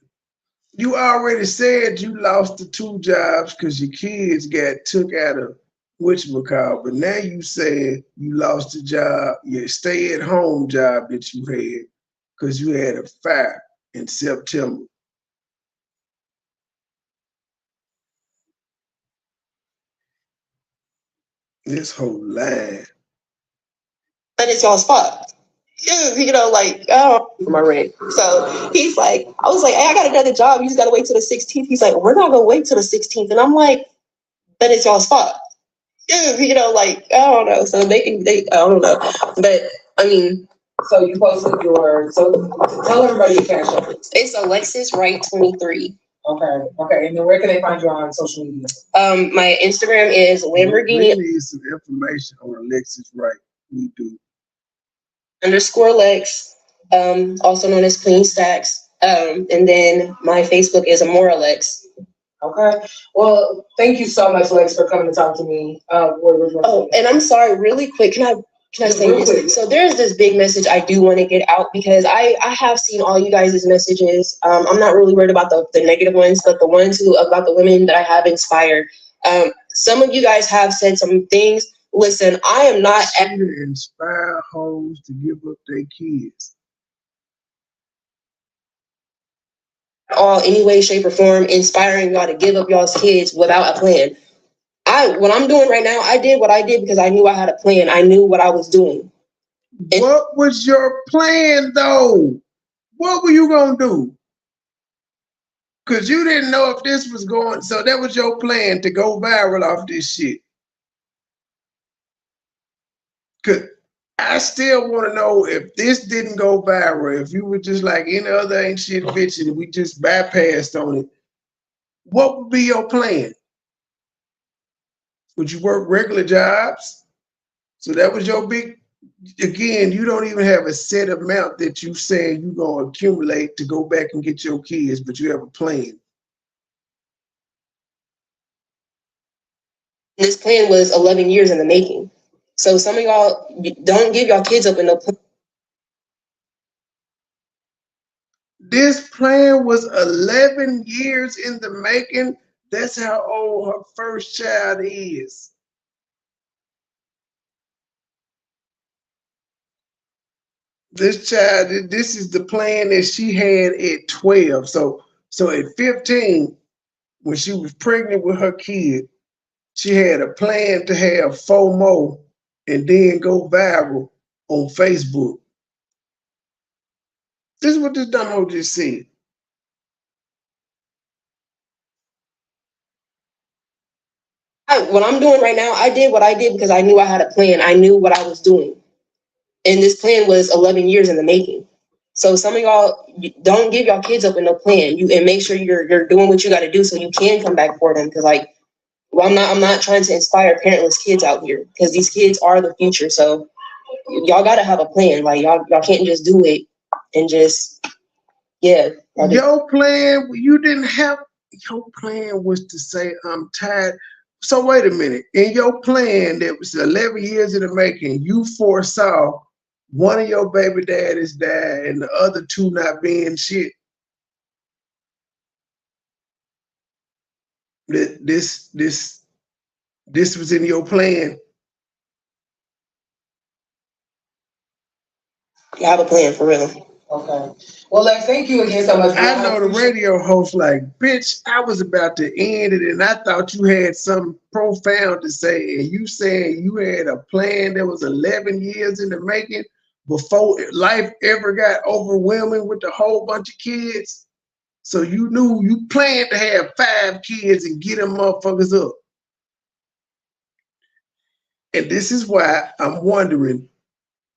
You already said you lost the 2 jobs because your kids got took out of whatchamacallit, but now you said you lost the job, your stay-at-home job that you had because you had a fire in September. This whole line. but it's y'all's fault. For my rent. So he's like, I was like, hey, I got another job. You just gotta wait till the 16th. He's like, we're not gonna wait till the 16th. And I'm like, but it's y'all's fault. I don't know. So I don't know. But I mean, So you posted so tell everybody your cash app. it's Alexis Wright 23. Okay. And then where can they find you on social media? My Instagram is Lamborghini. We need some information on Alexis Wright. We do. _Lex, also known as Clean Stacks. And then my Facebook is Amoralex. Okay. Well, thank you so much, Lex, for coming to talk to me. And I'm sorry, really quick, can I say this? Quick. So there's this big message I do want to get out because I have seen all you guys' messages. I'm not really worried about the negative ones, but the ones about the women that I have inspired. Some of you guys have said some things. Listen, I am not ever inspire hoes to give up their kids. All any way, shape, or form inspiring y'all to give up y'all's kids without a plan. What I'm doing right now, I did what I did because I knew I had a plan. I knew what I was doing. What was your plan though? What were you gonna do? Because you didn't know if this was going, so that was your plan to go viral off this shit. Because I still want to know if this didn't go viral, if you were just like any other ain't shit bitch and we just bypassed on it, what would be your plan? Would you work regular jobs? So that was your big, again, you don't even have a set amount that you saying you're going to accumulate to go back and get your kids, but you have a plan. This plan was 11 years in the making. So some of y'all don't give y'all kids up in no plan. This plan was 11 years in the making. That's how old her first child is. This child, this is the plan that she had at 12. So at 15, when she was pregnant with her kid, she had a plan to have 4 more and then go viral on Facebook. This is what this dumb hoe just said. What I'm doing right now, I did what I did because I knew I had a plan. I knew what I was doing. And this plan was 11 years in the making. So some of y'all don't give y'all kids up in no plan. And make sure you're doing what you got to do so you can come back for them. Because well, I'm not trying to inspire parentless kids out here, because these kids are the future. So y'all gotta have a plan. Like y'all can't just do it and just Your plan, you didn't have. Your plan was to say, I'm tired. So wait a minute. In your plan that was 11 years in the making, you foresaw one of your baby daddies died and the other two not being shit. This was in your plan. you have a plan for real. Okay. Well, Lex, thank you again so much. I know the radio host like, bitch, I was about to end it and I thought you had something profound to say. And you saying you had a plan that was 11 years in the making before life ever got overwhelming with a whole bunch of kids. So you knew you planned to have 5 kids and get them motherfuckers up. And this is why I'm wondering,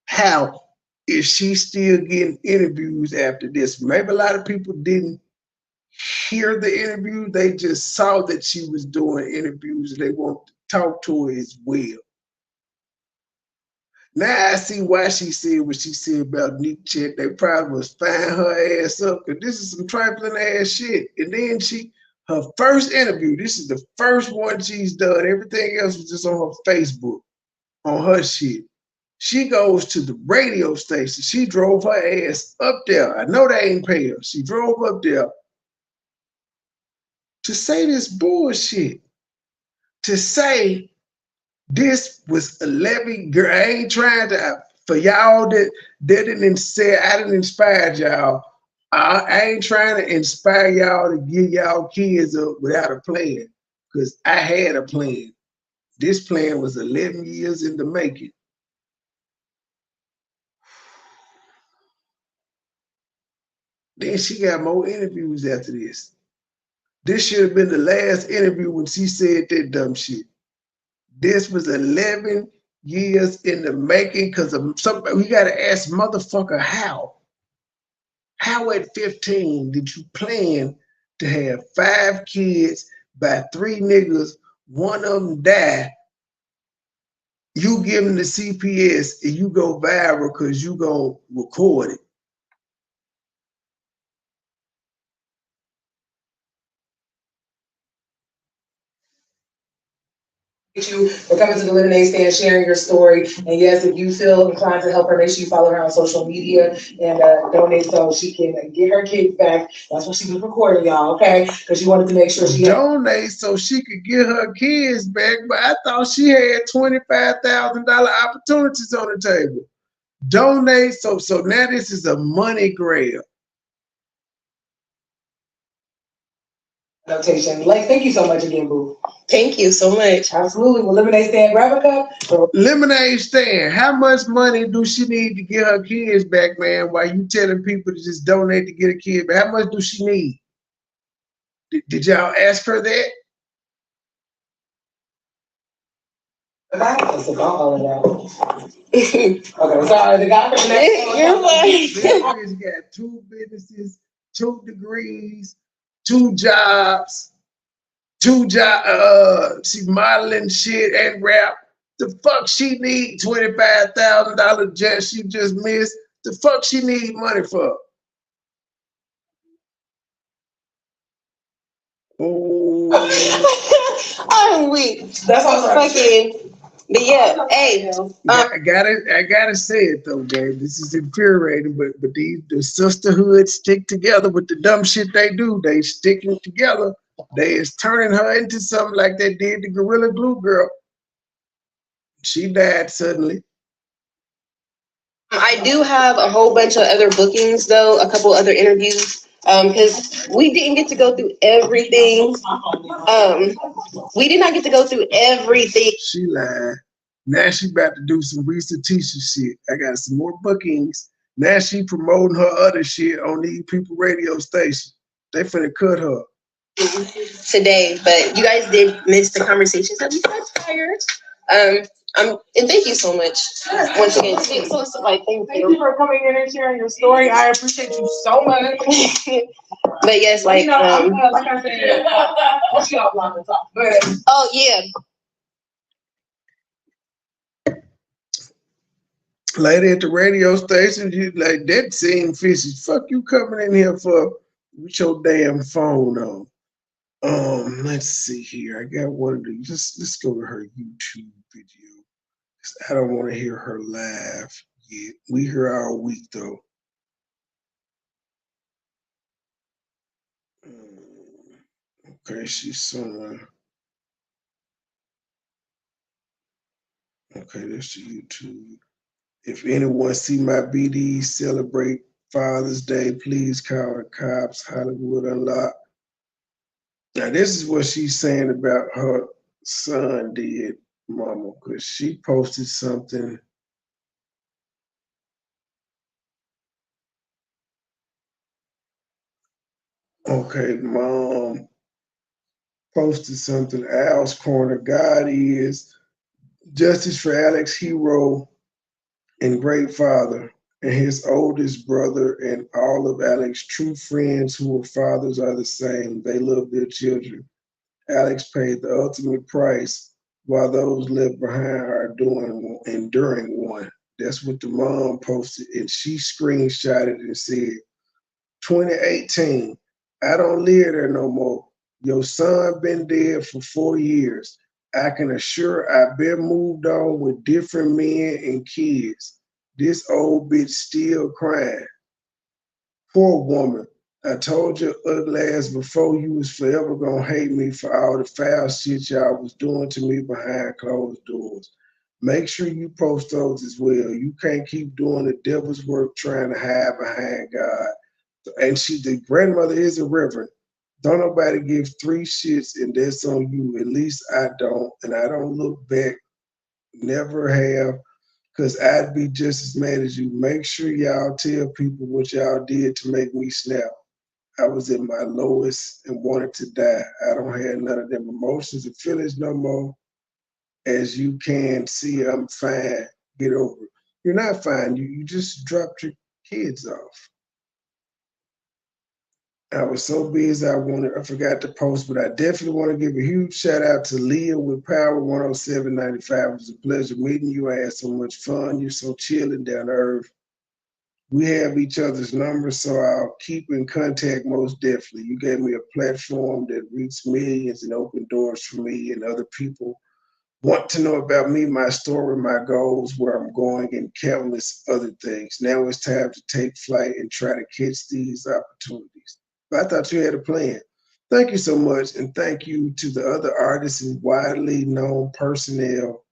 how is she still getting interviews after this? Maybe a lot of people didn't hear the interview. They just saw that she was doing interviews and they want to talk to her as well. Now I see why she said what she said about Nick Chet. They probably was fine her ass up, because this is some trifling ass shit. And then her first interview, this is the first one she's done. Everything else was just on her Facebook, on her shit. She goes to the radio station. She drove her ass up there. I know they ain't pay her. She drove up there to say this bullshit. To say this was 11, girl, I ain't trying to, for y'all that didn't say, I didn't inspire y'all. I ain't trying to inspire y'all to get y'all kids up without a plan, because I had a plan. This plan was 11 years in the making. Then she got more interviews after this. This should have been the last interview when she said that dumb shit. This was 11 years in the making, because we got to ask motherfucker how. How at 15 did you plan to have 5 kids by 3 niggas, one of them die, you give them the CPS and you go viral because you go record it? You for coming to the Lemonade Stand, sharing your story. And yes, if you feel inclined to help her, make sure you follow her on social media and donate so she can get her kids back. That's what she was recording, y'all, okay? Because she wanted to make sure she donate so she could get her kids back. But I thought she had $25,000 opportunities on the table. Donate so now this is a money grab. Notation. Lex, thank you so much again, boo. Thank you so much. Absolutely. Well, Lemonade Stand, grab a cup. Lemonade Stand, how much money do she need to get her kids back, man? While you telling people to just donate to get a kid back? How much do she need? Did y'all ask her that? It's about all of that. Okay, sorry. The guy from next You're This bitch got 2 businesses, 2 degrees, 2 jobs, she modeling shit and rap. The fuck she need $25,000 jet she just missed? The fuck she need money for? Oh. I'm weak. That's all fucking. But yeah, hey. I gotta say it though, babe. This is infuriating, but the sisterhood stick together with the dumb shit they do. They sticking together. They is turning her into something like they did the Gorilla Glue girl. She died suddenly. I do have a whole bunch of other bookings though, a couple other interviews. Because we didn't get to go through everything. We did not get to go through everything. She lied. Now she about to do some Risa Tisha shit. I got some more bookings. Now she promoting her other shit on these people radio station. They finna cut her Today, but you guys did miss the conversations that we had prior. And thank you so much once again. So it's like Thank you for coming in and sharing your story. I appreciate you so much. But yes, like like I said, we'll see offline and talk. But oh yeah. Lady at the radio station, you like that seeing fishy. Fuck you coming in here for with your damn phone on. Let's see here. I got one of these. Let's go to her YouTube video. I don't want to hear her laugh yet. We hear all week though. Okay, she's somewhere. Okay, that's the YouTube. If anyone see my BD celebrate Father's Day, please call the cops. Hollywood Unlocked. Now this is what she's saying about her son did, mama, because she posted something. Okay, mom posted something. Al's corner. God is justice for Alex Hero and great father, and his oldest brother, and all of Alex's true friends who were fathers are the same. They love their children. Alex paid the ultimate price, while those left behind are enduring one. That's what the mom posted, and she screenshotted and said, 2018, I don't live there no more. Your son been dead for 4 years. I can assure I've been moved on with different men and kids. This old bitch still crying. Poor woman. I told your ugly ass before you was forever gonna hate me for all the foul shit y'all was doing to me behind closed doors. Make sure you post those as well. You can't keep doing the devil's work trying to hide behind God. And the grandmother is a reverend. Don't nobody give three shits, and that's on you. At least I don't, and I don't look back. Never have, because I'd be just as mad as you. Make sure y'all tell people what y'all did to make me snap. I was at my lowest and wanted to die. I don't have none of them emotions or feelings no more. As you can see, I'm fine. Get over it. You're not fine. You just dropped your kids off. I was so busy I forgot to post, but I definitely want to give a huge shout out to Leah with Power 107.95. It was a pleasure meeting you. I had so much fun. You're so chill and down to earth. We have each other's numbers, so I'll keep in contact most definitely. You gave me a platform that reached millions and opened doors for me, and other people want to know about me, my story, my goals, where I'm going, and countless other things. Now it's time to take flight and try to catch these opportunities. But I thought you had a plan. Thank you so much, and thank you to the other artists and widely known personnel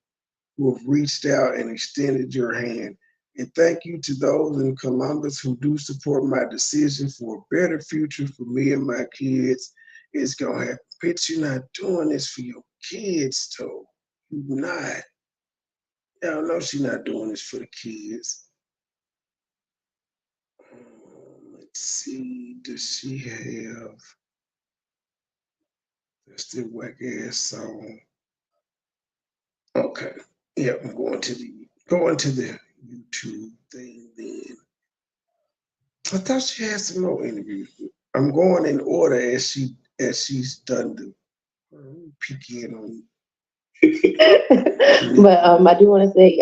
who have reached out and extended your hand. And thank you to those in Columbus who do support my decision for a better future for me and my kids. It's gonna happen. Bitch, you're not doing this for your kids, though. You're not. Y'all know she's not doing this for the kids. Let's see. Does she have? That's the whack ass song. Okay. Yep, I'm going to the YouTube thing then. I thought she had some more interviews. I'm going in order as she's done the peek in on. But I do want to say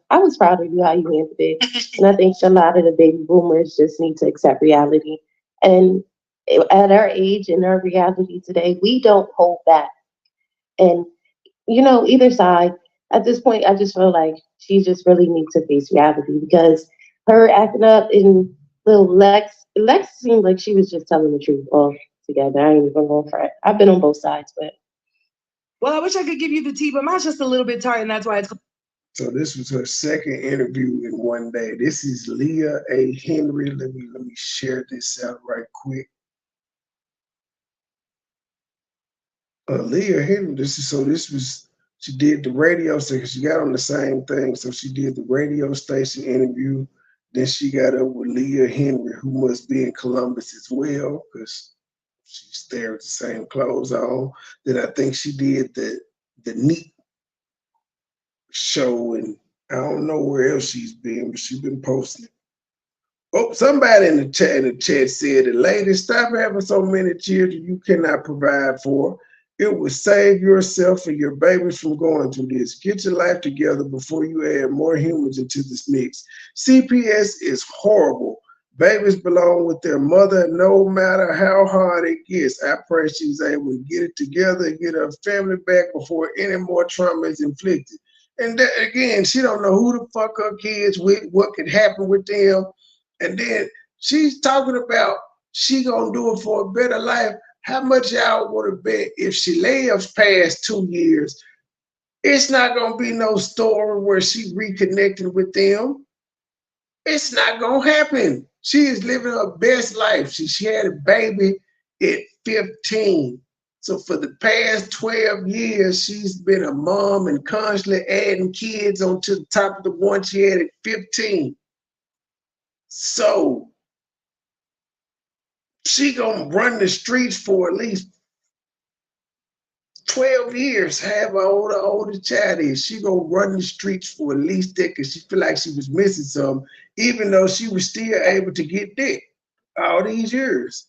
I was proud of you how you handled it, and I think a lot of the baby boomers just need to accept reality. And at our age and our reality today, we don't hold back. And either side at this point, I just feel like she just really needs to face reality because her acting up in little Lex seemed like she was just telling the truth all together. I ain't even going for it. I've been on both sides, but. Well, I wish I could give you the tea, but mine's just a little bit tired, and that's why it's. So this was her second interview in one day. This is Leah A. Henry. Let me share this out right quick. Leah Henry. She did the radio station. She got on the same thing. So she did the radio station interview. Then she got up with Leah Henry, who must be in Columbus as well, because she's there with the same clothes on. Then I think she did the neat show, and I don't know where else she's been, but she's been posting it. Oh, somebody in the chat said that, ladies, stop having so many children you cannot provide for. It will save yourself and your babies from going through this. Get your life together before you add more humans into this mix. CPS is horrible. Babies belong with their mother no matter how hard it gets. I pray she's able to get it together and get her family back before any more trauma is inflicted. And that, again, she don't know who the fuck her kids with, what could happen with them. And then she's talking about she gonna do it for a better life. How much y'all would have bet if she lives past 2 years, it's not gonna be no story where she reconnected with them. It's not gonna happen. She is living her best life. She had a baby at 15. So for the past 12 years, she's been a mom and constantly adding kids onto the top of the one she had at 15. So she gonna run the streets for at least 12 years, however old the oldest child is. She gonna run the streets for at least that because she feel like she was missing something, even though she was still able to get dick all these years.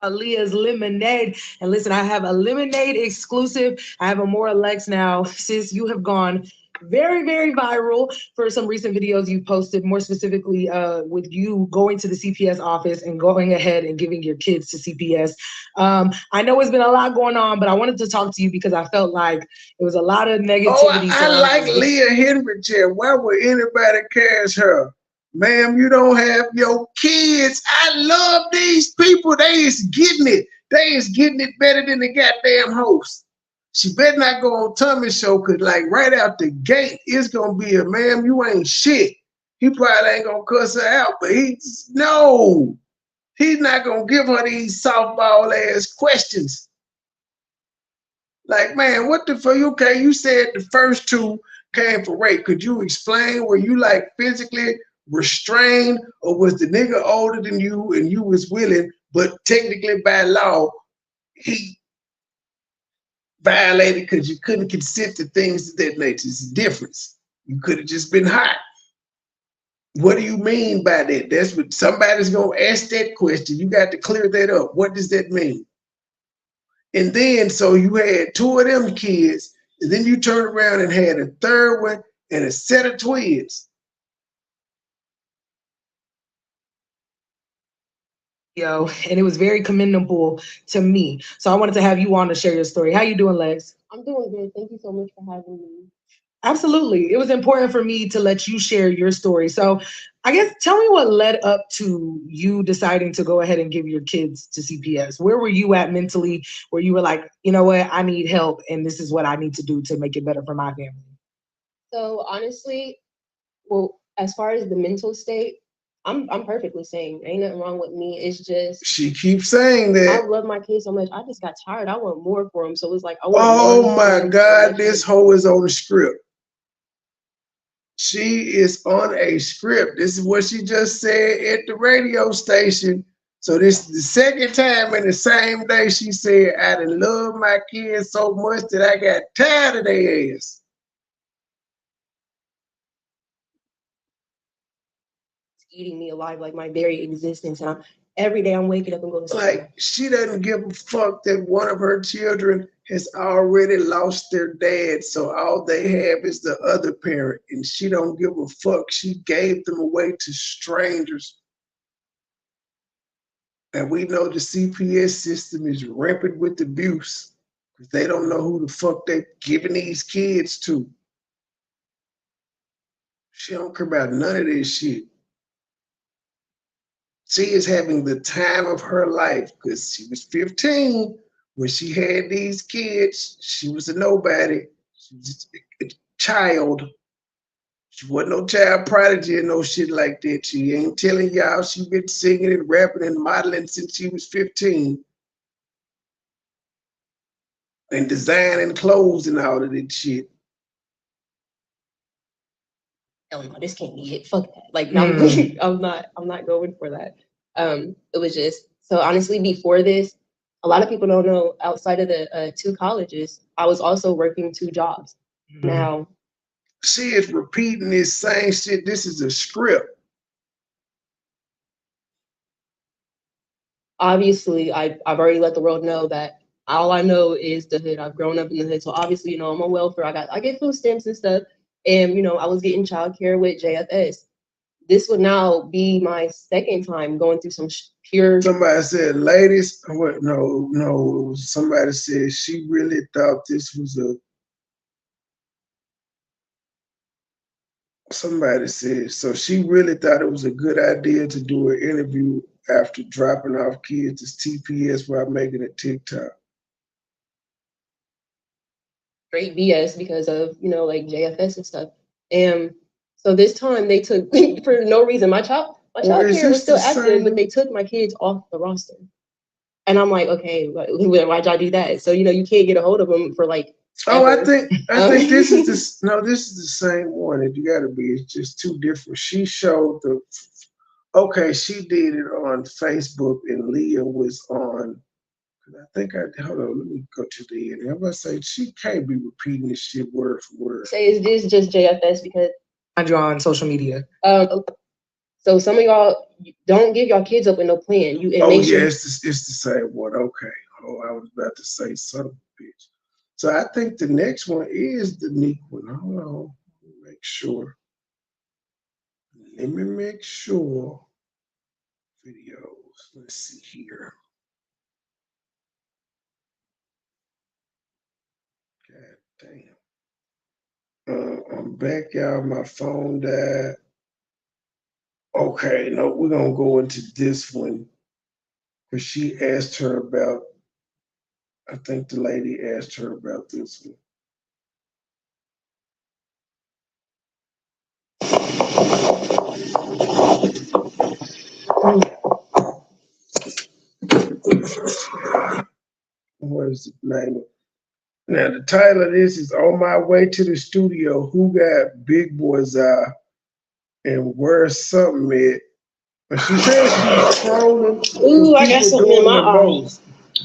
Aaliyah's Lemonade. And listen, I have a Lemonade exclusive. I have a More Lex now. Sis, you have gone very, very viral for some recent videos you posted, more specifically with you going to the CPS office and going ahead and giving your kids to CPS. I know it's been a lot going on, but I wanted to talk to you because I felt like it was a lot of negativity. Oh, I like Leah Henry chair. Why would anybody cash her? Ma'am, you don't have your kids. I love these people. They is getting it. They is getting it better than the goddamn host. She better not go on Tommy's show, because like right out the gate, it's going to be a, ma'am, you ain't shit. He probably ain't going to cuss her out, but he's not going to give her these softball ass questions. Like, man, what the fuck? Okay, you said the first two came for rape. Could you explain, were you like physically restrained, or was the nigga older than you and you was willing, but technically by law, he violated because you couldn't consent to things of that nature? It's a difference. You could have just been hot. What do you mean by that? That's what somebody's gonna ask that question. You got to clear that up. What does that mean? And then, so you had two of them kids, and then you turned around and had a third one and a set of twins. Yo, and it was very commendable to me. So I wanted to have you on to share your story. How you doing, Lex? I'm doing good. Thank you so much for having me. Absolutely. It was important for me to let you share your story. So I guess tell me what led up to you deciding to go ahead and give your kids to CPS. Where were you at mentally where you were like, you know what, I need help and this is what I need to do to make it better for my family? So honestly, well, as far as the mental state, I'm perfectly sane. Ain't nothing wrong with me. It's just she keeps saying that. I love my kids so much. I just got tired. I want more for them. So it's like, oh my God, this hoe is on the script. She is on a script. This is what she just said at the radio station. So this is the second time in the same day she said, I done love my kids so much that I got tired of their ass. It's eating me alive, like my very existence. And every day I'm waking up and going to sleep. Like, she doesn't give a fuck that one of her children has already lost their dad, so all they have is the other parent, and she don't give a fuck. She gave them away to strangers. And we know the CPS system is rampant with abuse because they don't know who the fuck they're giving these kids to. She don't care about none of this shit. She is having the time of her life because she was 15 when she had these kids. She was a nobody. She was a child. She wasn't no child prodigy or no shit like that. She ain't telling y'all she been singing and rapping and modeling since she was 15. And designing clothes and all of that shit. Hell no, this can't be it. Fuck that. Like, I'm not going for that. It was just, so honestly, before this, a lot of people don't know, outside of the 2 colleges, I was also working 2 jobs. Now, she is repeating this same shit. This is a script. obviously, I've already let the world know that all I know is the hood. I've grown up in the hood, so obviously, I'm on welfare. I get food stamps and stuff, and I was getting childcare with JFS. This would now be my second time going through some pure. Somebody said, ladies, what? No. Somebody said she really thought this was a. Somebody said, so she really thought it was a good idea to do an interview after dropping off kids as TPS while making a TikTok. Straight BS because of, like JFS and stuff. And so this time they took, for no reason, my child care was still active, but they took my kids off the roster. And I'm like, okay, why'd y'all do that? So, you can't get a hold of them for like. Oh, I think this is this is the same one. If you gotta be, it's just 2 different. She showed she did it on Facebook and Leah was on. I think hold on, let me go to the end. I'm gonna say she can't be repeating this shit word for word. Say, is this just JFS because I draw on social media. So some of y'all don't give y'all kids up with no plan. It's the same one. Okay. Oh, I was about to say something, bitch. So I think the next one is the neat one. Hold on. Make sure. Let me make sure. Videos. Let's see here. God damn. I'm back, y'all. My phone died. Okay, no, we're gonna go into this one. Because she asked her about, I think the lady asked her about this one. What is the name? Now the title of this is "On My Way to the Studio." Who got big boys eye and where's something at? But she said she's trolling. Ooh, I got something in my eye.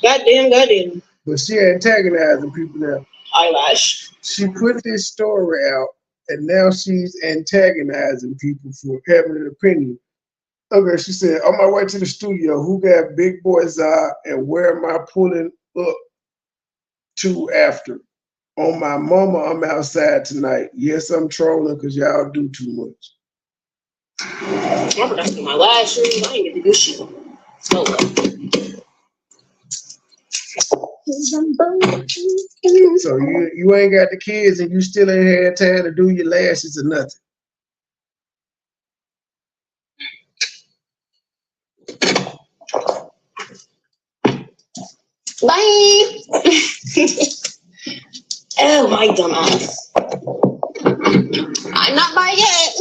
Goddamn. But she antagonizing people now. Eyelash. She put this story out, and now she's antagonizing people for having an opinion. Okay, she said, "On my way to the studio, who got big boys eye and where am I pulling up to after? On my mama, I'm outside tonight. Yes, I'm trolling because y'all do too much." I forgot to get my lashes. I ain't get to do shit. So So you ain't got the kids and you still ain't had time to do your lashes or nothing. bye. Oh my dumb ass. I'm not bye yet.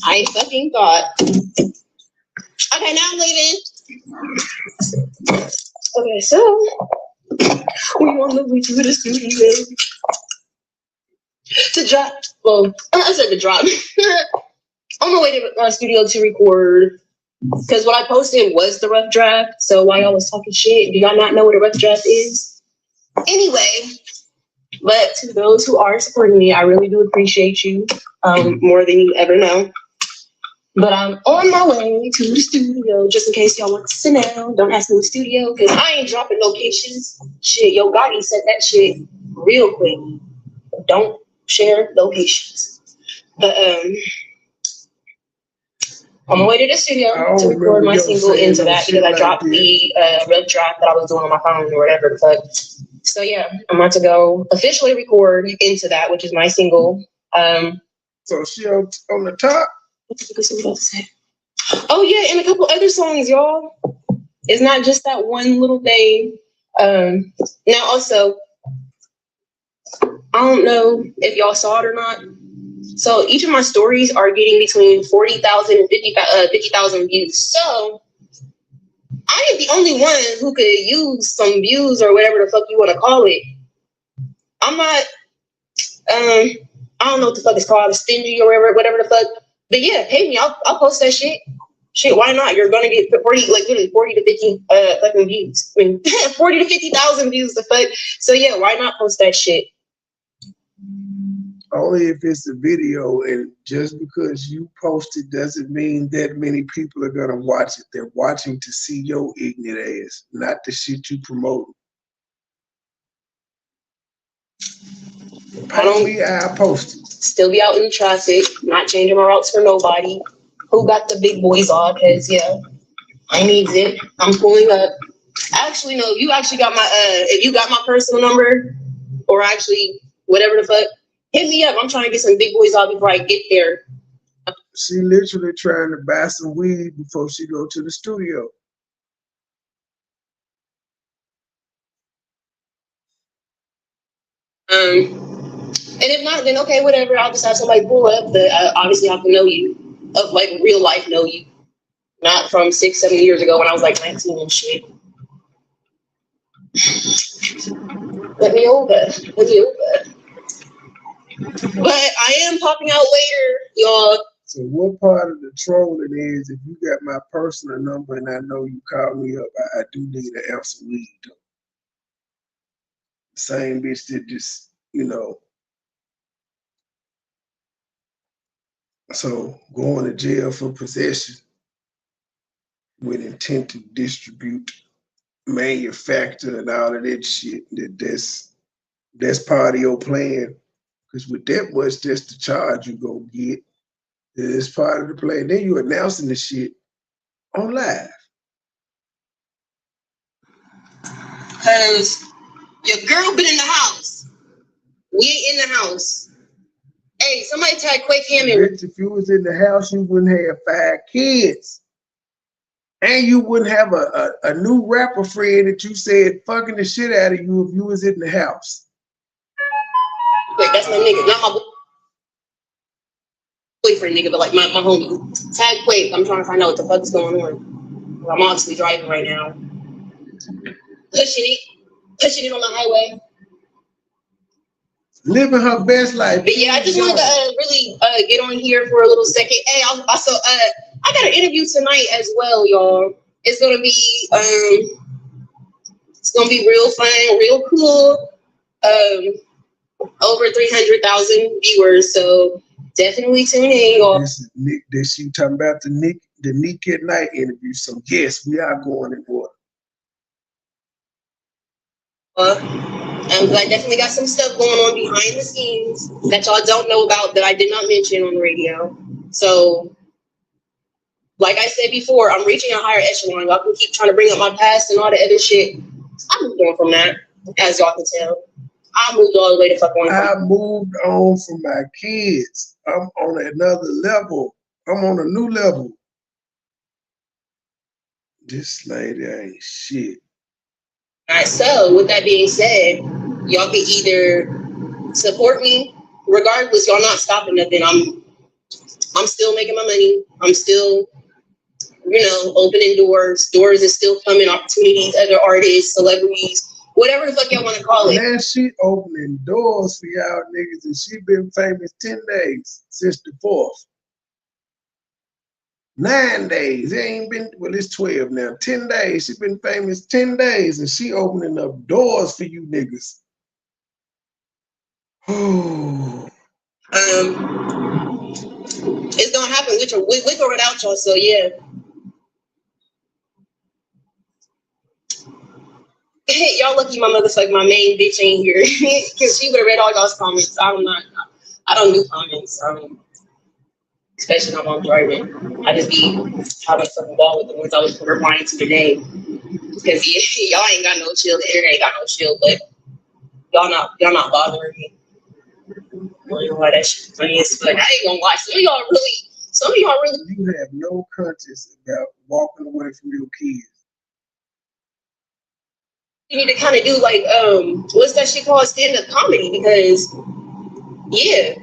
I fucking thought. Okay, now I'm leaving. Okay, so we on the way to the studio to drop. Well, I said to drop. On the way to the studio to record. Because what I posted was the rough draft. So while y'all was talking shit, do y'all not know what a rough draft is? Anyway, but to those who are supporting me, I really do appreciate you more than you ever know. But I'm on my way to the studio, just in case y'all want to sit down. Don't ask me the studio, because I ain't dropping locations. Shit, Yo Gotti said that shit real quick. Don't share locations. But on my way to the studio to record my single Into That, because I dropped the rough draft that I was doing on my phone or whatever the fuck. So yeah, I'm about to go officially record Into That, which is my single. So she on the top? Oh yeah, and a couple other songs, y'all. It's not just that one little thing. Now also, I don't know if y'all saw it or not. So each of my stories are getting between 40,000 and 50,000 views. So I ain't the only one who could use some views or whatever the fuck you want to call it. I'm not, I don't know what the fuck it's called, stingy or whatever the fuck. But yeah, pay me. I'll post that shit. Shit, why not? You're gonna get 40, like literally 40 to 50 fucking views. I mean 40 to 50,000 views the fuck. So yeah, why not post that shit? Only if it's a video, and just because you post it doesn't mean that many people are gonna watch it. They're watching to see your ignorant ass, not the shit you promote. I post it. Still be out in traffic, not changing my routes for nobody. Who got the big boys on? Cause yeah, I needs it. I'm pulling up. Actually, no, you actually got my if you got my personal number, or actually whatever the fuck, hit me up. I'm trying to get some big boys out before I get there. She literally trying to buy some weed before she go to the studio. And if not, then okay, whatever. I'll just have somebody pull up, but I obviously have to know you, of like real life know you, not from 6-7 years ago when I was like 19 and shit. Let me over. But I am popping out later, y'all. So what part of the trolling is if you got my personal number and I know you called me up, I do need an ounce of weed though. Same bitch that just, so going to jail for possession with intent to distribute, manufacture, and all of that shit, that's part of your plan. Because with that much, that's the charge you gonna get. It's part of the plan. Then you announcing the shit on live. Cause your girl been in the house. We ain't in the house. Hey, somebody tag Quake Hammond. Bitch, if you was in the house, you wouldn't have 5 kids. And you wouldn't have a new rapper friend that you said fucking the shit out of you if you was in the house. Wait, that's my nigga, not my boyfriend nigga, but like my homie. Tag Quake, I'm trying to find out what the fuck is going on. I'm obviously driving right now. Pushing it on the highway. Living her best life. But yeah, I just wanted to really get on here for a little second. Hey, also, I got an interview tonight as well, y'all. It's gonna be real fun, real cool. Over 300,000 viewers, so definitely tune in, y'all. This is Nick. This you talking about the Nick at Night interview. So yes, we are going in order. And I definitely got some stuff going on behind the scenes that y'all don't know about that I did not mention on the radio. So, like I said before, I'm reaching a higher echelon. Y'all can keep trying to bring up my past and all the other shit. I moved on from that, as y'all can tell. I moved all the way to fuck on. I moved on from my kids. I'm on another level. I'm on a new level. This lady ain't shit. All right, so with that being said, y'all can either support me, regardless, y'all not stopping nothing. I'm still making my money. I'm still, opening doors. Doors is still coming, opportunities, other artists, celebrities, whatever the fuck y'all want to call it. Man, she opening doors for y'all niggas, and she been famous 10 days since the 4th. 9 days. It ain't been, well, it's 12 now. 10 days. She been famous 10 days, and she opening up doors for you niggas. It's gonna happen with or without y'all, so yeah. Y'all lucky my main bitch ain't here, because she would have read all y'all's comments. I don't do comments. Especially when I'm driving. I just be having fucking ball with the ones I was replying to today. Because y'all ain't got no chill. The internet ain't got no chill, but y'all not bothering me. Well, that shit funny as fuck. I ain't gonna lie. Some of y'all really. You have no conscience about walking away from your kids. You need to kind of do like what's that shit called, stand-up comedy, because yeah.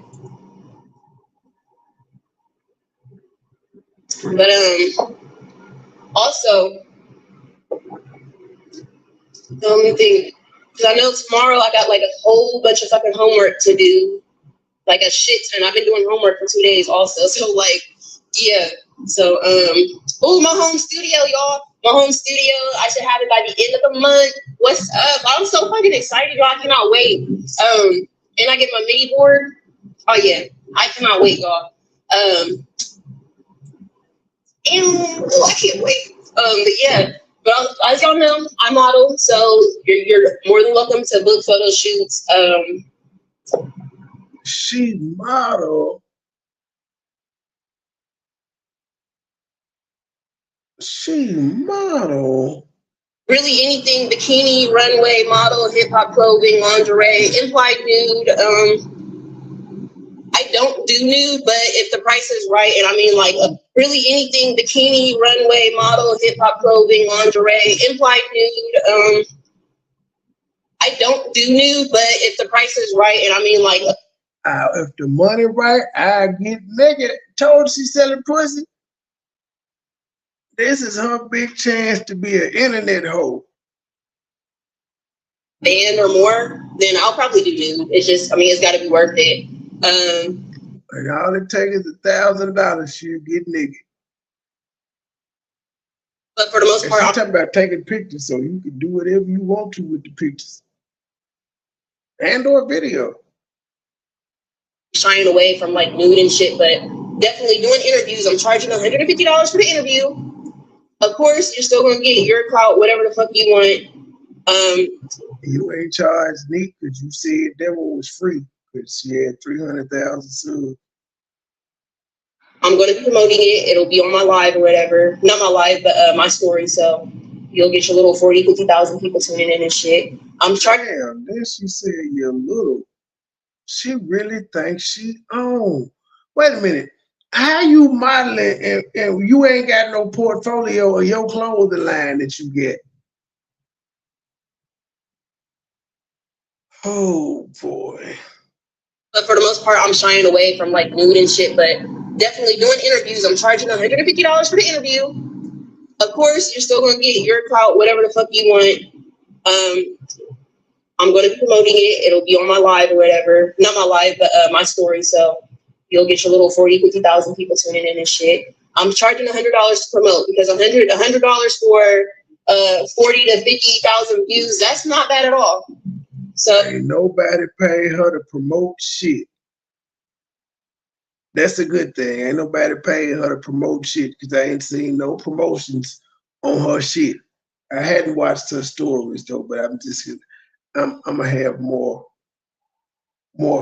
But also the only thing, because I know tomorrow I got like a whole bunch of fucking homework to do, like a shit ton. I've been doing homework for 2 days also, so like yeah. So, oh, my home studio, y'all. My home studio. I should have it by the end of the month. What's up? I'm so fucking excited, y'all. I cannot wait. And I get my mini board. Oh yeah, I cannot wait, y'all. And I can't wait. But yeah. But as y'all know, I model, so you're more than welcome to book photo shoots. She model. She model. Really anything, bikini, runway, model, hip hop clothing, lingerie, implied nude. I don't do nude, but if the price is right, and I mean like really anything, bikini, runway, model, hip hop clothing, lingerie, implied nude. I don't do nude, but if the price is right, and I mean like if the money right, I get naked. Told she selling pussy. This is her big chance to be an internet hoe. band or more, then I'll probably do nude. It's just, I mean, it's got to be worth it. And all it takes is $1,000. She'll get naked. But for the most part, I'm talking about taking pictures, so you can do whatever you want to with the pictures and or video. Shying away from like nude and shit, but definitely doing interviews. I'm charging $150 for the interview. Of course, you're still gonna get your clout, whatever the fuck you want. You ain't charged Neat because you said that one was free because she had 300,000 subs. I'm gonna be promoting it. It'll be on my live or whatever. Not my live, but my story. So you'll get your little 40, 50,000 people tuning in and shit. I'm charging. Damn, then she said you're little. She really thinks she own. Wait a minute. How you modeling and you ain't got no portfolio of your clothing line that you get? Oh boy. But for the most part, I'm shying away from like nude and shit, but definitely doing interviews. I'm charging $150 for the interview. Of course, you're still gonna get your clout, whatever the fuck you want. I'm going to be promoting it. It'll be on my live or whatever. Not my live, but my story. So you'll get your little 40, 50,000 people tuning in and shit. I'm charging $100 to promote because $100 for 40 to 50,000 views, that's not bad at all. So ain't nobody pay her to promote shit. That's a good thing. Ain't nobody paying her to promote shit because I ain't seen no promotions on her shit. I hadn't watched her stories though, but I'm gonna have more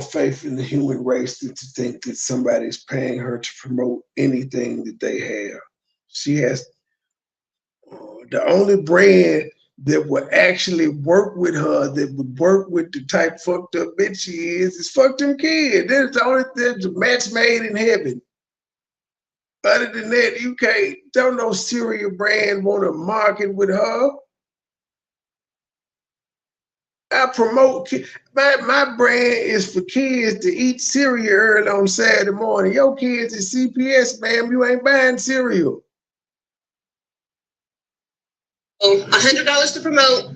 faith in the human race than to think that somebody's paying her to promote anything that they have. She has the only brand that would actually work with her, that would work with the type fucked up bitch she is fuck them kids. There's a match made in heaven. Other than that, you can't. Don't no cereal brand want to market with her. I promote, my brand is for kids to eat cereal early on Saturday morning. Your kids is CPS, ma'am. You ain't buying cereal. $100 to promote.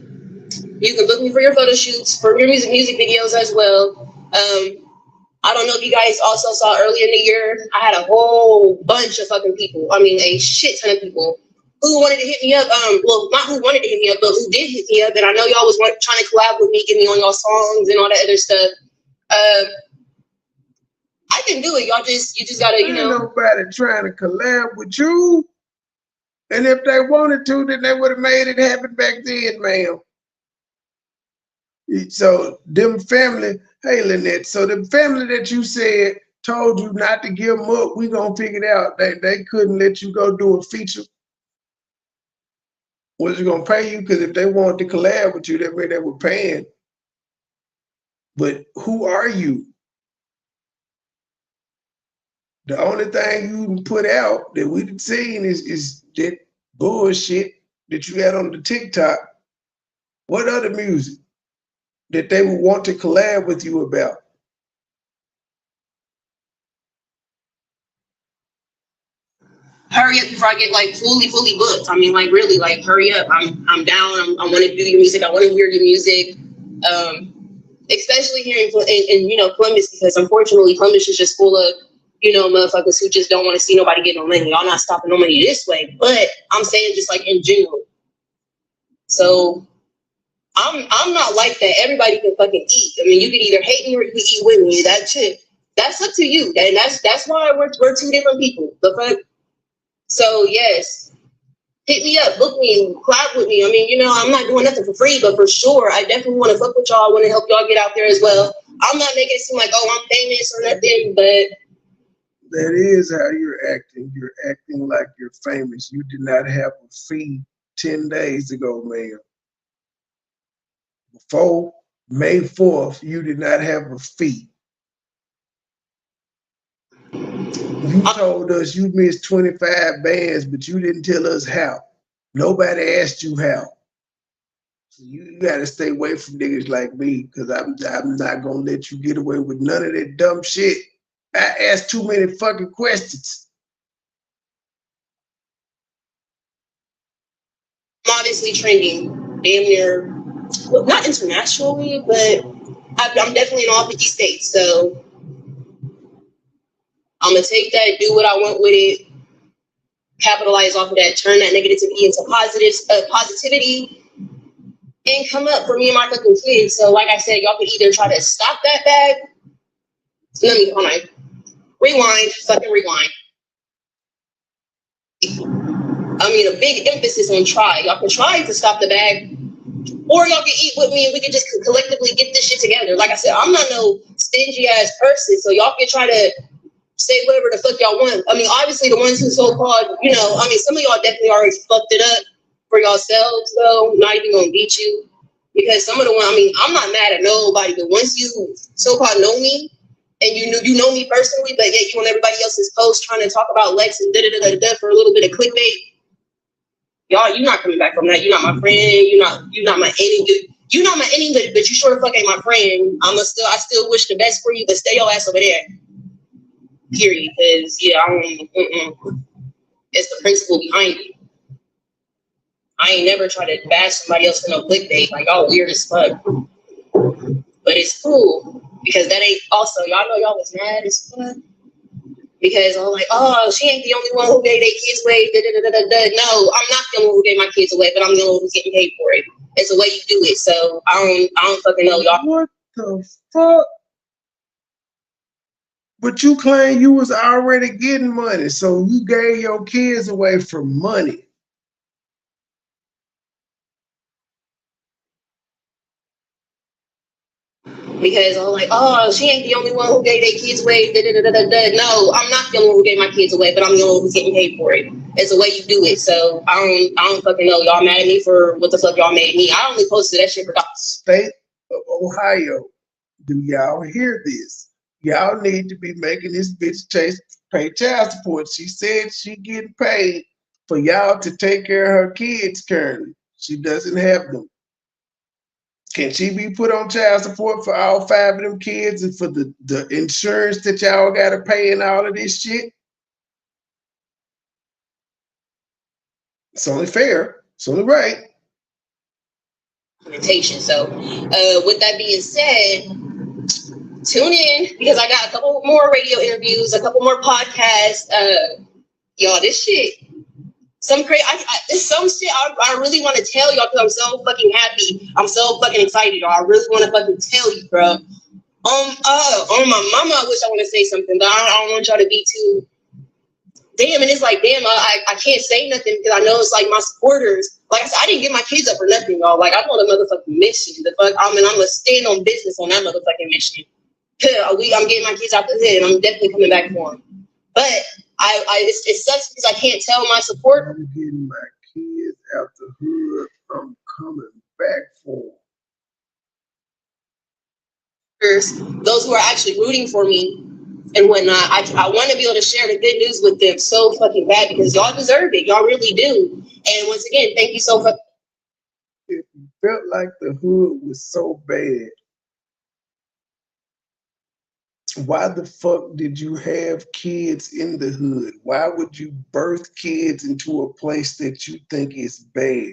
You can book me for your photo shoots, for your music videos as well. I don't know if you guys also saw earlier in the year, I had a whole bunch of fucking people. I mean, a shit ton of people who wanted to hit me up. Well, not who wanted to hit me up, but who did hit me up. And I know y'all was trying to collab with me, get me on y'all songs and all that other stuff. I can do it. You just gotta, you know. Ain't nobody trying to collab with you. And if they wanted to, then they would have made it happen back then, ma'am. So them family, hey Lynette, so the family that you said told you not to give them up, we gonna figure it out. They couldn't let you go do a feature. Was it gonna pay you? Because if they wanted to collab with you, that meant they were paying. But who are you? The only thing you can put out that we've seen is that bullshit that you got on the TikTok. What other music that they would want to collab with you about? Hurry up before I get like fully booked. I mean, like really, like hurry up. I'm down. I want to do your music. I want to hear your music. Especially here in you know Columbus, because unfortunately Columbus is just full of you know, motherfuckers who just don't want to see nobody get no money. Y'all not stopping no money this way. But I'm saying just like in general. So I'm not like that. Everybody can fucking eat. I mean, you can either hate me or you can eat with me. That's it. That's up to you. And that's why we're two different people. The fuck? So yes. Hit me up, book me, collab with me. I mean, you know, I'm not doing nothing for free, but for sure, I definitely want to fuck with y'all. I want to help y'all get out there as well. I'm not making it seem like, oh, I'm famous or nothing, but that is how you're acting. You're acting like you're famous. You did not have a fee 10 days ago, ma'am. Before May 4th, you did not have a fee. You told us you missed 25 bands, but you didn't tell us how. Nobody asked you how. So you gotta stay away from niggas like me, because I'm not gonna let you get away with none of that dumb shit. I asked too many fucking questions. I'm obviously trending damn near, well, not internationally, but I'm definitely in all 50 states. So I'm gonna take that, do what I want with it, capitalize off of that, turn that negativity into positivity, and come up for me and my fucking kids. So like I said, y'all could either try to stop that bag. Let me, hold on. Rewind, fucking rewind. I mean, a big emphasis on try. Y'all can try to stop the bag, or y'all can eat with me and we can just collectively get this shit together. Like I said, I'm not no stingy ass person, so y'all can try to say whatever the fuck y'all want. I mean, obviously the ones who so-called, you know, I mean, some of y'all definitely already fucked it up for yourselves, though. Not even gonna beat you. Because some of the ones, I mean, I'm not mad at nobody, but once you so-called know me, and you know me personally, but yet you on everybody else's post trying to talk about Lex and da-da-da-da-da for a little bit of clickbait, y'all, you're not coming back from that. You're not my friend. You're not my enemy. You're not my enemy, but you sure the fuck ain't my friend. I still wish the best for you, but stay your ass over there. Period. Because yeah, it's the principle behind it. I ain't never tried to bash somebody else for no clickbait. Like, oh, weird as fuck. But it's cool because that ain't also, y'all know y'all was mad as fuck. Because I'm like, oh, she ain't the only one who gave their kids away. No, I'm not the only one who gave my kids away, but I'm the only one who's getting paid for it. It's the way you do it. So I don't fucking know, y'all. What the fuck? But you claim you was already getting money, so you gave your kids away for money. Because I'm like, oh, she ain't the only one who gave their kids away. No, I'm not the only one who gave my kids away, but I'm the only one who's getting paid for it. It's the way you do it. So I don't fucking know. Y'all mad at me for what the fuck y'all made me. I only posted that shit for State of Ohio. Do y'all hear this? Y'all need to be making this bitch pay child support. She said she getting paid for y'all to take care of her kids currently. She doesn't have them. Can she be put on child support for all 5 of them kids and for the insurance that y'all got to pay and all of this shit? It's only fair. It's only right. So with that being said, tune in because I got a couple more radio interviews, a couple more podcasts. Y'all, this shit, it's some shit I really want to tell y'all because I'm so fucking happy. I'm so fucking excited, y'all. I really want to fucking tell you, bro. On my mama, I wish I want to say something, but I don't want y'all to be too. Damn, and it's like, damn, I can't say nothing because I know it's like my supporters. Like I said, I didn't get my kids up for nothing, y'all. Like I'm on a motherfucking mission. The fuck, I'm gonna stand on business on that motherfucking mission. I'm getting my kids out the hood, and I'm definitely coming back for them. But it sucks because I can't tell my support. I'm getting my kids out the hood. I'm coming back for them. Those who are actually rooting for me and whatnot, I want to be able to share the good news with them so fucking bad because y'all deserve it. Y'all really do. And once again, thank you so much. If you felt like the hood was so bad, why the fuck did you have kids in the hood? Why would you birth kids into a place that you think is bad?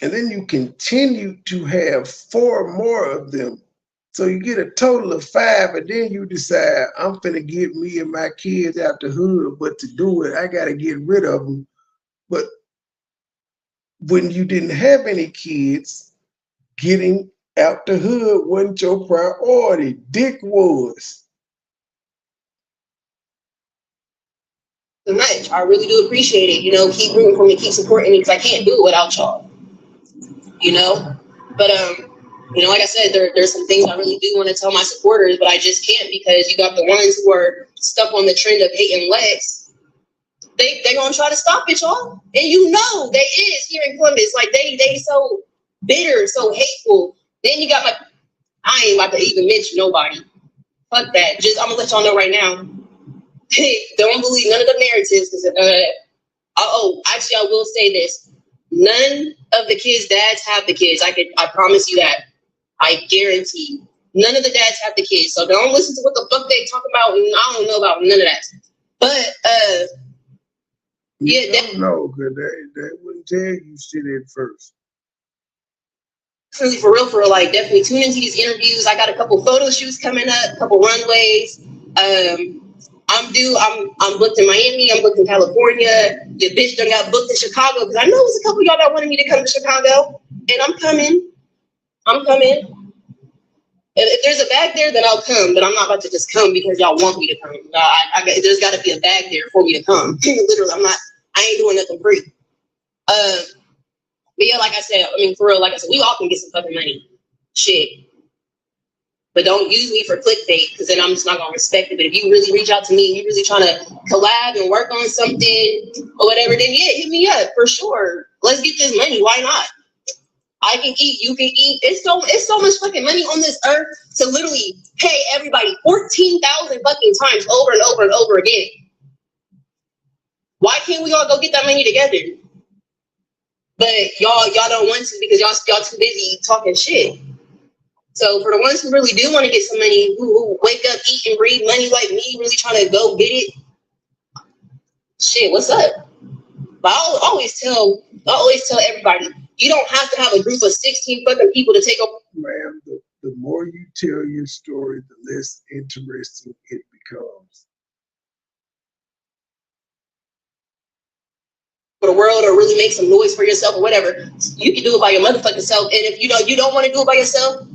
And then you continue to have 4 more of them So you get a total of 5, and then you decide, I'm finna get me and my kids out the hood, but to do it, I gotta get rid of them. But when you didn't have any kids, getting out the hood wasn't your priority. Dick was. So much. I really do appreciate it. You know, keep rooting for me, keep supporting me, because I can't do it without y'all. You know? But you know, like I said, there's some things I really do want to tell my supporters, but I just can't, because you got the ones who are stuck on the trend of hating Lex. They gonna try to stop it, y'all. And you know they is here in Columbus. Like they so bitter, so hateful. Then you got like, I ain't about to even mention nobody. Fuck that. Just I'm gonna let y'all know right now. Don't believe none of the narratives. Actually, I will say this. None of the kids' dads have the kids. I promise you that. I guarantee. None of the dads have the kids. So don't listen to what the fuck they talk about. And I don't know about none of that. But you don't know, because they wouldn't tell you shit at first. For real, like definitely tune into these interviews. I got a couple photo shoots coming up, a couple runways. I'm booked in Miami, I'm booked in California. Your bitch done got booked in Chicago, because I know there's a couple of y'all that wanted me to come to Chicago. And I'm coming. If there's a bag there, then I'll come, but I'm not about to just come because y'all want me to come. There's got to be a bag there for me to come. Literally, I ain't doing nothing free. But yeah, like I said, I mean, for real, like I said, we all can get some fucking money. Shit. But don't use me for clickbait, because then I'm just not going to respect it. But if you really reach out to me and you're really trying to collab and work on something or whatever, then yeah, hit me up for sure. Let's get this money. Why not? I can eat, you can eat. It's so much fucking money on this earth to literally pay everybody 14,000 fucking times over and over and over again. Why can't we all go get that money together? But y'all don't want to, because y'all too busy talking shit. So for the ones who really do want to get some money, who wake up, eat, and breathe money like me, really trying to go get it, shit, what's up? But I always tell everybody, you don't have to have a group of 16 fucking people to take over. Ma'am, the more you tell your story, the less interesting it becomes. For the world, or really make some noise for yourself or whatever, you can do it by your motherfucking self. And if you don't want to do it by yourself,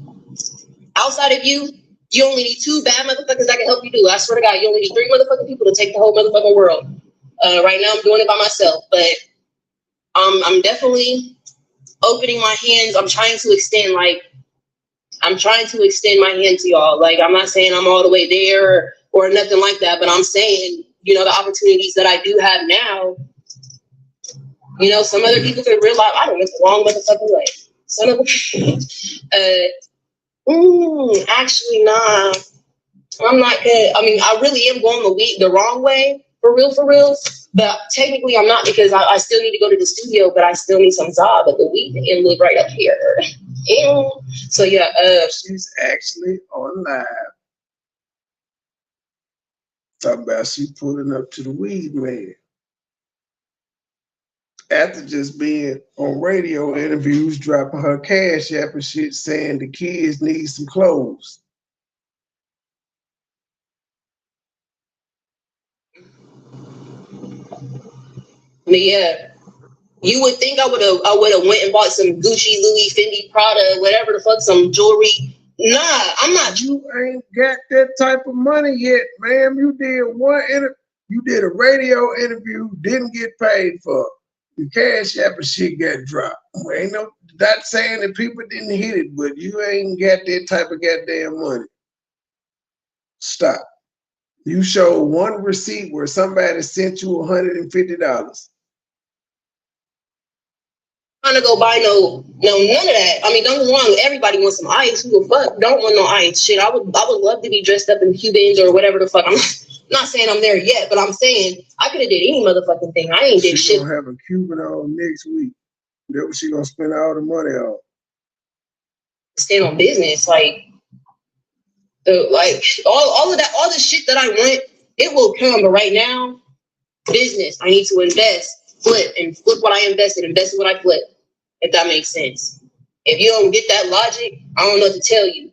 outside of you, you only need 2 bad motherfuckers that can help you do it. I swear to God, you only need 3 motherfucking people to take the whole motherfucking world. Right now, I'm doing it by myself, but I'm definitely opening my hands. I'm trying to extend my hand to y'all. Like, I'm not saying I'm all the way there or nothing like that, but I'm saying, you know, the opportunities that I do have now, you know, some other people can realize I don't went the wrong motherfucking way. Son of a actually, nah. I'm not good. I mean, I really am going the wrong way, for real. But technically, I'm not, because I still need to go to the studio, but I still need some job at the week and live right up here. And so yeah, she's actually on live. Talking about she pulling up to the weed man. After just being on radio interviews, dropping her cash app and shit, saying the kids need some clothes. But yeah, you would think I would have went and bought some Gucci, Louis, Fendi, Prada, whatever the fuck, some jewelry. Nah, I'm not. You ain't got that type of money yet, ma'am. You did a radio interview, didn't get paid for it. The cash app and shit got dropped. Ain't no, not saying that people didn't hit it, but you ain't got that type of goddamn money. Stop. You show one receipt where somebody sent you $150. Trying to go buy no none of that. I mean, don't get me wrong. Everybody wants some ice. Who the fuck don't want no ice? Shit, I would love to be dressed up in Cubans or whatever the fuck. I'm not saying I'm there yet, but I'm saying I could have did any motherfucking thing. I ain't did shit. She's gonna have a Cuban on next week. That's what she gonna spend all the money on. Stand on business, like all of that, all the shit that I want, it will come. But right now, business. I need to invest, flip what I invested, invest what I flip. If that makes sense. If you don't get that logic, I don't know what to tell you.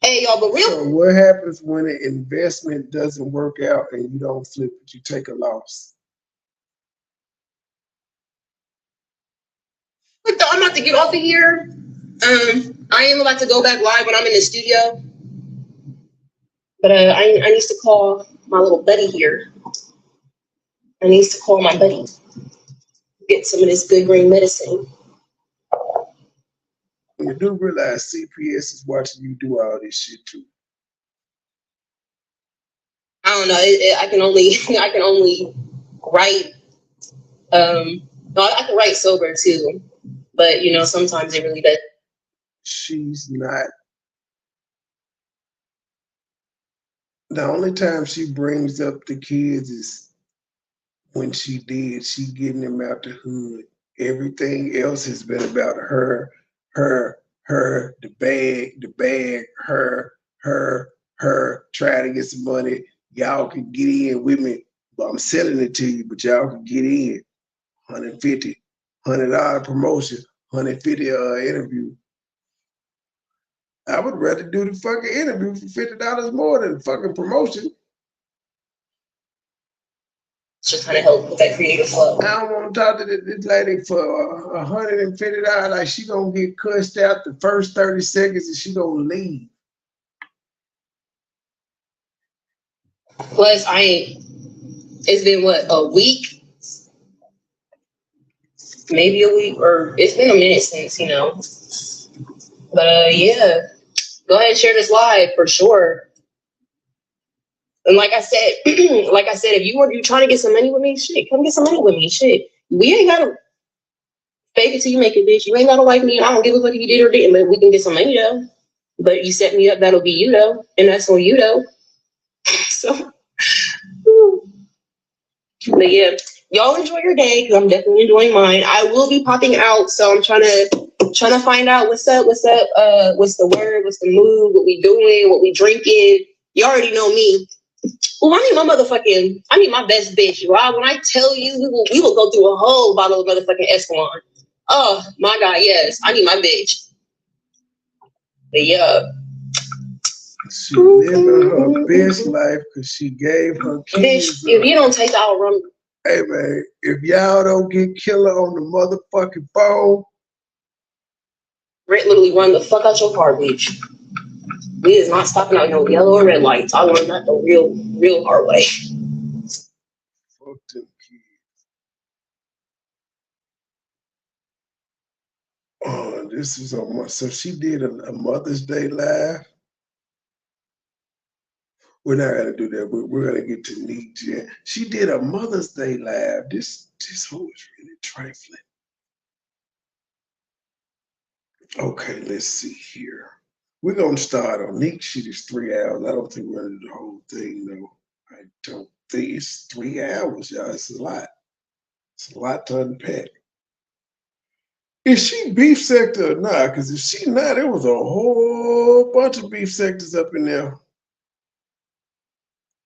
Hey, y'all, but real. So what happens when an investment doesn't work out and you don't flip it? You take a loss. I'm about to get off of here. I am about to go back live when I'm in the studio. But I need to call my little buddy here. I need to call my buddy. Get some of this good green medicine. You do realize CPS is watching you do all this shit too. I don't know. I can only write. No, I can write sober too, but you know sometimes it really does. She's not. The only time she brings up the kids is when she getting them out the hood. Everything else has been about her, the bag, her, try to get some money. Y'all can get in with me, but I'm selling it to you, but y'all can get in. $150, $100 promotion, $150 interview. I would rather do the fucking interview for $50 more than the fucking promotion. Just trying to help with that creative flow. I don't want to talk to this lady for $150. Like she gonna get cussed out the first 30 seconds and she gonna leave. Plus, it's been what, a week? Maybe a week, or it's been a minute since, you know. But yeah, go ahead and share this live for sure. And like I said, if you're trying to get some money with me, shit, come get some money with me, shit. We ain't gotta fake it till you make it, bitch. You ain't gotta like me. I don't give a fuck if you did or didn't, but we can get some money though. But you set me up, that'll be you though, and that's on you though. So, but yeah, y'all enjoy your day because I'm definitely enjoying mine. I will be popping out, so I'm trying to find out what's up, what's the word, what's the move, what we doing, what we drinking. You already know me. Oh, I need my best bitch. Wow, when I tell you, we will go through a whole bottle of motherfucking Escalon. Oh my God, yes, I need my bitch. But yeah. She living her best life because she gave her kids. Bitch, if you don't take our rum. Hey man, if y'all don't get killer on the motherfucking phone, Red literally run the fuck out your car, bitch. We is not stopping out no yellow or red lights. I learned that the real hard way. Fuck them kids. Oh, this was on my. So she did a Mother's Day live. We're not gonna do that. We're gonna get to Neat Jen. She did a Mother's Day live. This hoe is really trifling. Okay, let's see here. We're gonna start on Neat shit is 3 hours. I don't think we're gonna do the whole thing though. I don't think it's 3 hours, y'all. It's a lot. It's a lot to unpack. Is she beef sector or not? Because if she not, there was a whole bunch of beef sectors up in there.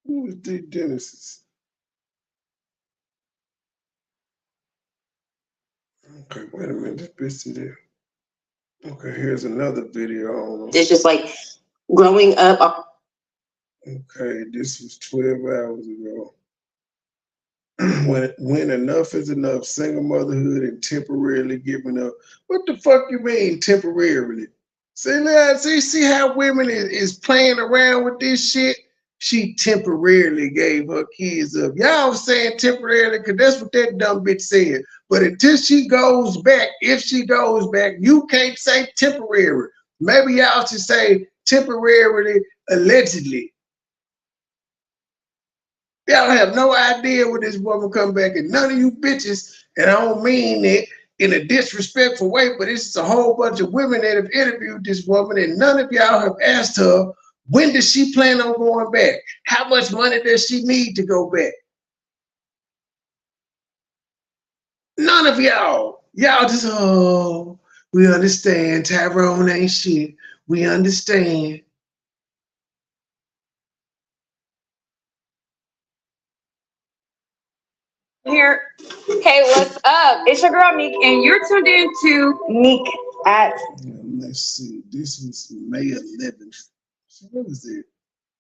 Who is D. Genesis? Okay, wait a minute. This bitch is there. Okay, here's another video on. It's just like growing up. Okay, this was 12 hours ago. When enough is enough, single motherhood and temporarily giving up. What the fuck you mean temporarily? See how women is playing around with this shit? She temporarily gave her kids up. Y'all saying temporarily because that's what that dumb bitch said. But until she goes back, if she goes back, you can't say temporary. Maybe y'all should say temporarily, allegedly. Y'all have no idea when this woman come back, and none of you bitches, and I don't mean it in a disrespectful way, but it's a whole bunch of women that have interviewed this woman, and none of y'all have asked her, when does she plan on going back? How much money does she need to go back? None of y'all. Y'all just, oh, we understand. Tyrone ain't shit. We understand. Here. Hey, what's up? It's your girl Meek, and you're tuned in to Meek at. Let's see. This was May 11th. What was it?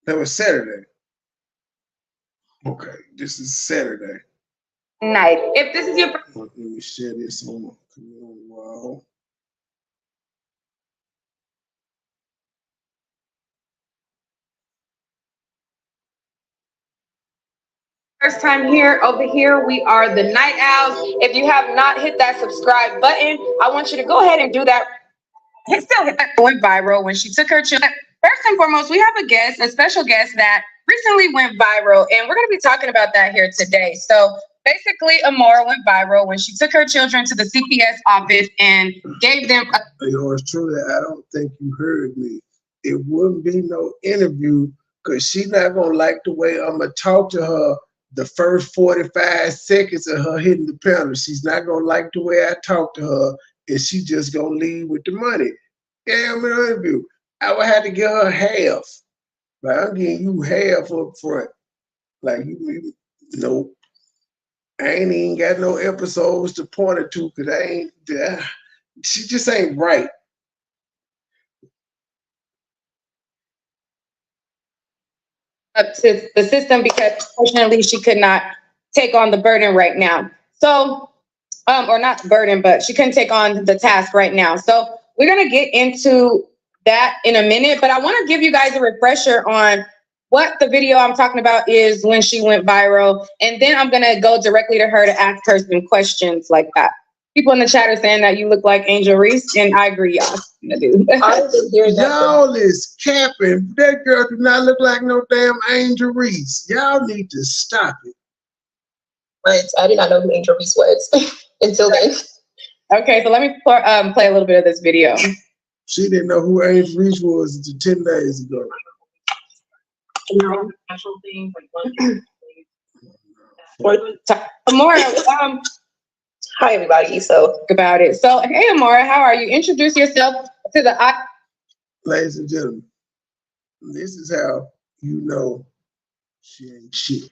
That was Saturday. Okay, this is Saturday. Night. If this is your Let me share this on the wall. first time here, over here, we are the Night Owls. If you have not hit that subscribe button, I want you to go ahead and do that. It still went viral when she took her children. First and foremost, we have a guest, a special guest that recently went viral, and we're going to be talking about that here today. So basically, Amora went viral when she took her children to the CPS office and gave them Yours truly, I don't think you heard me. It wouldn't be no interview because she's not going to like the way I'm going to talk to her the first 45 seconds of her hitting the pedal. She's not going to like the way I talk to her, and she just going to leave with the money. Yeah, I'm in an interview. I would have to give her half. Like, I'm giving you half up front. Like, you nope. I ain't even got no episodes to point her to because I ain't, she just ain't right. up to the system because unfortunately she could not take on the burden right now. So, or not burden, but she couldn't take on the task right now. So we're gonna get into that in a minute, but I want to give you guys a refresher on what the video I'm talking about is when she went viral, and then I'm gonna go directly to her to ask her some questions like that. People in the chat are saying that you look like Angel Reese, and I agree, y'all. I do. Y'all is capping. That girl do not look like no damn Angel Reese. Y'all need to stop it. Right. I did not know who Angel Reese was until then. Okay, so let me play a little bit of this video. She didn't know who Angel Reese was until 10 days ago. Special things Amora, Hi, everybody. So, about it. So, hey, Amora, how are you? Introduce yourself to the. Ladies and gentlemen, this is how you know she ain't shit.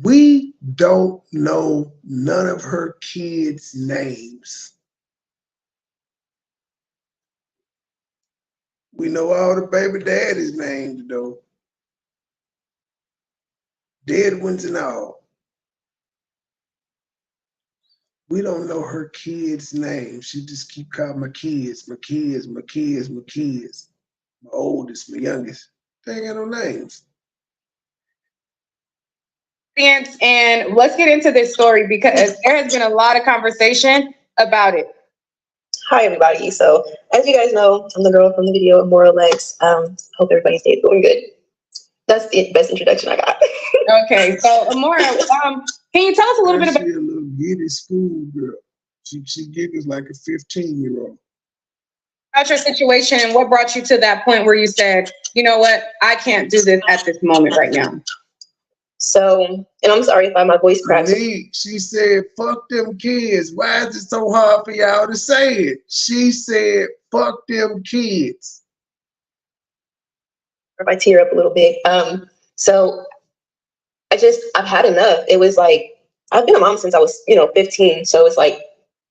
We don't know none of her kids' names. We know all the baby daddy's names, though. Dead ones and all. We don't know her kids' names. She just keep calling my kids, my kids, my kids, my kids. My oldest, my youngest. They ain't got no names. And let's get into this story because there has been a lot of conversation about it. hi, everybody. So, as you guys know, I'm the girl from the video, Amora Lex. Hope everybody's day is going good. That's the best introduction I got. Okay, so Amora, can you tell us a little bit about? She's a little giddy school girl. She giggles like a 15-year-old. About your situation and what brought you to that point where you said, you know what, I can't do this at this moment right now. So, and I'm sorry if my voice cracks. She said, fuck them kids. Why is it so hard for y'all to say it? She said, fuck them kids. If I tear up a little bit. So I've had enough. It was like, I've been a mom since I was, 15. So it's like,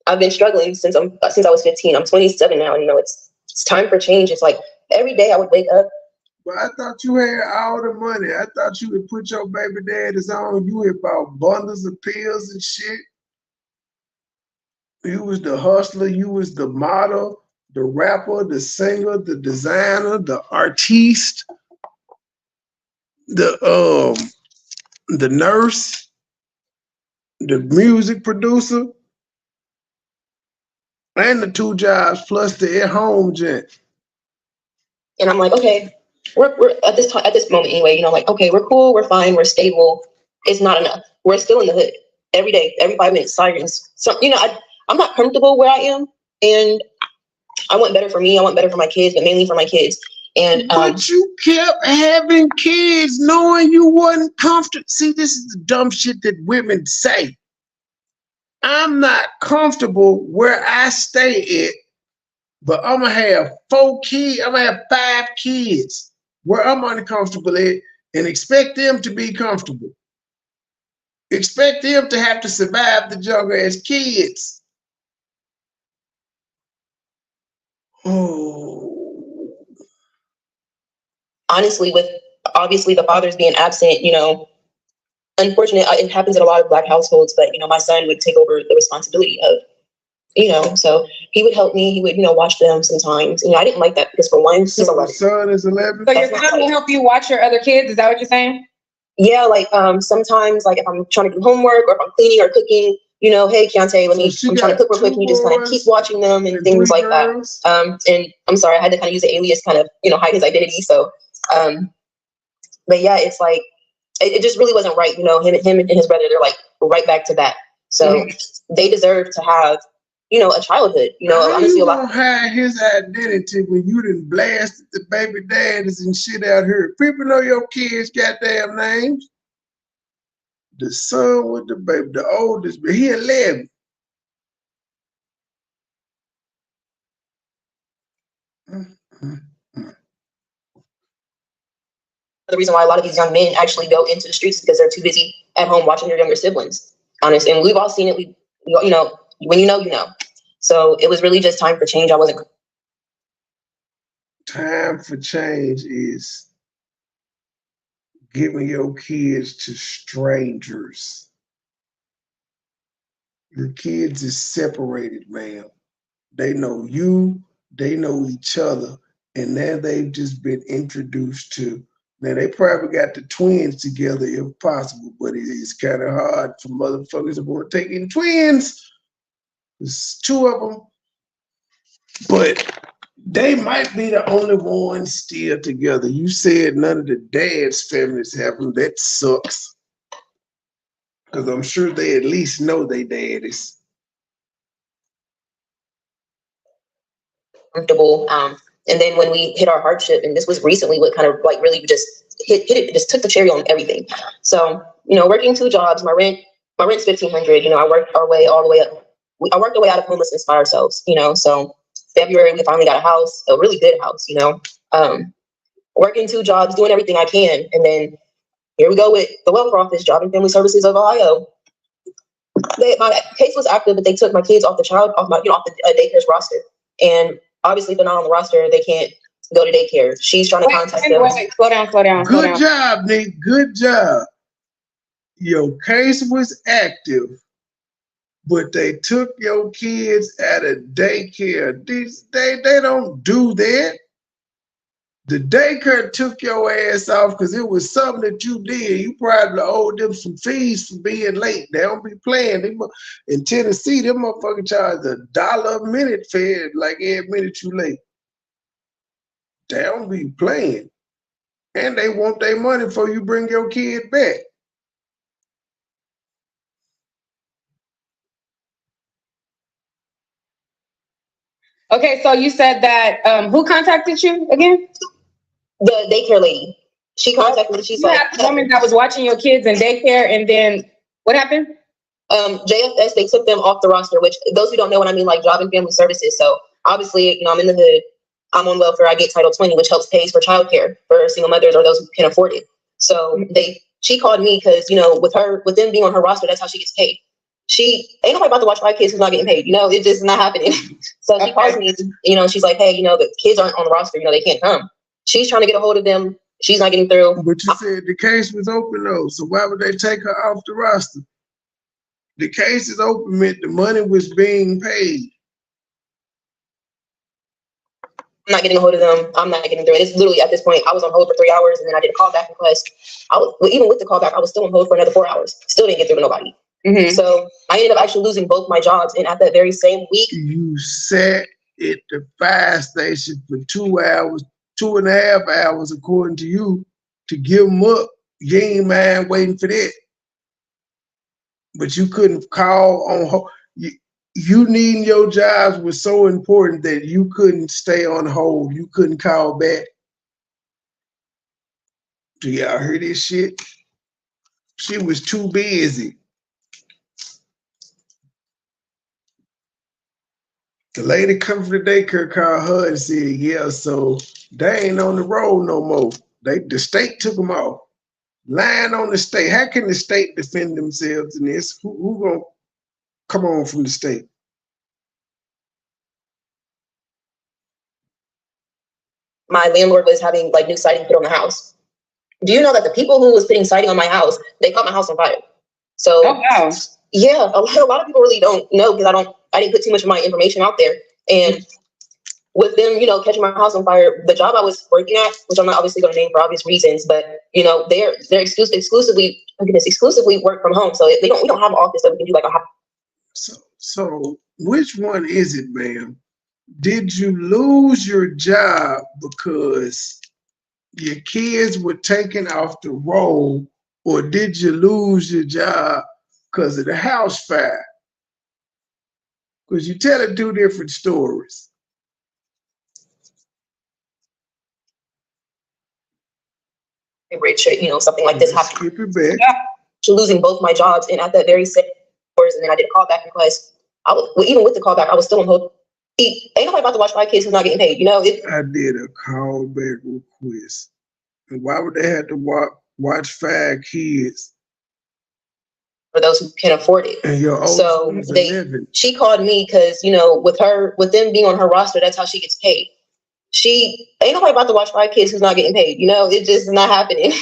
I've been struggling since I was 15. I'm 27 now, and it's time for change. It's like every day I would wake up. But I thought you had all the money. I thought you would put your baby daddies on. You had bought bundles of pills and shit. You was the hustler. You was the model, the rapper, the singer, the designer, the artiste, the nurse, the music producer, and the 2 jobs plus the at-home gent. And I'm like, okay, we're at this moment anyway, like, okay, we're cool, we're fine, we're stable. It's not enough. We're still in the hood every day, every 5 minutes, sirens. So, I'm not comfortable where I am, and I want better for me. I want better for my kids, but mainly for my kids. And but you kept having kids knowing you wasn't comfortable. See, this is the dumb shit that women say. I'm not comfortable where I stay at, but I'm gonna have 4 kids. I'm gonna have 5 kids where I'm uncomfortable at, and expect them to be comfortable. Expect them to have to survive the jungle as kids. Oh, honestly, with obviously the fathers being absent, you know, unfortunately, it happens in a lot of Black households, but, you know, my son would take over the responsibility of, you know, so he would help me. He would, you know, watch them sometimes. You know, I didn't like that because for one, he's So the son is 11. So your son will help you watch your other kids? Is that what you're saying? Yeah, like sometimes, like if I'm trying to do homework or if I'm cleaning or cooking, you know, hey Keontae, I'm trying to cook real quick. And you just kind of keep watching them and things like that. And I'm sorry, I had to kind of use the alias, kind of, you know, hide his identity. So, but yeah, it's like it just really wasn't right. You know, him and his brother, they're like right back to back. So they deserve to have, you know, a childhood. You know, how honestly, you gonna hide his identity when you done blasted the baby daddies and shit out here? People know your kids' goddamn names. The son with the baby, the oldest, but he 11. the reason why a lot of these young men actually go into the streets is because they're too busy at home watching their younger siblings. Honestly, and we've all seen it. You know, when you know, you know. So it was really just time for change. I wasn't. Time for change is giving your kids to strangers. Your kids is separated, ma'am. They know you, they know each other, and now they've just been introduced to. Now they probably got the twins together if possible, but it is kind of hard for motherfuckers to want to take in twins. There's two of them, but they might be the only ones still together. You said none of the dad's families have them. That sucks. Because I'm sure they at least know they daddies. Comfortable. And then when we hit our hardship, and this was recently, what kind of like really just hit it, just took the cherry on everything. So, you know, working 2 jobs, my rent's $1,500. You know, I worked our way all the way up. I worked our way out of homelessness by ourselves. You know, so February we finally got a house, a really good house. You know, working 2 jobs, doing everything I can, and then here we go with the welfare office, Job and Family Services of Ohio. My case was active, but they took my kids off the daycare's roster, and obviously, if they're not on the roster, they can't go to daycare. She's trying to contact them. Wait, slow down. Good job, Nick. Good job. Your case was active, but they took your kids out of daycare. They don't do that. The daycare took your ass off because it was something that you did. You probably owed them some fees for being late. They don't be playing. In Tennessee, them motherfucking charge $1 a minute for like every minute you late. They don't be playing. And they want their money before you bring your kid back. Okay, so you said that who contacted you again? The daycare lady. She contacted me. She's you like, had the woman that was watching your kids in daycare, and then what happened? JFS, they took them off the roster, which those who don't know what I mean, like Job and Family Services. So obviously, you know, I'm in the hood. I'm on welfare. I get Title 20, which helps pays for childcare for single mothers or those who can afford it. So she called me because, you know, with them being on her roster, that's how she gets paid. She ain't nobody about to watch 5 kids who's not getting paid. You know, it's just not happening. So she calls me, you know, she's like, hey, you know, the kids aren't on the roster. You know, they can't come. She's trying to get a hold of them. She's not getting through. But you said the case was open though, so why would they take her off the roster? The case is open, meant the money was being paid. I'm not getting a hold of them. I'm not getting through it. It's literally at this point, I was on hold for 3 hours, and then I did a callback request. Even with the callback, I was still on hold for another 4 hours. Still didn't get through to nobody. So I ended up actually losing both my jobs, and at that very same week, you sat at the fire station for 2 hours, 2.5 hours, according to you, to give them up. You ain't mind waiting for that. But you couldn't call on hold. You needing your jobs was so important that you couldn't stay on hold. You couldn't call back. Do y'all hear this shit? She was too busy. The lady come from the daycare called her and said, yeah, so they ain't on the road no more. The state took them off. Lying on the state. How can the state defend themselves in this? Who gonna come on from the state? my landlord was having like new siding put on the house. Do you know that the people who was putting siding on my house, they caught my house on fire? So wow. yeah, a lot of people really don't know because I didn't put too much of my information out there. And with them, catching my house on fire, the job I was working at, which I'm not obviously going to name for obvious reasons, but they're exclusively work from home, so we don't have an office that we can do like a. So which one is it, ma'am? Did you lose your job because your kids were taken off the road, or did you lose your job because of the house fire? Because you're telling two different stories. Something like this happened. Skip it back. Yeah. Losing both my jobs, and at that very same hours, and then I did a callback request. Even with the callback, I was still on hold. Ain't nobody about to watch 5 kids who's not getting paid. I did a callback request. And why would they have to watch 5 kids? For those who can afford it. And your oldest one's 11. She called me because, with them being on her roster, that's how she gets paid. Ain't nobody about to watch 5 kids who's not getting paid. It's just not happening.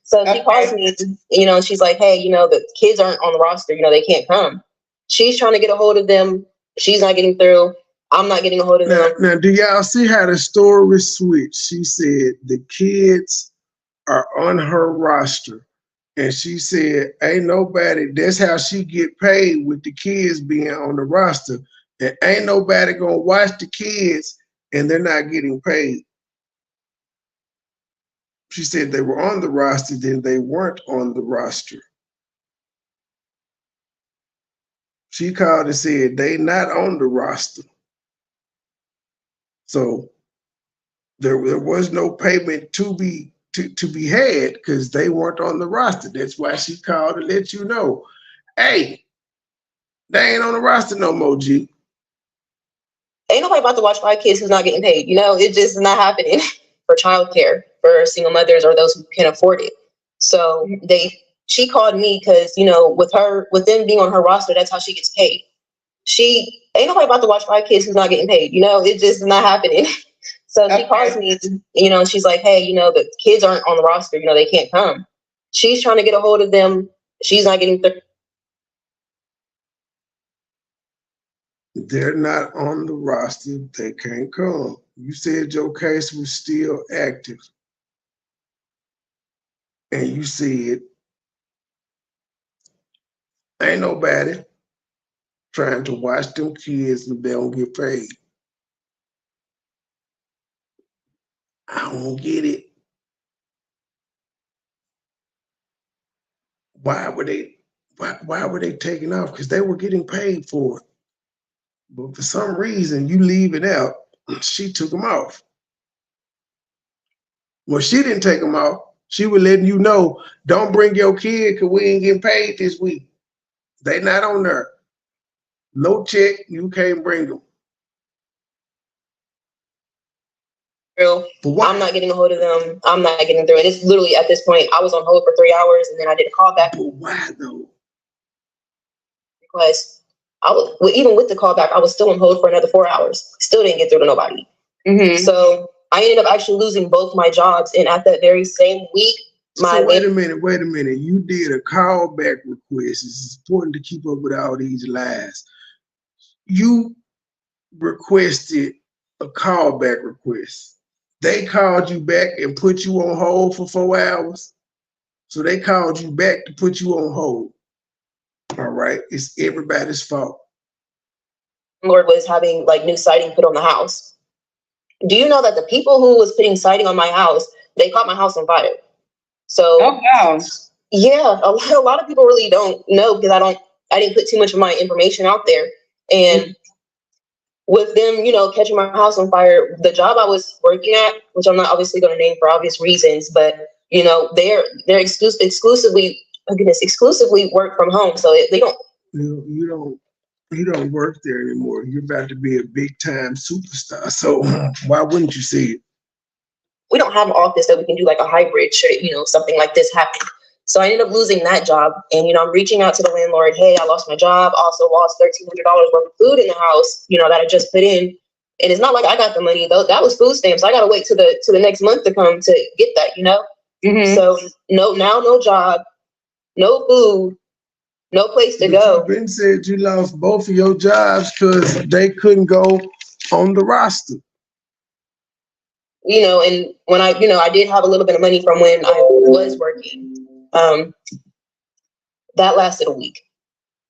So she calls me, and she's like, hey, the kids aren't on the roster, they can't come. She's trying to get a hold of them. She's not getting through. I'm not getting a hold of them. Now, do y'all see how the story switched? She said the kids are on her roster. And she said, ain't nobody, that's how she get paid with the kids being on the roster. And ain't nobody gonna watch the kids and they're not getting paid. She said they were on the roster, then they weren't on the roster. She called and said they not on the roster. So there was no payment to be had because they weren't on the roster. That's why she called to let you know, hey, they ain't on the roster no more, G. Ain't nobody about to watch 5 kids who's not getting paid. It's just not happening for childcare for single mothers or those who can afford it. So she called me because, with them being on her roster, that's how she gets paid. Ain't nobody about to watch 5 kids who's not getting paid. It's just not happening. So she calls me, she's like, hey, the kids aren't on the roster, they can't come. She's trying to get a hold of them. She's not getting through. They're not on the roster. They can't come. You said your case was still active. And you said, ain't nobody trying to watch them kids if they don't get paid. I don't get it. Why were they taking off? Because they were getting paid for it. But for some reason, you leave it out. She took them off. Well, she didn't take them off. She was letting you know, don't bring your kid because we ain't getting paid this week. They not on there. No check, you can't bring them. I'm not getting a hold of them. I'm not getting through. And it's literally at this point, I was on hold for 3 hours and then I did a call back. But why though? Because even with the callback, I was still on hold for another 4 hours. Still didn't get through to nobody. Mm-hmm. So I ended up actually losing both my jobs. And at that very same week, wait a minute. You did a callback request. It's important to keep up with all these lies. You requested a callback request. They called you back and put you on hold for 4 hours. So they called you back to put you on hold. All right, it's everybody's fault. Lord was having like new siding put on the house. Do you know that the people who was putting siding on my house, they caught my house on fire? So yeah, a lot of people really don't know because I didn't put too much of my information out there. And with them, catching my house on fire, the job I was working at, which I'm not obviously going to name for obvious reasons, but they're exclusively work from home, so they don't. You don't work there anymore. You're about to be a big time superstar. So why wouldn't you see it? We don't have an office that we can do like a hybrid should something like this happen. So I ended up losing that job, and I'm reaching out to the landlord. Hey, I lost my job. Also lost $1,300 worth of food in the house. That I just put in, And it's not like I got the money though. That was food stamps. I gotta wait to the next month to come to get that, you know? Mhm. So no job, no food, no place to go. Ben said you lost both of your jobs because they couldn't go on the roster. You know, and when I did have a little bit of money from when I was working. That lasted a week.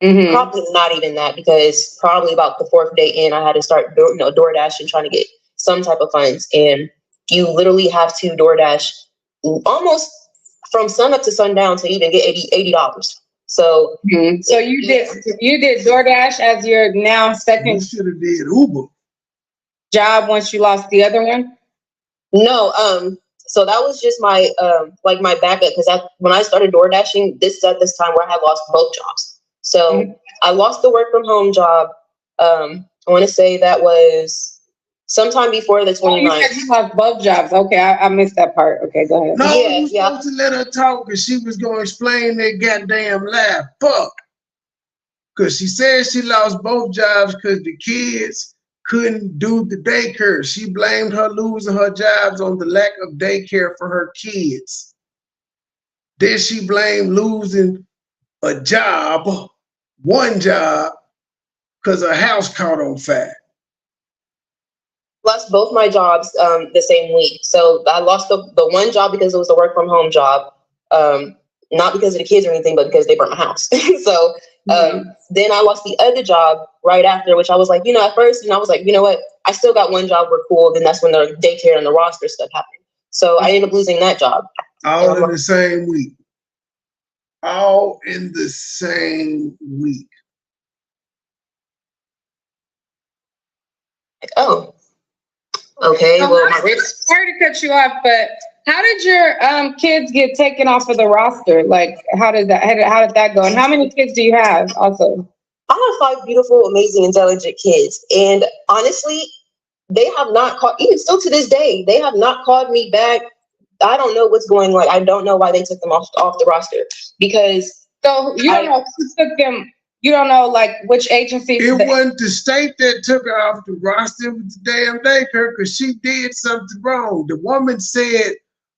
Mhm. Probably not even that, because probably about the 4th day in, I had to start DoorDash and trying to get some type of funds. And you literally have to DoorDash almost from sun up to sundown to even get $80. So, So you did DoorDash as your now You second should have did Uber. job once you lost the other one? no, so that was just my like my backup, because when I started door dashing, this is at this time where I had lost both jobs. So I lost the work from home job. I want to say that was sometime before the 29th. You said you lost both jobs. Okay, I missed that part. Okay, go ahead. No, Yeah, you supposed to let her talk because she was going to explain that goddamn lie. Fuck. Because she said she lost both jobs because the kids couldn't do the daycare. She blamed her losing her jobs on the lack of daycare for her kids. Then she blamed losing a job, one job, because her house caught on fire. Lost both my jobs the same week. So I lost the one job because it was a work from home job. Not because of the kids or anything, but because they burnt my house. So then I lost the other job right after, which I was like, at first, I was like, you know what? I still got one job, we're cool. Then that's when the daycare and the roster stuff happened. So I ended up losing that job. All in the same week. All in the same week. Oh, okay. Well, Sorry to cut you off, but how did your kids get taken off of the roster? Like, how did that go? And how many kids do you have also? I have 5 beautiful, amazing, intelligent kids. And honestly, they have not called, even still to this day, they have not called me back. I don't know what's going on. I don't know why they took them off the roster, because so you don't know who took them. You don't know like which agency. It wasn't the state that took her off the roster. It was the damn daycare because she did something wrong. The woman said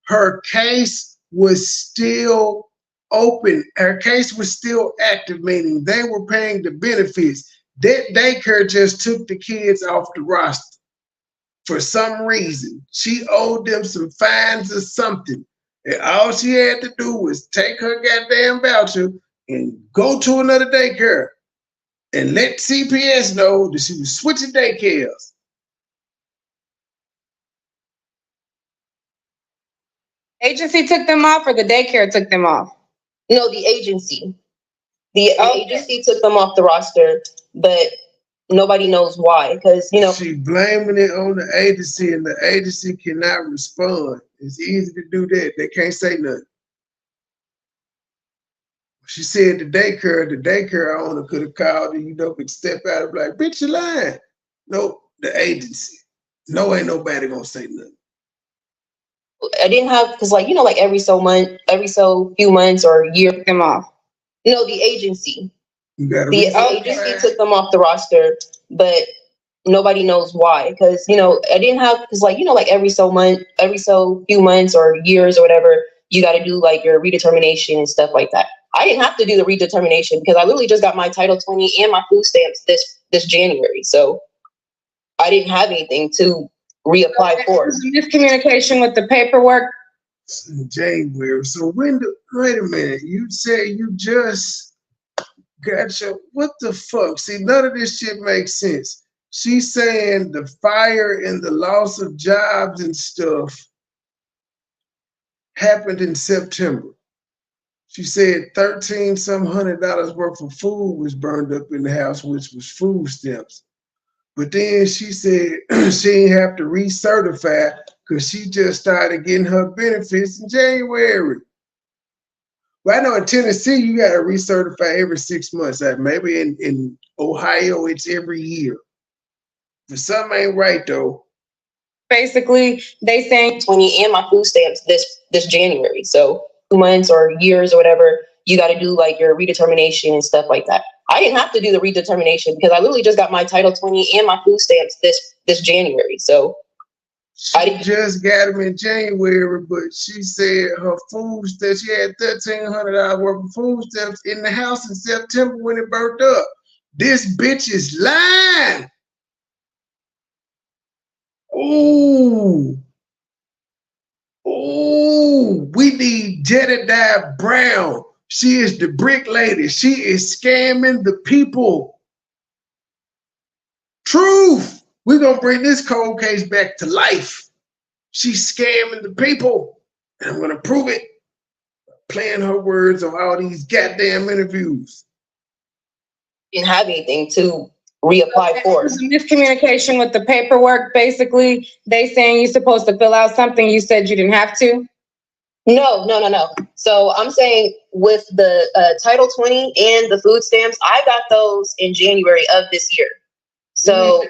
her case was still open. Her case was still active, meaning they were paying the benefits. That daycare just took the kids off the roster for some reason. She owed them some fines or something. And all she had to do was take her goddamn voucher and go to another daycare and let CPS know that she was switching daycares. Agency took them off, or the daycare took them off? No, the agency. The agency took them off the roster, but nobody knows why. Because she blaming it on the agency, and the agency cannot respond. It's easy to do that. They can't say nothing. She said the daycare owner could have called and could step out and be like, bitch, you lying. Nope, the agency. No, ain't nobody gonna say nothing. I didn't have, because like every so few months or year took them off. No, the agency. The agency took them off the roster, but nobody knows why. Because I didn't have, because like every so few months or years or whatever, you got to do like your redetermination and stuff like that. I didn't have to do the redetermination because I literally just got my Title 20 and my food stamps this January. So I didn't have anything to reapply for. Miscommunication with the paperwork. January. So wait a minute. You say you just got what the fuck? See, none of this shit makes sense. She's saying the fire and the loss of jobs and stuff happened in September. She said $1,300 worth of food was burned up in the house, which was food stamps. But then she said she didn't have to recertify because she just started getting her benefits in January. Well, I know in Tennessee, you got to recertify every 6 months. Maybe in Ohio, it's every year. But something ain't right, though. Basically, they saying 20 and my food stamps this January. So 2 months or years or whatever, you got to do like your redetermination and stuff like that. I didn't have to do the redetermination because I literally just got my Title 20 and my food stamps this January. So she just got them in January, but she said her food stamps, she had $1,300 worth of food stamps in the house in September when it burnt up. This bitch is lying. Ooh. Ooh, we need Jedediah Brown. She is the brick lady. She is scamming the people. Truth. We're going to bring this cold case back to life. She's scamming the people. And I'm going to prove it. Playing her words on all these goddamn interviews. Didn't have anything to reapply for. There's a miscommunication with the paperwork. Basically, they saying you're supposed to fill out something. You said you didn't have to. No. So I'm saying with the Title 20 and the food stamps, I got those in January of this year. So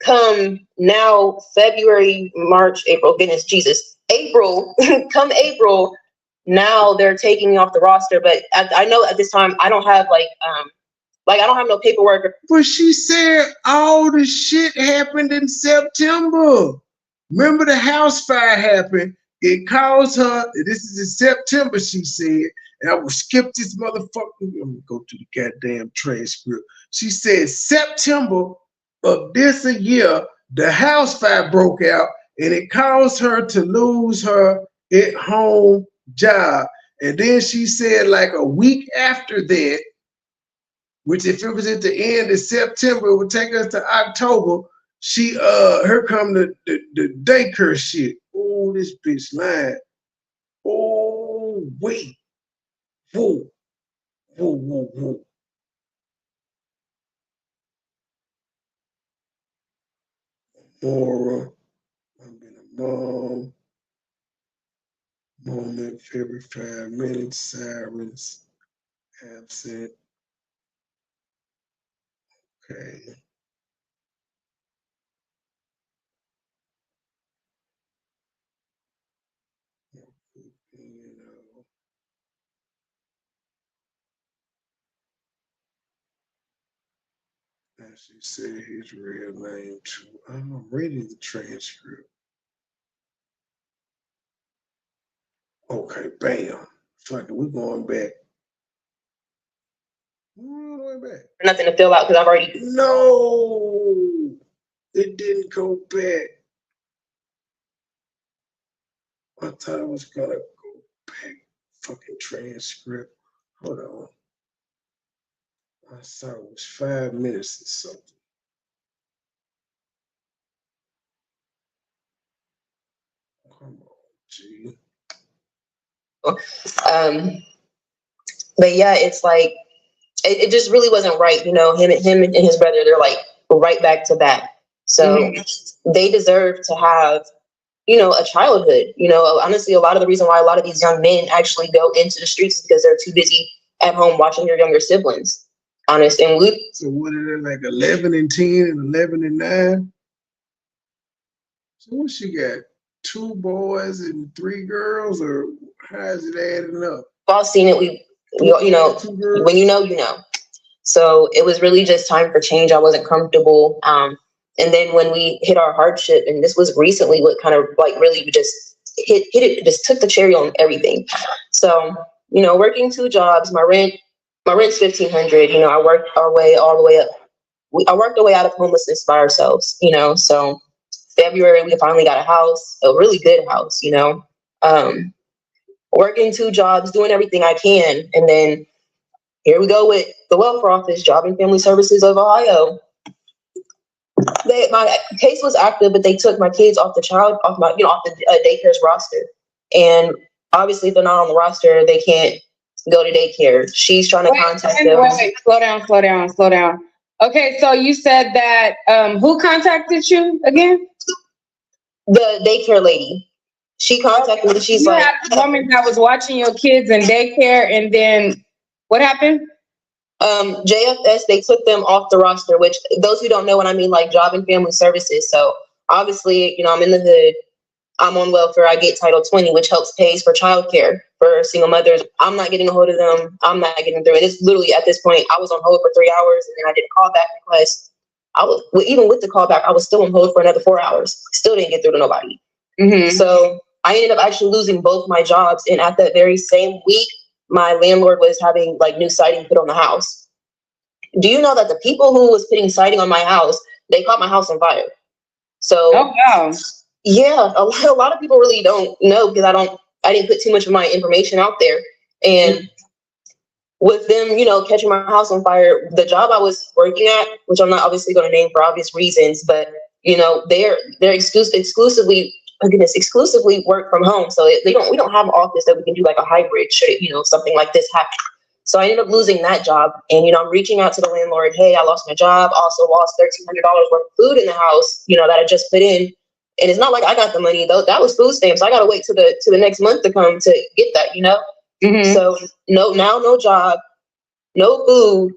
come now February, March, April, goodness Jesus, April, come April, now they're taking me off the roster. But I know at this time I don't have I don't have no paperwork. But she said all the shit happened in September. Remember the house fire happened. It caused her, this is in September, she said, and I will skip this motherfucker. I'm gonna go to the goddamn transcript. She said September of this a year, the house fire broke out and it caused her to lose her at-home job. And then she said like a week after that, which if it was at the end of September, it would take us to October. She, here come the daycare shit. Oh, this bitch lying. Oh, wait. Whoa. Maura, I've been a mom. Moment every 5 minutes, sirens, absent. Okay. You know. And she said his real name too. I'm reading the transcript. Okay, bam. Fuck it, we're going back. We're going back. Nothing to fill out because I've already. No, it didn't go back. I thought I was gonna go back. Fucking transcript. Hold on. I saw it was 5 minutes or something. Come on, G. But yeah, it's like it just really wasn't right. You know, him and his brother, they're like right back to back. So they deserve to have, you know, a childhood. You know, honestly, a lot of the reason why a lot of these young men actually go into the streets is because they're too busy at home watching their younger siblings. Honest and Luke. So what is it, like 11 and 10 and 11 and 9? So what she got? 2 boys and 3 girls, or how is it adding up? We've all seen it. You know, when you know. So it was really just time for change. I wasn't comfortable. And then when we hit our hardship, and this was recently, what kind of like really just hit it, just took the cherry on everything. So, you know, working 2 jobs, my rent's $1,500. You know, I worked our way all the way up. I worked our way out of homelessness by ourselves. You know, so February we finally got a house, a really good house. You know, working 2 jobs, doing everything I can, and then here we go with the Welfare Office, Job and Family Services of Ohio. My case was active, but they took my kids off the daycare's roster. And obviously, if they're not on the roster, they can't go to daycare. She's trying to contact them. Wait, slow down. Okay, so you said that who contacted you again? The daycare lady. She contacted me. She's you like, had a woman that was watching your kids in daycare, and then what happened? JFS, they took them off the roster, which those who don't know what I mean, like Job and Family Services. So obviously, you know, I'm in the hood. I'm on welfare. I get Title 20, which helps pays for childcare for single mothers. I'm not getting a hold of them. I'm not getting through it. It's literally at this point, I was on hold for 3 hours, and then I did a callback request. Even with the callback, I was still on hold for another 4 hours. Still didn't get through to nobody. So I ended up actually losing both my jobs. And at that very same week, my landlord was having like new siding put on the house. Do you know that the people who was putting siding on my house, they caught my house on fire? So, yeah, a lot of people really don't know because I didn't put too much of my information out there. And with them, you know, catching my house on fire, the job I was working at, which I'm not obviously going to name for obvious reasons, but you know, they're exclusively work from home. So we don't have an office that we can do like a hybrid should it, you know, something like this happen. So I ended up losing that job, and you know, I'm reaching out to the landlord. Hey, I lost my job. Also lost $1,300 worth of food in the house, you know, that I just put in. And it's not like I got the money though. That was food stamps. I got to wait to the next month to come to get that, you know. So no job, no food,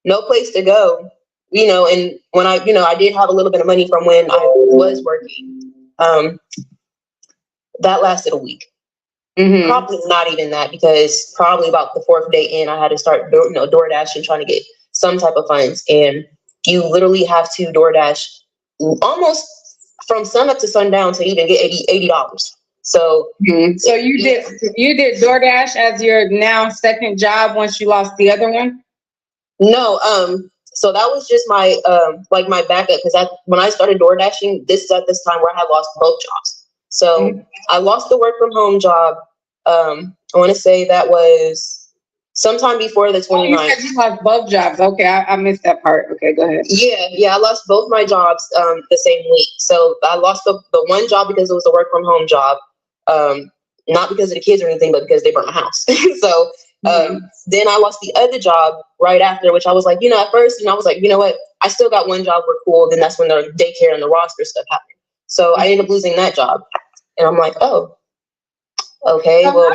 no place to go, you know. And when I did have a little bit of money from when I was working, that lasted a week. Probably not even that, because probably about the 4th day in, I had to start, DoorDash and trying to get some type of funds. And you literally have to DoorDash almost from sun up to sundown to even get $80. So, so you did DoorDash as your now second job once you lost the other one? No, so that was just my like my backup, because when I started DoorDashing, this is at this time where I had lost both jobs. So I lost the work from home job. I want to say that was sometime before the 29th. You said you lost both jobs. Okay, I missed that part. Okay, go ahead. Yeah, I lost both my jobs the same week. So I lost the one job because it was a work from home job, not because of the kids or anything, but because they burnt my house. So then I lost the other job right after, which I was like, at first, I was like, you know what? I still got one job. We're cool. Then that's when the daycare and the roster stuff happened. So I ended up losing that job. And I'm like, oh, okay. Well,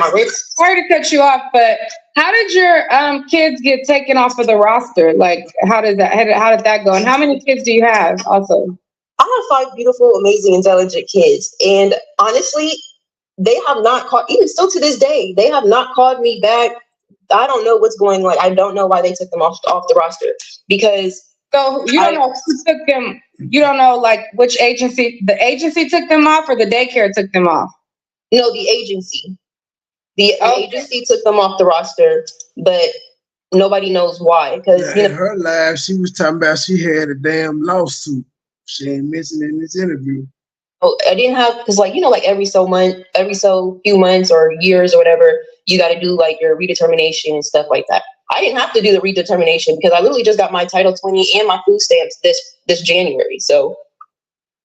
sorry to cut you off, but how did your kids get taken off of the roster? Like, how did that go? And how many kids do you have also? I have 5 beautiful, amazing, intelligent kids. And honestly, they have not called, even still to this day, they have not called me back. I don't know what's going on. I don't know why they took them off the roster, because. So you don't know who took them. You don't know like which agency. The agency took them off, or the daycare took them off. No, the agency. The agency took them off the roster, but nobody knows why. Because in her life, she was talking about she had a damn lawsuit. She ain't mentioned in this interview. Oh, I didn't have, because like every so few months or years or whatever, you got to do like your redetermination and stuff like that. I didn't have to do the redetermination because I literally just got my Title 20 and my food stamps this January. So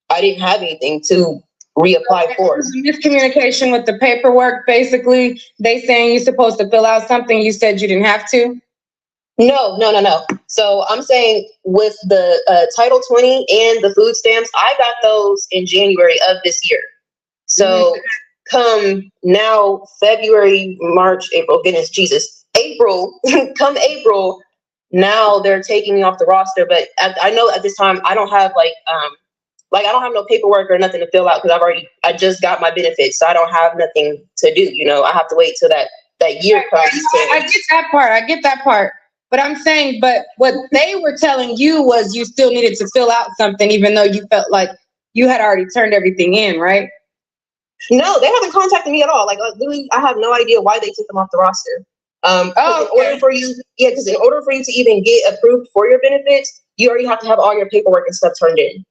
I didn't have anything to reapply for. Miscommunication with the paperwork, basically. They saying you're supposed to fill out something. You said you didn't have to. No. So I'm saying with the Title 20 and the food stamps, I got those in January of this year. So come now February, March, April, goodness, Jesus. Come April, now they're taking me off the roster. But I know at this time I don't have I don't have no paperwork or nothing to fill out because I just got my benefits, so I don't have nothing to do. I have to wait till that year comes. I get that part. But I'm saying, but what they were telling you was you still needed to fill out something, even though you felt like you had already turned everything in, right? No, they haven't contacted me at all. Like literally, I have no idea why they took them off the roster. In order for you to even get approved for your benefits, you already have to have all your paperwork and stuff turned in.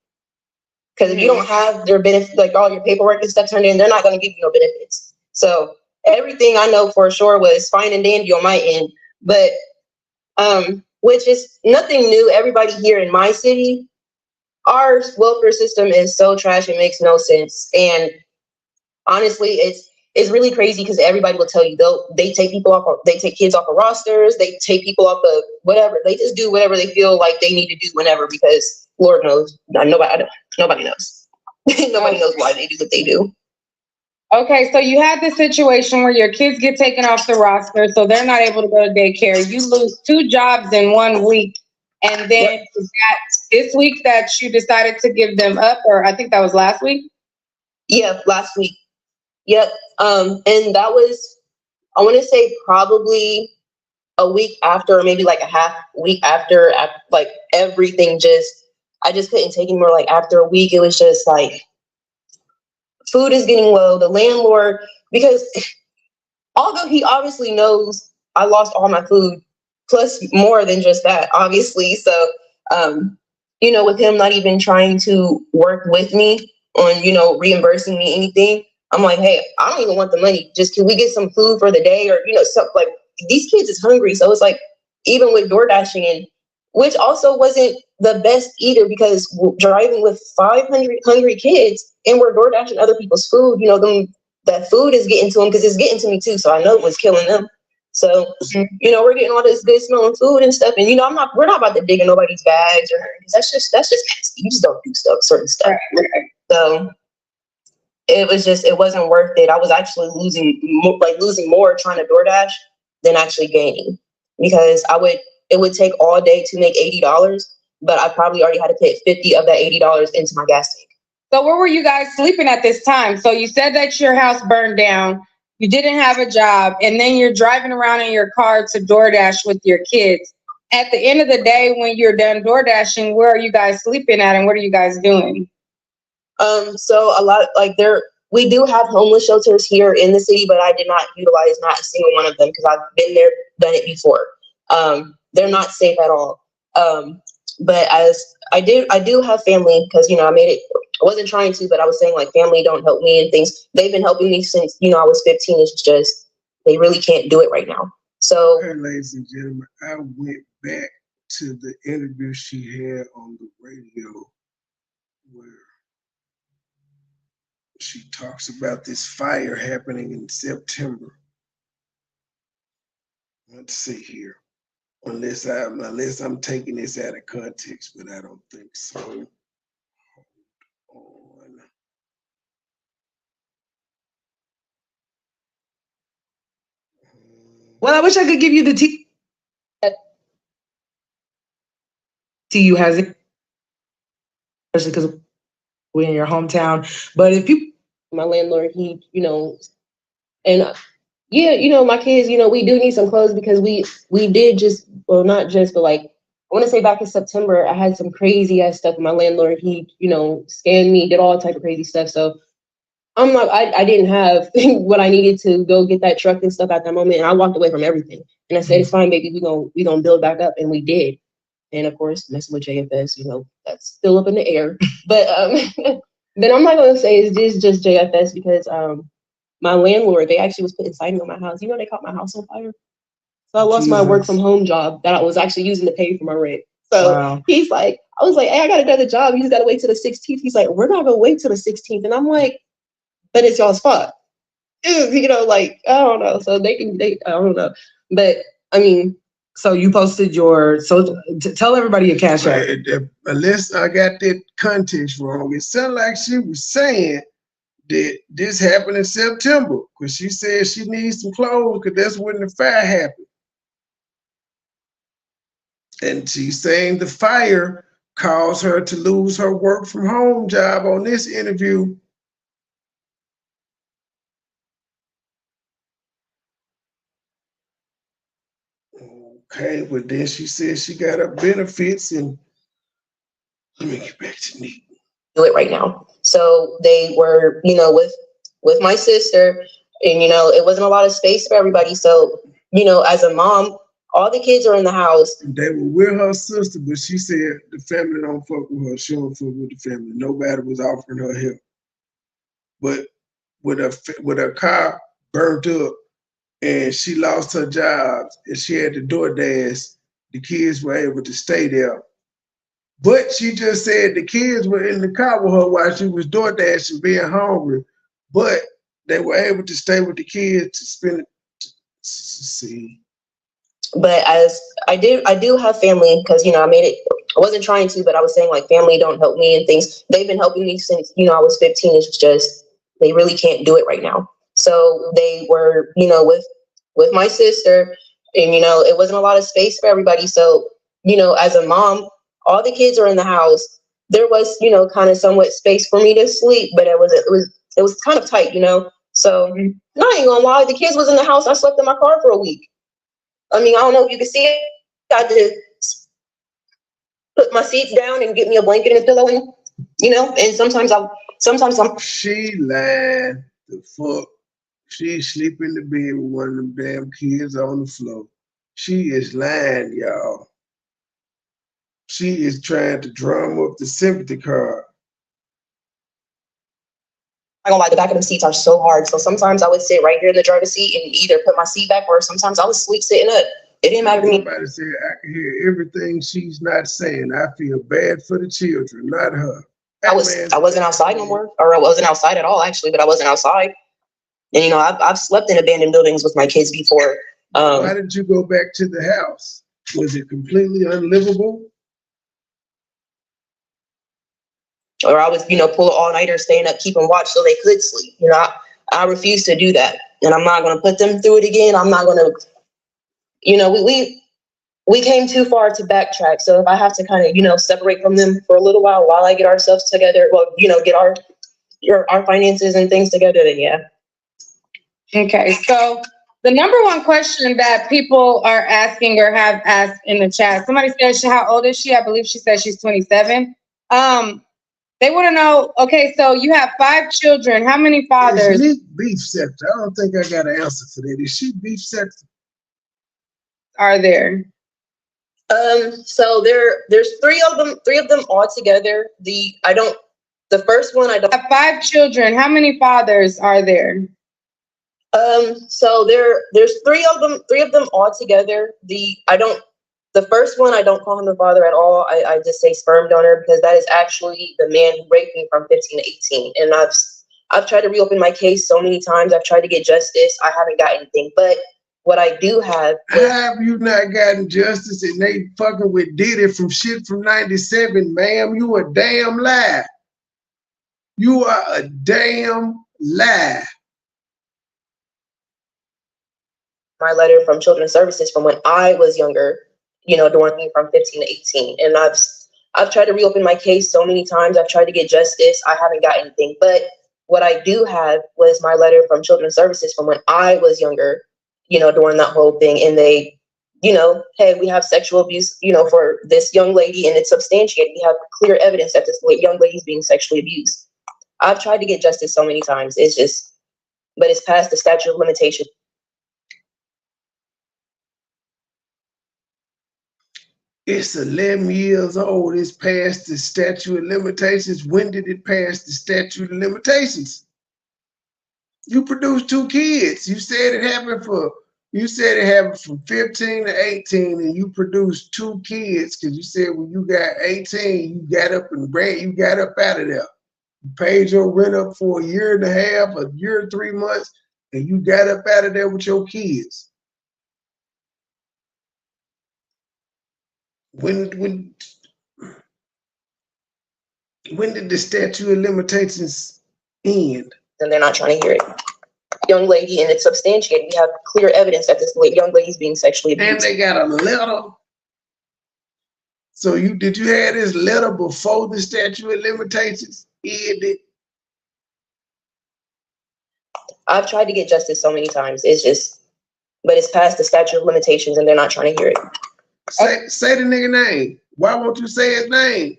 Because if you don't have their benefits, like all your paperwork and stuff turned in, they're not going to give you no benefits. So everything I know for sure was fine and dandy on my end, but which is nothing new. Everybody here in my city, our welfare system is so trash, it makes no sense. And honestly, it's really crazy because everybody will tell you they take kids off of rosters, they take people off of whatever. They just do whatever they feel like they need to do whenever, because Lord knows, nobody knows. Nobody knows why they do what they do. Okay, so you had this situation where your kids get taken off the roster, so they're not able to go to daycare. You lose 2 jobs in 1 week, and then this week that you decided to give them up, or I think that was last week? Yeah, last week. Yep. And that was, I want to say probably a week after, or maybe like a half week after, like everything I just couldn't take anymore. Like after a week, it was just like, food is getting low. The landlord, because although he obviously knows I lost all my food, plus more than just that, obviously. So, with him not even trying to work with me on, reimbursing me anything, I'm like, hey, I don't even want the money. Just can we get some food for the day, or something like these kids is hungry. So it's like, even with door dashing, and which also wasn't the best either, because driving with 500 hungry kids and we're door dashing other people's food, that food is getting to them, because it's getting to me too. So I know it was killing them. So, we're getting all this good smelling food and stuff. And, we're not about to dig in nobody's bags or anything. That's just nasty. You just don't do certain stuff. Right. So it wasn't worth it. I was actually losing more trying to DoorDash than actually gaining, because it would take all day to make $80, but I probably already had to pay 50 of that $80 into my gas tank. So where were you guys sleeping at this time? So you said that your house burned down, you didn't have a job, and then you're driving around in your car to DoorDash with your kids. At the end of the day, when you're done DoorDashing, where are you guys sleeping at, and what are you guys doing? So a lot, we do have homeless shelters here in the city, but I did not utilize not a single one of them, because I've been there, done it before. They're not safe at all. But as I do have family, because I made it. I wasn't trying to, but I was saying, like, family don't help me and things. They've been helping me since I was 15. It's just they really can't do it right now. So, hey, ladies and gentlemen, I went back to the interview she had on the radio where she talks about this fire happening in September. Let's see here. Unless I'm taking this out of context, but I don't think so. Hold on. Well, I wish I could give you the TU has it, especially because we're in your hometown. But if you, my landlord, he, and my kids, we do need some clothes, because we did just, well, not just, but like, I want to say back in September, I had some crazy ass stuff. My landlord, he, scammed me, did all type of crazy stuff. So I'm like, I didn't have what I needed to go get that truck and stuff at that moment. And I walked away from everything. And I said, it's fine, baby. We gonna build back up. And we did. And of course, messing with JFS, that's still up in the air. But then I'm not gonna say it's just JFS, because my landlord, they actually was putting siding on my house. They caught my house on fire. So I lost my work from home job that I was actually using to pay for my rent. So He's like, I was like, hey, I got another job. You just gotta wait till the 16th. He's like, we're not gonna wait till the 16th. And I'm like, but it's y'all's fault. I don't know. So I don't know. But I mean, so you posted tell everybody your cash app. Unless I got that context wrong, it sounded like she was saying that this happened in September, because she said she needs some clothes, because that's when the fire happened. And she's saying the fire caused her to lose her work from home job on this interview. Okay, but then she said she got her benefits, and let me get back to Nick. Do it right now. So they were, with my sister, and it wasn't a lot of space for everybody. So, as a mom, all the kids are in the house. They were with her sister, but she said the family don't fuck with her. She don't fuck with the family. Nobody was offering her help. But with her car burnt up, and she lost her job, and she had to DoorDash, the kids were able to stay there. But she just said the kids were in the car with her while she was DoorDashing, being hungry. But they were able to stay with the kids to spend it. See. But as I do have family, because I made it. I wasn't trying to, but I was saying, like, family don't help me and things. They've been helping me since I was 15. It's just they really can't do it right now. So they were with my sister, and it wasn't a lot of space for everybody. So as a mom, all the kids are in the house. There was kind of somewhat space for me to sleep, but it was it was kind of tight, you know. So no, I ain't gonna lie, the kids was in the house. I slept in my car for a week. I mean, I don't know if you can see it. I just put my seats down and get me a blanket and a pillow, and you know. And sometimes I'm. She lied the fuck. She sleep in the bed with one of them damn kids on the floor. She is lying, y'all. She is trying to drum up the sympathy card. I don't lie, the back of the seats are so hard. So sometimes I would sit right here in the driver's seat and either put my seat back, or sometimes I would sleep sitting up. It didn't matter to me. Somebody said, I can hear everything she's not saying. I feel bad for the children, not her. I wasn't outside no more, or I wasn't outside at all, actually, but I wasn't outside. And, you know, I've slept in abandoned buildings with my kids before. Why did you go back to the house? Was it completely unlivable? Or I was, you know, pull an all-nighter, staying up, keeping watch so they could sleep. You know, I refuse to do that. And I'm not going to put them through it again. I'm not going to, you know, we came too far to backtrack. So if I have to kind of, you know, separate from them for a little while I get ourselves together, well, you know, get our finances and things together, then yeah. Okay, so the number one question that people are asking or have asked in the chat, somebody said, how old is she? I believe she said she's 27. They want to know, okay, so you have 5 children. How many fathers? Is beef sector? I don't think I got an answer for that. Is she beef sector? Are there? So there's 3 of them all together. The first one I don't have 5 children. How many fathers are there? So there's 3 of them all together. The first one, I don't call him a father at all. I just say sperm donor, because that is actually the man who raped me from 15 to 18. And I've tried to reopen my case so many times. I've tried to get justice. I haven't got anything. But what I do have have you not gotten justice, and they fucking with Diddy from shit from 97, ma'am? You a damn lie. You are a damn lie. My letter from Children's Services from when I was younger, you know, during from 15 to 18. And I've tried to reopen my case so many times. I've tried to get justice. I haven't got anything. But what I do have was my letter from Children's Services from when I was younger, you know, during that whole thing. And they, you know, hey, we have sexual abuse, you know, for this young lady, and it's substantiated. We have clear evidence that this young lady is being sexually abused. I've tried to get justice so many times. It's just, but it's past the statute of limitation. It's 11 years old. It's past the statute of limitations. When did it pass the statute of limitations? You produced 2 kids. You said it happened from 15 to 18, and you produced 2 kids because you said when you got 18, you got up out of there. You paid your rent up for a year and a half, a year and 3 months, and you got up out of there with your kids. When did the statute of limitations end? And they're not trying to hear it. Young lady, and it's substantiated. We have clear evidence that this young lady is being sexually abused. And they got a letter. So did you have this letter before the statute of limitations ended? I've tried to get justice so many times. It's just, but it's past the statute of limitations, and they're not trying to hear it. Say the nigga name. Why won't you say his name?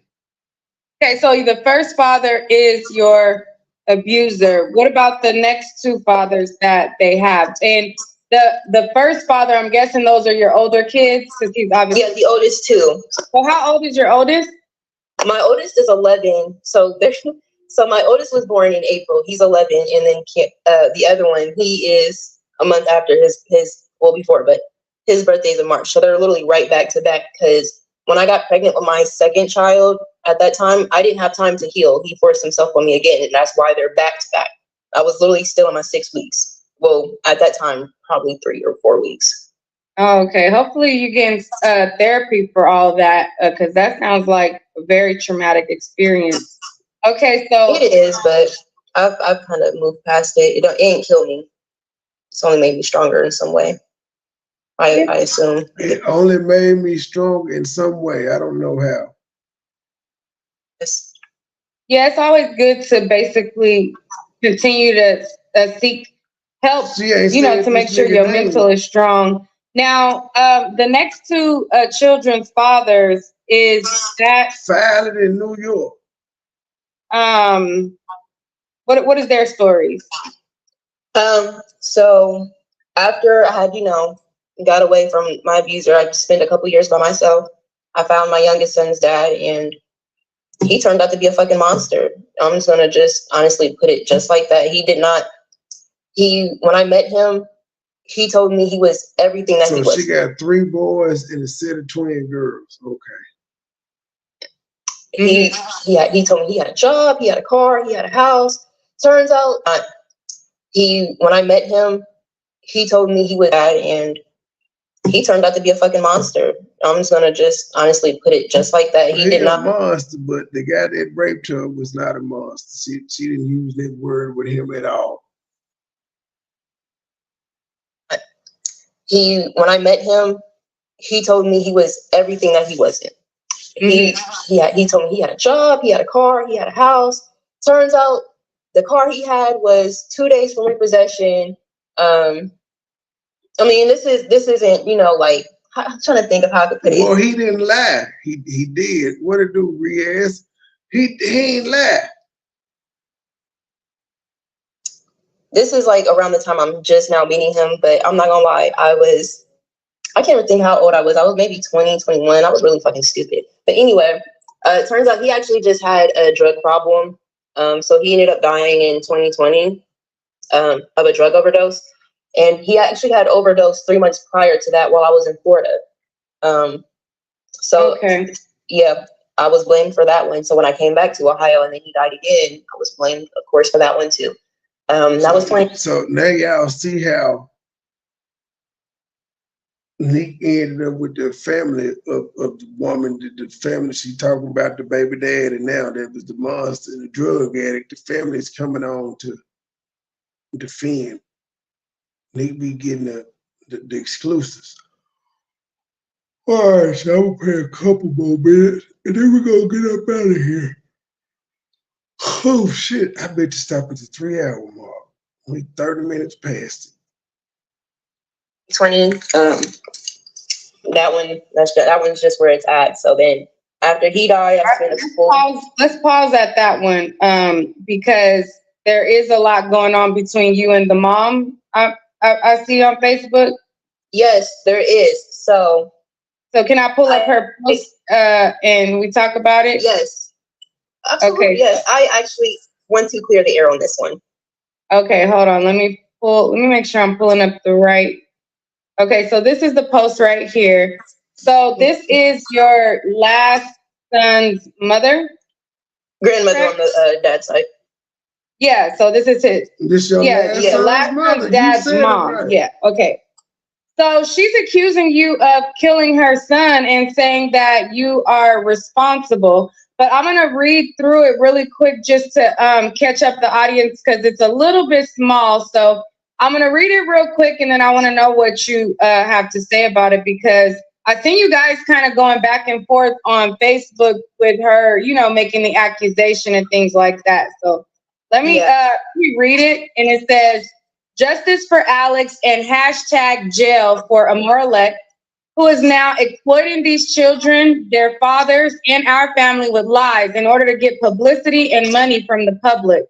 Okay, so the first father is your abuser. What about the next 2 fathers that they have? And the first father, I'm guessing those are your older kids, because he's obviously. Yeah, the oldest 2. Well, how old is your oldest? My oldest is 11. So my oldest was born in April. He's 11, and then the other one, he is a month after before, but his birthday is in March. So they're literally right back to back, because when I got pregnant with my second child, at that time, I didn't have time to heal. He forced himself on me again, and that's why they're back to back. I was literally still in my 6 weeks. Well, at that time, probably 3 or 4 weeks. Oh, okay. Hopefully you get therapy for all that, because that sounds like a very traumatic experience. Okay, so. It is, but I've kind of moved past it. It ain't killed me. It's only made me stronger in some way. I assume. It only made me strong in some way. I don't know how. Yes. Yeah, it's always good to basically continue to seek help, She ain't you know, said to make this sure nigga your name. mental is strong. Now, the next two children's fathers is that Filed it in New York. what is their stories? So after I had, got away from my abuser, I spent a couple years by myself. I found my youngest son's dad, and he turned out to be a fucking monster. I'm just gonna just honestly put it just like that. When I met him, he told me he was everything that he was. So she got 3 boys and a set of twin girls. Okay. He told me he had a job, he had a car, he had a house. Turns out, when I met him, he told me he was bad, and he turned out to be a fucking monster. I'm just gonna just honestly put it just like that. He did not a monster, but the guy that raped her was not a monster. She didn't use that word with him at all. When I met him, he told me he was everything that he wasn't. He told me he had a job, he had a car, he had a house. Turns out the car he had was 2 days from repossession. I mean, this isn't, like, I'm trying to think of how I could put it. Well, he didn't lie. He did. What it do, Riaz? He ain't lie. This is like around the time I'm just now meeting him, but I'm not gonna lie, I can't even think how old I was. I was maybe 20, 21. I was really fucking stupid. But anyway, it turns out he actually just had a drug problem. So he ended up dying in 2020 of a drug overdose. And he actually had overdosed 3 months prior to that while I was in Florida. Okay. Yeah, I was blamed for that one. So when I came back to Ohio and then he died again, I was blamed, of course, for that one too. That was 20. So now y'all see how Nick ended up with the family of the woman, the family she talking about, the baby dad, and now that was the monster and the drug addict. The family is coming on to defend. Nick be getting the exclusives. All right, so I'm gonna play a couple more minutes, and then we're gonna get up out of here. Oh shit! I bet to stop at the 3-hour mark. Only 30 minutes past it. 20. That one's just where it's at. So then after he died, let's pause at that one, because there is a lot going on between you and the mom. I see on Facebook. Yes, there is. So can I pull up her post and we talk about it? Yes. Absolutely. Okay. Yes, I actually want to clear the air on this one. Okay, hold on. Let me make sure I'm pulling up the right. Okay, so this is the post right here. So this is your last son's mother? Grandmother, correct? On the dad's side. Yeah, so this is his. This your last son's dad's mom. Right. Yeah, okay. So she's accusing you of killing her son and saying that you are responsible. But I'm going to read through it really quick just to catch up the audience because it's a little bit small. So I'm going to read it real quick and then I want to know what you have to say about it because I see you guys kind of going back and forth on Facebook with her, making the accusation and things like that. So let me read it. And it says, "Justice for Alex and #jail for Amoralek, who is now exploiting these children, their fathers, and our family with lies in order to get publicity and money from the public.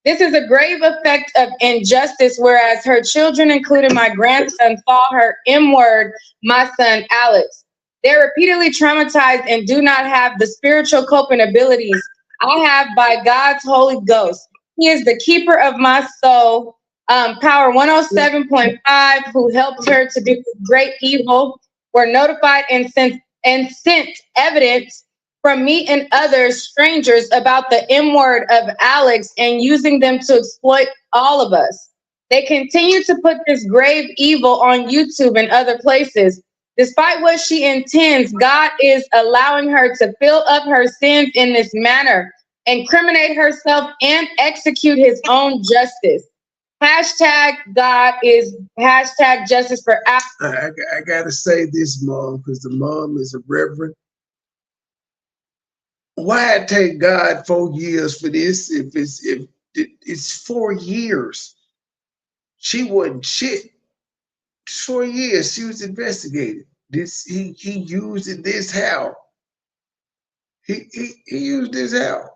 This is a grave effect of injustice, whereas her children, including my grandson, saw her M-word, my son, Alex. They're repeatedly traumatized and do not have the spiritual coping abilities I have by God's Holy Ghost. He is the keeper of my soul, Power 107.5, who helped her to do great evil, were notified and sent evidence from me and others, strangers, about the M-word of Alex and using them to exploit all of us. They continue to put this grave evil on YouTube and other places. Despite what she intends, God is allowing her to fill up her sins in this manner, incriminate herself, and execute his own justice. God is #justice for Alex." I gotta say this, Mom, because the mom is a reverend. Why it take God 4 years for this? If It's 4 years. She wasn't shit. 4 years she was investigated. He used it this how. He used this how.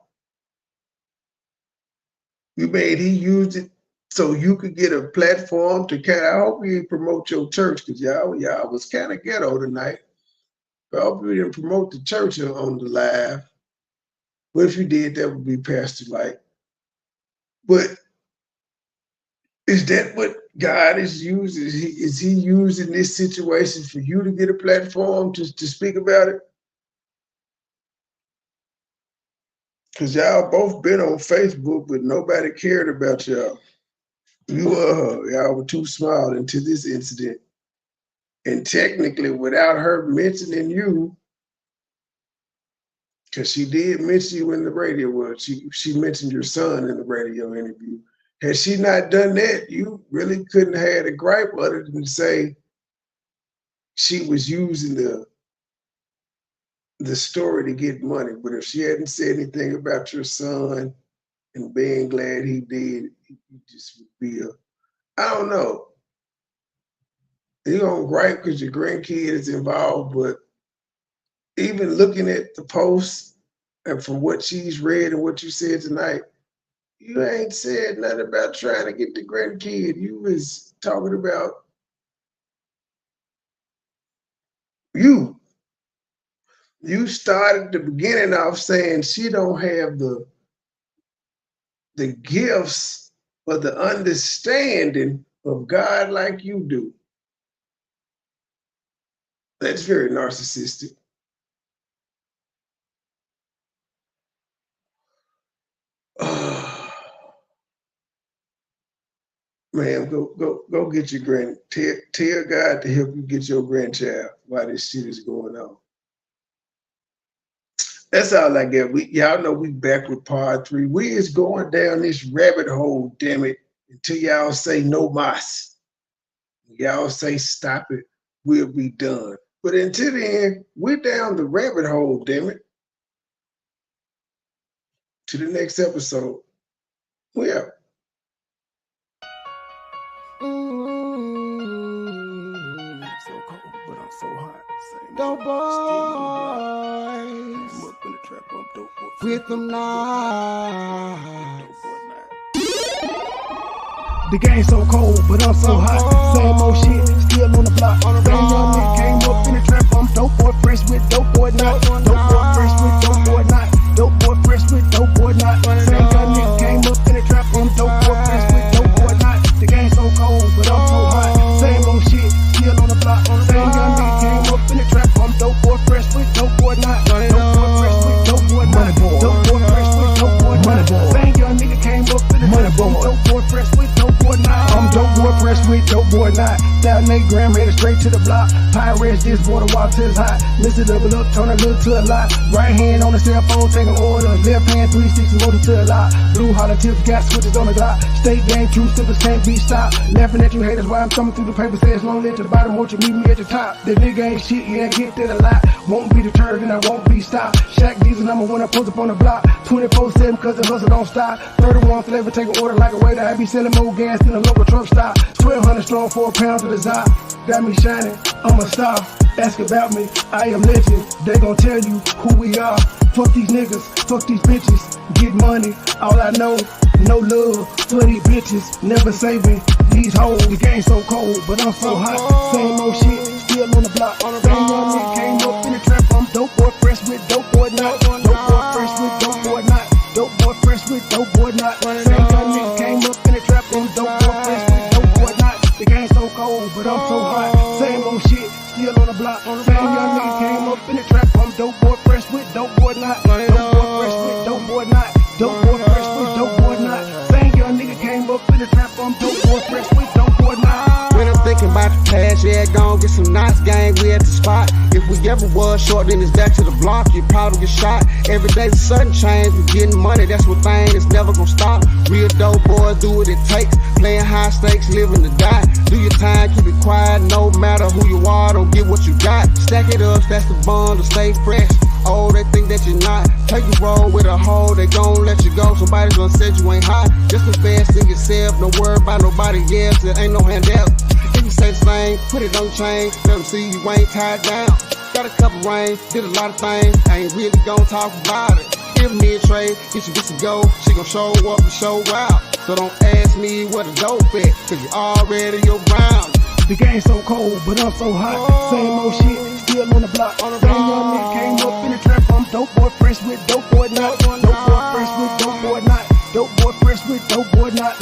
He used it so you could get a platform to kind of, I hope you promote your church, because y'all was kind of ghetto tonight. But I hope you didn't promote the church on the live. But if you did, that would be pastor like. But is that what God is using? Is he using this situation for you to get a platform to speak about it? Because y'all both been on Facebook, but nobody cared about y'all. Y'all were too small into this incident. And technically, without her mentioning you, because she did mention you in the radio, well, she mentioned your son in the radio interview. Had she not done that, you really couldn't have had a gripe other than to say she was using the story to get money. But if she hadn't said anything about your son and being glad he did, you just would be I don't know. You don't gripe because your grandkid is involved, but even looking at the post and from what she's read and what you said tonight, you ain't said nothing about trying to get the grandkid. You was talking about you. You started the beginning off saying she don't have the gifts or the understanding of God like you do. That's very narcissistic. Man, go get your tell God to help you get your grandchild while this shit is going on. That's all I get. Y'all know we back with part 3. We is going down this rabbit hole, damn it, until y'all say no mas. Y'all say stop it, we'll be done. But until then, we're down the rabbit hole, damn it. To the next episode. We out. So cold, but I'm so hot. Dope boys. I'm up in the trap, I'm dope boy. With them now. The game so cold, but I'm so hot. Same old shit, still on the block. Same young nigga came up in the trap. I'm dope boy, fresh with dope boy not. Dope boy, fresh with dope boy not. Dope boy, fresh with dope boy not. Same young nigga came up in the trap. I'm dope boy, fresh with dope boy not. The game so cold, but I'm so hot. Same old shit, still on the block. Same young nigga came up in the trap. I'm dope boy, fresh with dope boy not. Dope boy, fresh with dope boy not. Dope boy, fresh with dope boy not. Same young nigga came up in the trap. I'm dope boy, fresh with dope boy not. I'm dope boy, fresh with dope boy not. Down 8 gram, headed straight to the block. Pirates, this water till it's hot. Mix it up a little, turn a little to a lot. Right hand on the cell phone, taking order. Left hand 360, motor to a lot. Blue holler tips, got switches on the dot. State game, true simple, can't be stopped. Laughing at you haters while I'm thumbing through the paper. Says lonely at the bottom, won't you meet me at the top? The nigga ain't shit, yeah, get that a lot. Won't be deterred and I won't be stopped. Shaq Diesel number one, I post up on the block. 24/7, cause the hustle don't stop. 31 flavor, take an order like a waiter. I be selling more gas than a local truck stop. 1,200 strong for a pound to the top. Got me shining, I'm a star. Ask about me, I am legend. They gon' tell you who we are. Fuck these niggas, fuck these bitches. Get money, all I know. No love for these bitches. Never saving these hoes. The game so cold, but I'm so hot. Same old shit, still on the block. Same young nigga came up in the trap. I'm dope boy, fresh with dope boy not. Dope boy, fresh with dope boy not. Dope boy, fresh with dope boy not. Same young nigga came up in the trap. I'm dope boy, fresh with dope boy not. The game so cold, but I'm so hot. Same old shit, still on the block. Same young nigga came up in the trap. I'm dope boy, fresh with dope boy not. Dope boy, fresh with dope boy not. Dope boy, fresh with dope boy not. Same young nigga came up in the trap. I'm dope boy, fresh with dope boy not. When I'm thinking about the past, yeah, gon' get some nice gang, we at the spot. If we ever was short, then it's back to the block, you probably get shot. Every day's a sudden change, we getting money, that's one thing that's never gon' stop. Real dope boys do what it takes, playing high stakes, living to die. Do your time, keep it quiet, no matter who you are, don't get what you got. Stack it up, that's the bond to stay fresh. Oh, they think that you're not. Take a roll with a hoe, they gon' let you go. Somebody's gonna say you ain't hot. Just invest in yourself, don't worry about nobody else. There ain't no handout. If you say the same, put it on chain. Let them see you ain't tied down. Got a couple rings, did a lot of things. I ain't really gon' talk about it. Give me a trade, get you to go. She gon' show up and show out. So don't ask me what a dope at, cause you already your ground. The game so cold, but I'm so hot. Same old shit, still on the block. Same young nigga came up in the trap. I'm dope boy fresh with dope boy not. Dope boy fresh with dope boy not. Dope boy fresh with dope boy not.